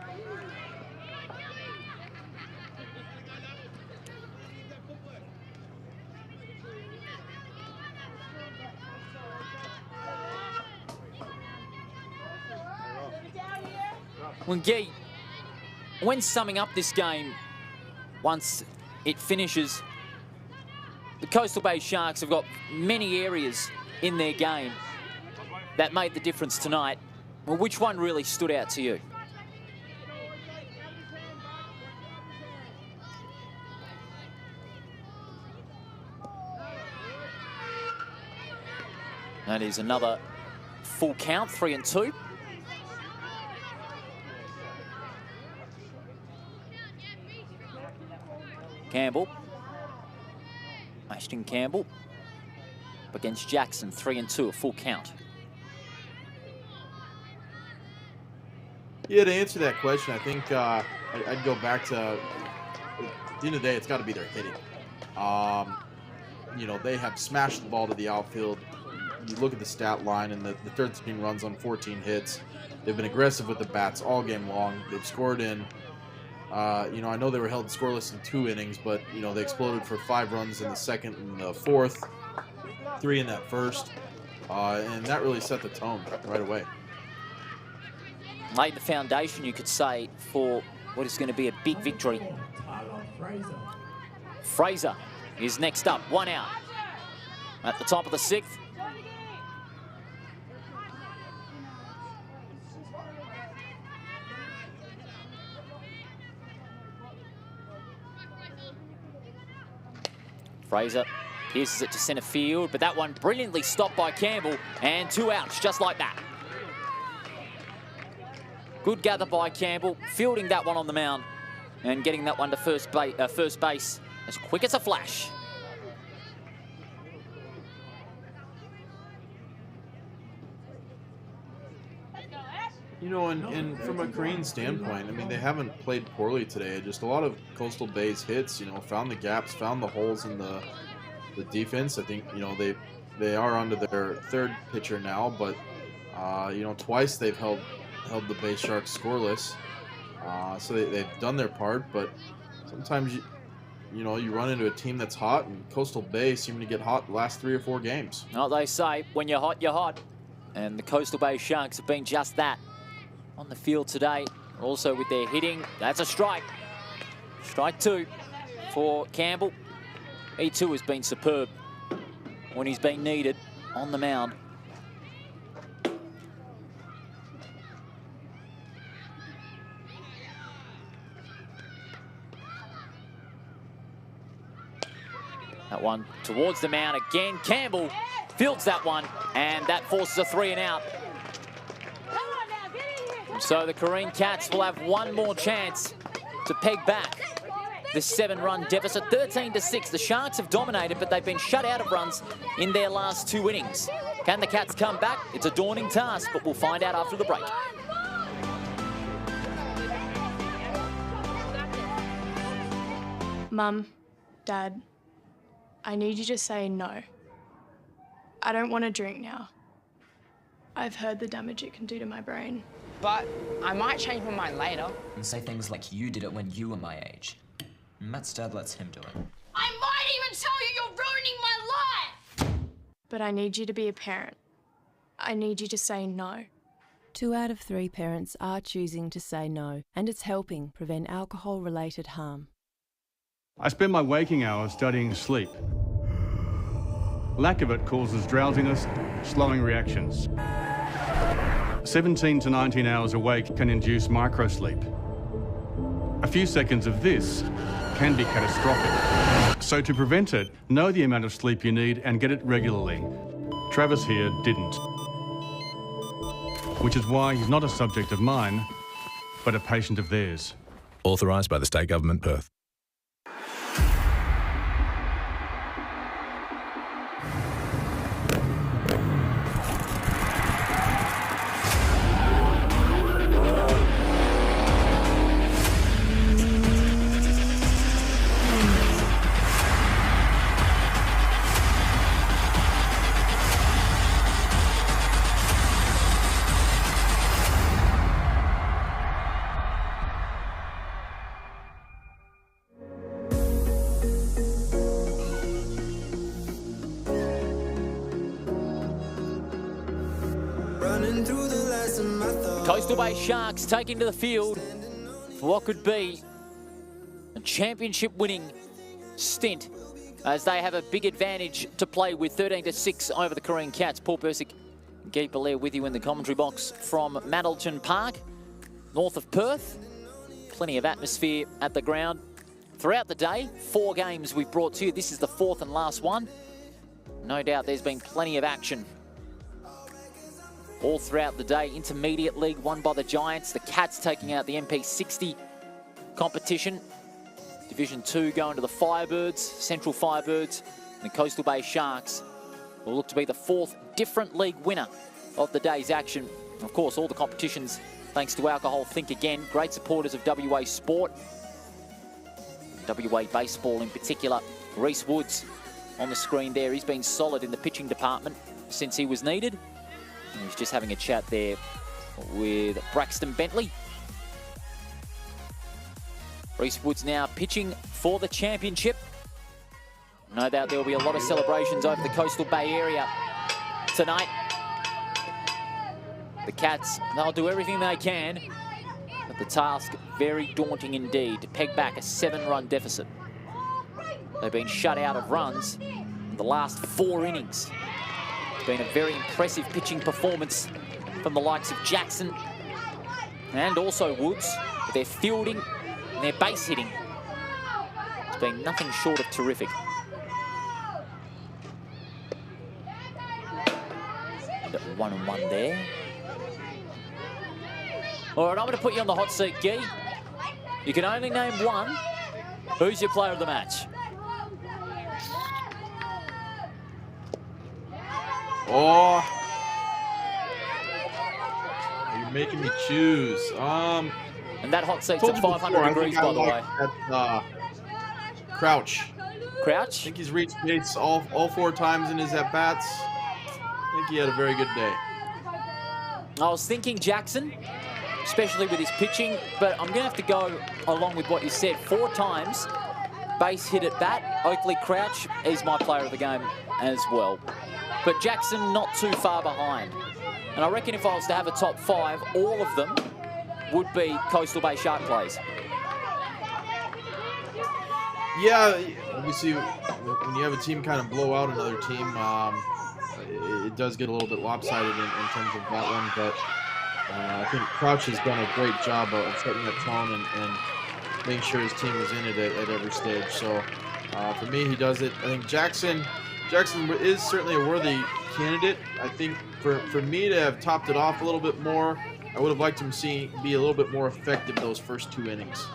When summing up this game, once it finishes, the Coastal Bay Sharks have got many areas in their game that made the difference tonight. Well, which one really stood out to you? That is another full count, 3-2. Campbell, Ashton Campbell up against Jackson, 3-2, a full count. Yeah, to answer that question, I think I'd go back to, at the end of the day, it's got to be their hitting. You know, they have smashed the ball to the outfield. You look at the stat line, and the third team runs on 14 hits. They've been aggressive with the bats all game long. They've scored in, you know, I know they were held scoreless in 2 innings, but, you know, they exploded for 5 runs in the second and the fourth, 3 in that first, and that really set the tone right away. Laid the foundation, you could say, for what is going to be a big victory. Fraser is next up, 1 out. At the top of the 6th. Fraser pierces it to centre field, but that one brilliantly stopped by Campbell, and 2 outs, just like that. Good gather by Campbell, fielding that one on the mound and getting that one to first base as quick as a flash. You know, and from a Carine standpoint, I mean, they haven't played poorly today. Just a lot of Coastal Bay's hits, you know, found the gaps, found the holes in the defense. I think, you know, they are under their 3rd pitcher now, but, you know, twice they've held the Bay Sharks scoreless. So they've done their part, but sometimes, you know, you run into a team that's hot, and Coastal Bay seem to get hot the last 3 or 4 games. Well, they say, when you're hot, you're hot. And the Coastal Bay Sharks have been just that on the field today. Also with their hitting, that's a strike. Strike 2 for Campbell. He too has been superb when he's been needed on the mound. That one towards the mound again. Campbell fields that one, and that forces a 3 and out. So the Carine Cats will have one more chance to peg back this 7-run deficit, 13-6. The Sharks have dominated, but they've been shut out of runs in their last 2 innings. Can the Cats come back? It's a daunting task, but we'll find out after the break. Mum, Dad, I need you to say no. I don't want to drink now. I've heard the damage it can do to my brain. But I might change my mind later. And say things like you did it when you were my age. Matt's dad lets him do it. I might even tell you you're ruining my life! But I need you to be a parent. I need you to say no. 2 out of 3 parents are choosing to say no, and it's helping prevent alcohol-related harm. I spend my waking hours studying sleep. Lack of it causes drowsiness, slowing reactions. 17 to 19 hours awake can induce microsleep. A few seconds of this can be catastrophic. So to prevent it, know the amount of sleep you need and get it regularly. Travis here didn't. Which is why he's not a subject of mine, but a patient of theirs. Authorised by the State Government, Perth. Coastal Bay Sharks taking to the field for what could be a championship-winning stint as they have a big advantage to play with, 13-6 over the Carine Cats. Paul Persick and Guy Belair with you in the commentary box from Maddleton Park, north of Perth. Plenty of atmosphere at the ground throughout the day. 4 games we've brought to you. This is the 4th and last one. No doubt there's been plenty of action all throughout the day. Intermediate League won by the Giants. The Cats taking out the MP60 competition. Division 2 going to the Firebirds, Central Firebirds, and the Coastal Bay Sharks will look to be the 4th different league winner of the day's action. Of course, all the competitions thanks to Alcohol Think Again. Great supporters of WA sport, WA baseball in particular. Reece Woods on the screen there. He's been solid in the pitching department since he was needed. He's just having a chat there with Braxton Bentley. Reece Woods now pitching for the championship. No doubt there will be a lot of celebrations over the Coastal Bay area tonight. The Cats, they'll do everything they can, but the task very daunting indeed to peg back a 7-run deficit. They've been shut out of runs in the last 4 innings. It's been a very impressive pitching performance from the likes of Jackson and also Woods. But their fielding and their base hitting, it's been nothing short of terrific. And 1-1 there. All right, I'm going to put you on the hot seat, Guy. You can only name one. Who's your player of the match? Oh, you're making me choose. And that hot seat's at 500 degrees, by the way. Crouch. Crouch? I think he's reached base all 4 times in his at-bats. I think he had a very good day. I was thinking Jackson, especially with his pitching, but I'm going to have to go along with what you said. 4 times, base hit at bat. Oakley Crouch is my player of the game as well. But Jackson not too far behind. And I reckon if I was to have a top 5, all of them would be Coastal Bay Shark plays. Yeah, obviously, when you have a team kind of blow out another team, it does get a little bit lopsided in terms of that one. But I think Crouch has done a great job of setting that tone and making sure his team is in it at every stage. So for me, he does it. I think Jackson is certainly a worthy candidate. I think for me to have topped it off a little bit more, I would have liked him be a little bit more effective those first 2 innings.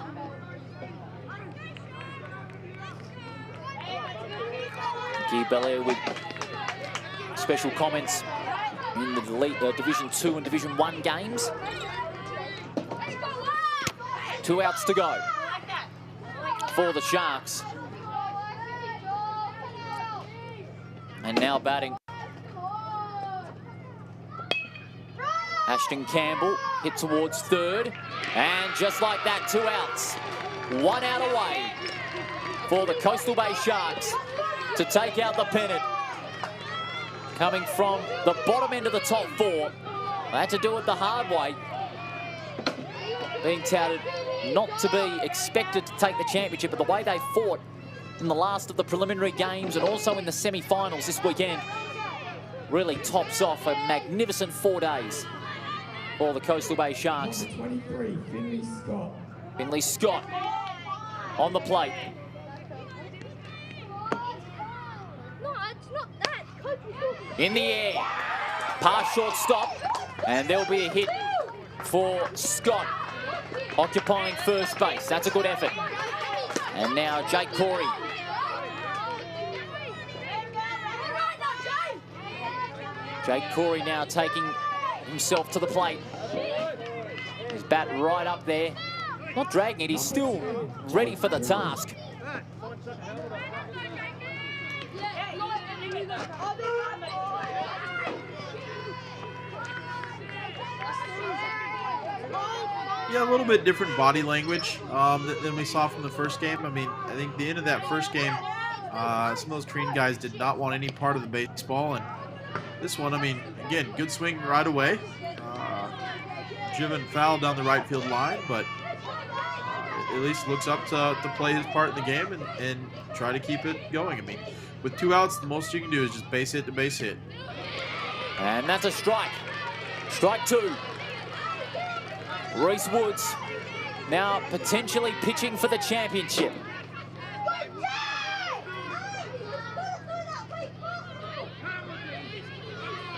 Guy Belair with special comments in the Division 2 and Division 1 games. 2 outs to go for the Sharks. And now batting, Ashton Campbell hit towards third. And just like that, 2 outs. 1 out away for the Coastal Bay Sharks to take out the pennant. Coming from the bottom end of the top 4. They had to do it the hard way. Being touted not to be expected to take the championship, but the way they fought in the last of the preliminary games and also in the semi-finals this weekend really tops off a magnificent 4 days for the Coastal Bay Sharks. Number 23, Finley Scott. Finley Scott on the plate. No, it's not that. Coach is talking. In the air. Pass shortstop. And there'll be a hit for Scott, occupying first base. That's a good effort. And now Jake Corey. Jake Corey now taking himself to the plate. His bat right up there. Not dragging it, he's still ready for the task. Yeah, a little bit different body language than we saw from the first game. I mean, I think the end of that first game, some of those Carine guys did not want any part of the baseball. And this one, I mean, again, good swing right away. Driven foul down the right field line, but at least looks up to play his part in the game and try to keep it going. I mean, with 2 outs, the most you can do is just base hit to base hit. And that's a strike. Strike 2. Reese Woods now potentially pitching for the championship.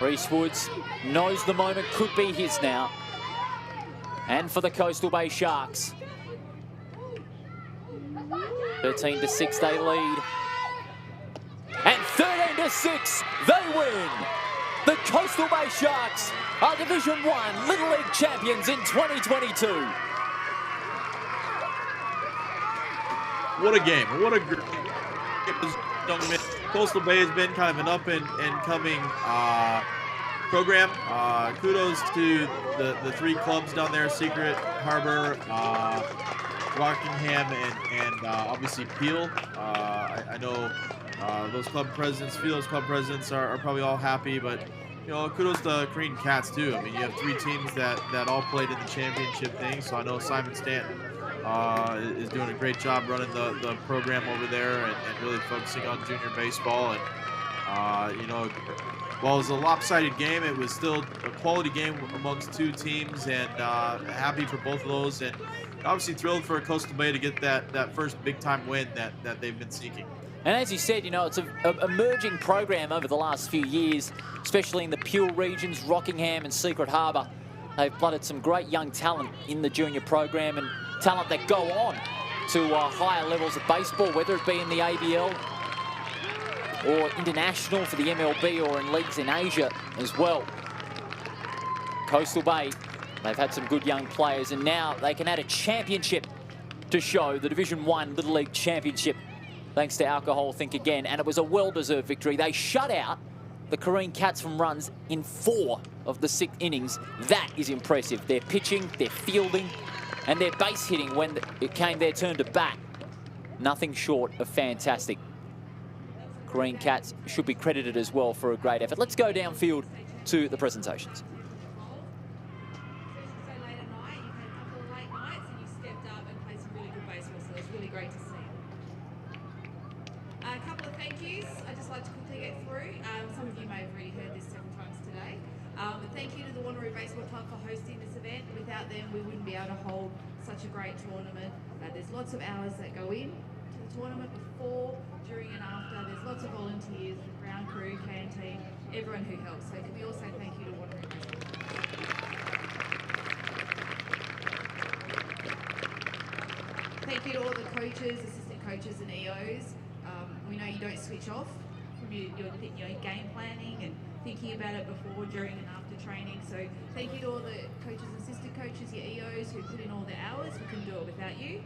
Reese Woods knows the moment could be his now. And for the Coastal Bay Sharks. 13-6 they lead. And 13-6 they win. The Coastal Bay Sharks are Division 1 Little League champions in 2022. What a game. What a great game. Coastal Bay has been kind of an up and coming program. Kudos to the 3 clubs down there, Secret, Harbor, Rockingham, and obviously Peel. I know those club presidents, those club presidents are probably all happy, but you know, kudos to Carine Cats too. I mean, you have 3 teams that all played in the championship thing, so I know Simon Stanton is doing a great job running the program over there and really focusing on junior baseball. And you know, while it was a lopsided game, it was still a quality game amongst 2 teams, and happy for both of those, and obviously thrilled for Coastal Bay to get that first big-time win that they've been seeking. And as you said, you know, it's an emerging program over the last few years, especially in the Peel regions, Rockingham and Secret Harbor. They've blooded some great young talent in the junior program and talent that go on to higher levels of baseball, whether it be in the ABL or international for the MLB or in leagues in Asia as well. Coastal Bay, they've had some good young players, and now they can add a championship to show, the Division 1 Little League Championship, thanks to Alcohol Think Again, and it was a well-deserved victory. They shut out the Carine Cats from runs in 4 of the 6 innings. That is impressive. Their pitching, their fielding, and their base hitting when it came their turn to bat. Nothing short of fantastic. Carine Cats should be credited as well for a great effort. Let's go downfield to the presentations. Thank you to the Wanneroo Baseball Club for hosting this event. Without them, we wouldn't be able to hold such a great tournament. There's lots of hours that go in to the tournament before, during and after. There's lots of volunteers, the ground crew, canteen, everyone who helps. So can we all say thank you to Wanneroo Baseball Club? Thank you to all the coaches, assistant coaches and EOs. We know you don't switch off from your game planning and thinking about it before, during and after training. So thank you to all the coaches and assistant coaches, your EOs who put in all the hours. We couldn't do it without you.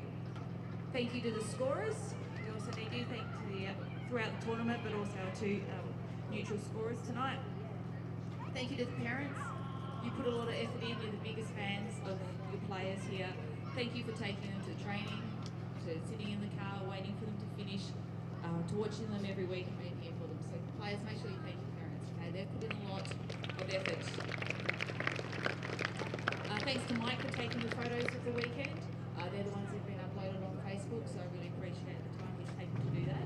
Thank you to the scorers. We also need you thank to the throughout the tournament, but also our 2 neutral scorers tonight. Thank you to the parents. You put a lot of effort in. You're the biggest fans of your players here. Thank you for taking them to training, to sitting in the car, waiting for them to finish, to watching them every week and being here for them. So players, make sure you thank your parents. Okay, they've put in a lot of effort. Thanks to Mike for taking the photos of the weekend. they're the ones that have been uploaded on Facebook, so I really appreciate the time he's taken to do that.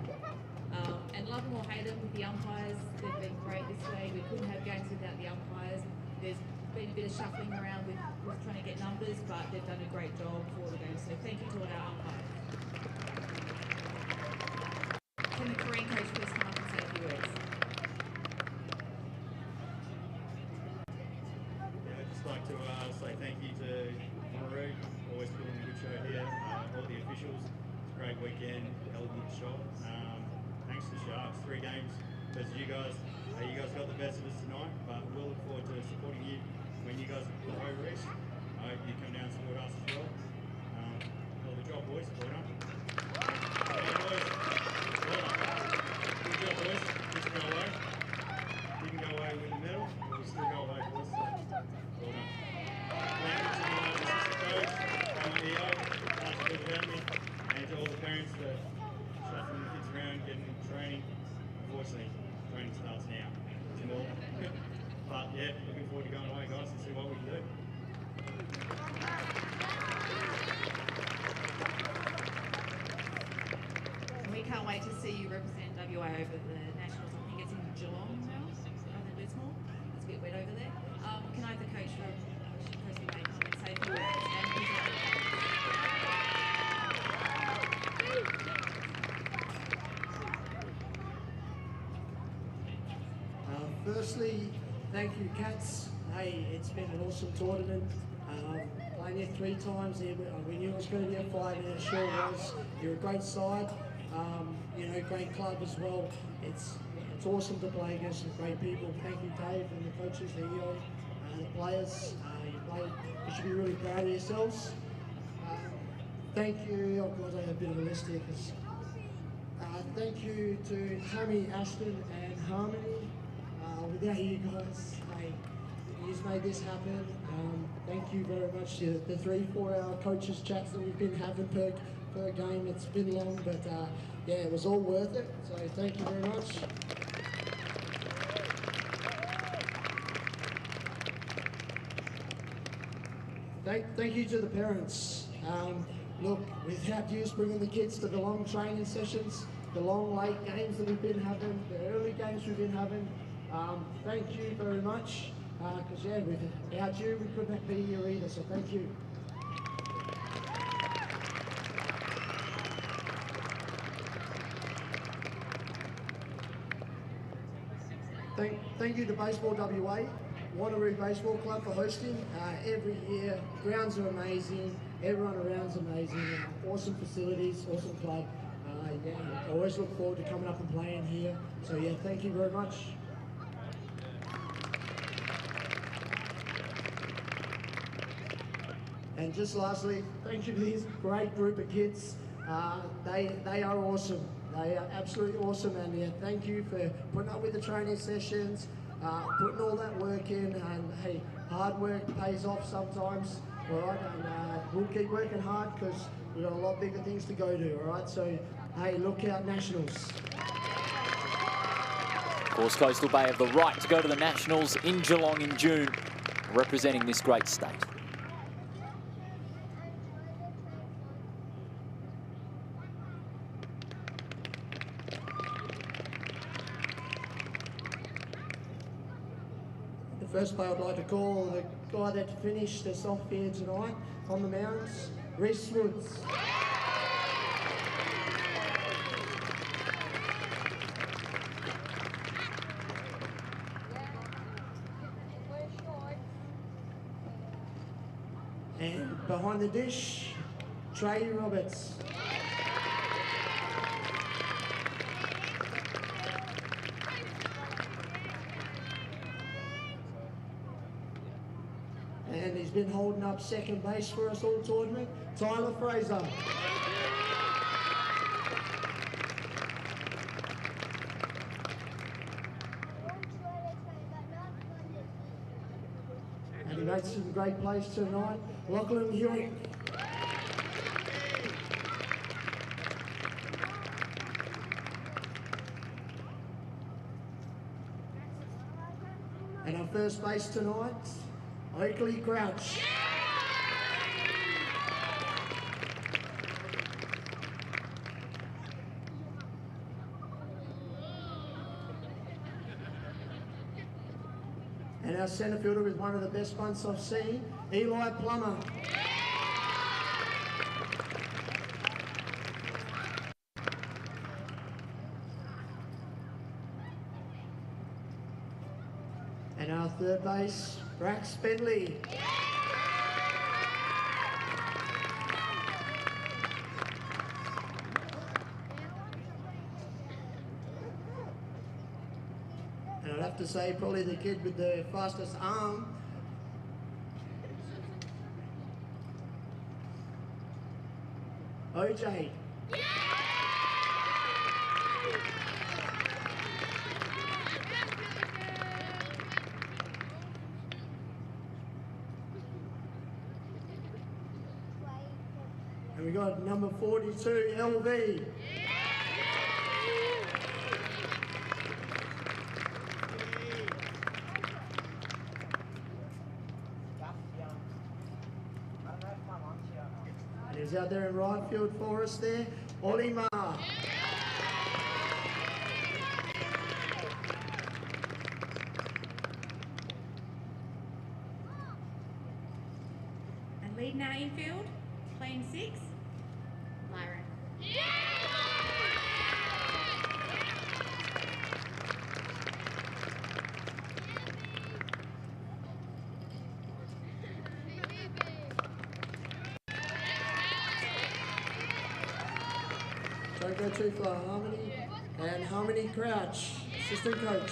And love them or hate them with the umpires, they've been great this way. We couldn't have games without the umpires. There's been a bit of shuffling around with trying to get numbers, but they've done a great job for the game. So thank you to all our umpires. Can the Carine coach please come up and say a few words? Yeah, I'd just like to say thank you to Maru, always putting on a good show here. All the officials, it's a great weekend, hell of a good shot. Thanks to Sharks, 3 games versus you guys. You guys got the best of us tonight, but we'll look forward to supporting you when you guys grow Reese. I hope you come down and support us as well. Hell of a job, boys. Well done. Yeah, boys. Well done. Good job, boys. Didn't go away. Didn't go away with the medal, but we still go away, boys. So, well done. Thank you to my assistant coach, and my EO, and to all the parents for shuffling the kids around, getting them training. Unfortunately, training starts now. Tomorrow. But yeah, looking forward to going away, guys, and see what we can do. And we can't wait to see you represent WA over the Nationals. I think it's in Geelong now, rather than Lismore. It's a bit wet over there. Can I have the coach from Coastal Bay come and say a few words? And please Firstly, thank you, Cats. Hey, it's been an awesome tournament. Playing you 3 times, we knew it was going to be a fight, and it sure was. You're a great side, you know, great club as well. It's awesome to play against some great people. Thank you, Dave, and the coaches, the EO, the players. You should be really proud of yourselves. Thank you. Oh God, I have a bit of a list here. Thank you to Tammy, Ashton, and Harmony. Without you guys, hey, you've made this happen. Thank you very much to the 3-4 hour coaches chats that we've been having per game. It's been long, but yeah, it was all worth it. So thank you very much. Thank you to the parents. Look, without you bringing the kids to the long training sessions, the long late games that we've been having, the early games we've been having, thank you very much, because yeah, without you we couldn't be here either, so thank you. Thank you to Baseball WA, Wanneroo Baseball Club for hosting. Every year, grounds are amazing, everyone around's amazing, awesome facilities, awesome club. Yeah, I always look forward to coming up and playing here, so yeah, thank you very much. And just lastly, thank you to this great group of kids. They are awesome. They are absolutely awesome, and yeah, thank you for putting up with the training sessions, putting all that work in, and hey, hard work pays off sometimes, all right? And we'll keep working hard because we've got a lot bigger things to go to, all right? So, hey, look out, Nationals. Of course, Coastal Bay have the right to go to the Nationals in Geelong in June, representing this great state. First player I'd like to call the guy that finished us off here tonight on the mounds, Reese Woods. And behind the dish, Trey Roberts. And he's been holding up second base for us all tournament, Tyler Fraser. And he made some great plays tonight, Lachlan Ewing. And our first base tonight, Oakley Crouch. And our centre fielder is one of the best bunts I've seen, Eli Plummer. And our third base, Brax Spendley. And I'd have to say probably the kid with the fastest arm. OJ. And we got number 42, LV. And he's out there in right field for us there, Ollie Ma. And leading our infield, playing 6, Lyra. Don't go too far, Harmony. And Harmony Crouch, assistant coach.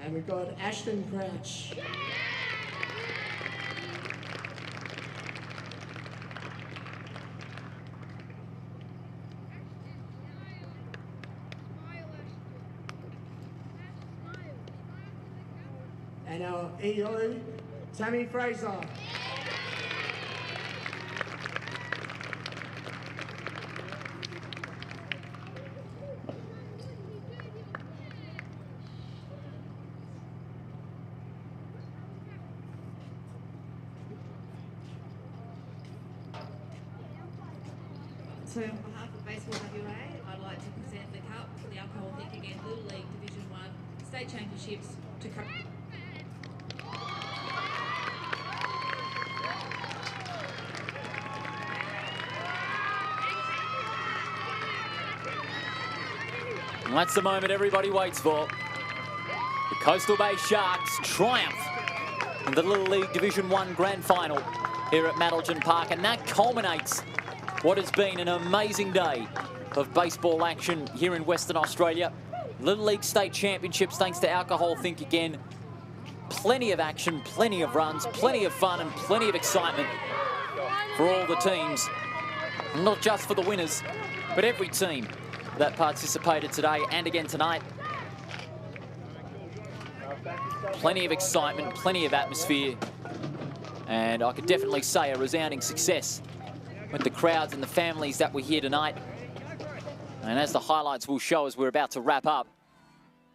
And we've got Ashton Crouch. And our EO, Tammy Fraser. So on behalf of Baseball WA, I'd like to present the Cup for the Alcohol Think Again Little League Division 1 State Championships to And that's the moment everybody waits for. The Coastal Bay Sharks triumph in the Little League Division 1 Grand Final here at Madelton Park, and that culminates what has been an amazing day of baseball action here in Western Australia. Little League State Championships thanks to Alcohol Think Again. Plenty of action, plenty of runs, plenty of fun and plenty of excitement for all the teams. Not just for the winners, but every team that participated today and again tonight. Plenty of excitement, plenty of atmosphere, and I could definitely say a resounding success with the crowds and the families that were here tonight. And as the highlights will show as we're about to wrap up,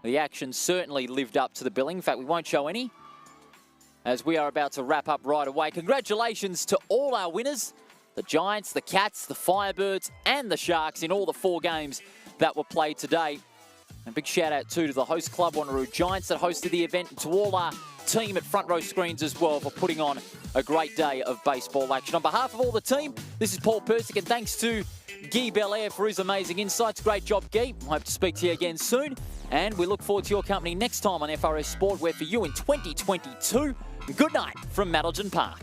the action certainly lived up to the billing. In fact, we won't show any as we are about to wrap up right away. Congratulations to all our winners, the Giants, the Cats, the Firebirds and the Sharks in all the 4 games that were played today. And big shout out too to the host club, Wanneroo Giants, that hosted the event, and to all our team at Front Row Screens as well for putting on a great day of baseball action. On behalf of all the team, this is Paul Persick, and thanks to Guy Belair for his amazing insights. Great job, Guy. Hope to speak to you again soon. And we look forward to your company next time on FRS Sport, where for you in 2022, good night from Madelton Park.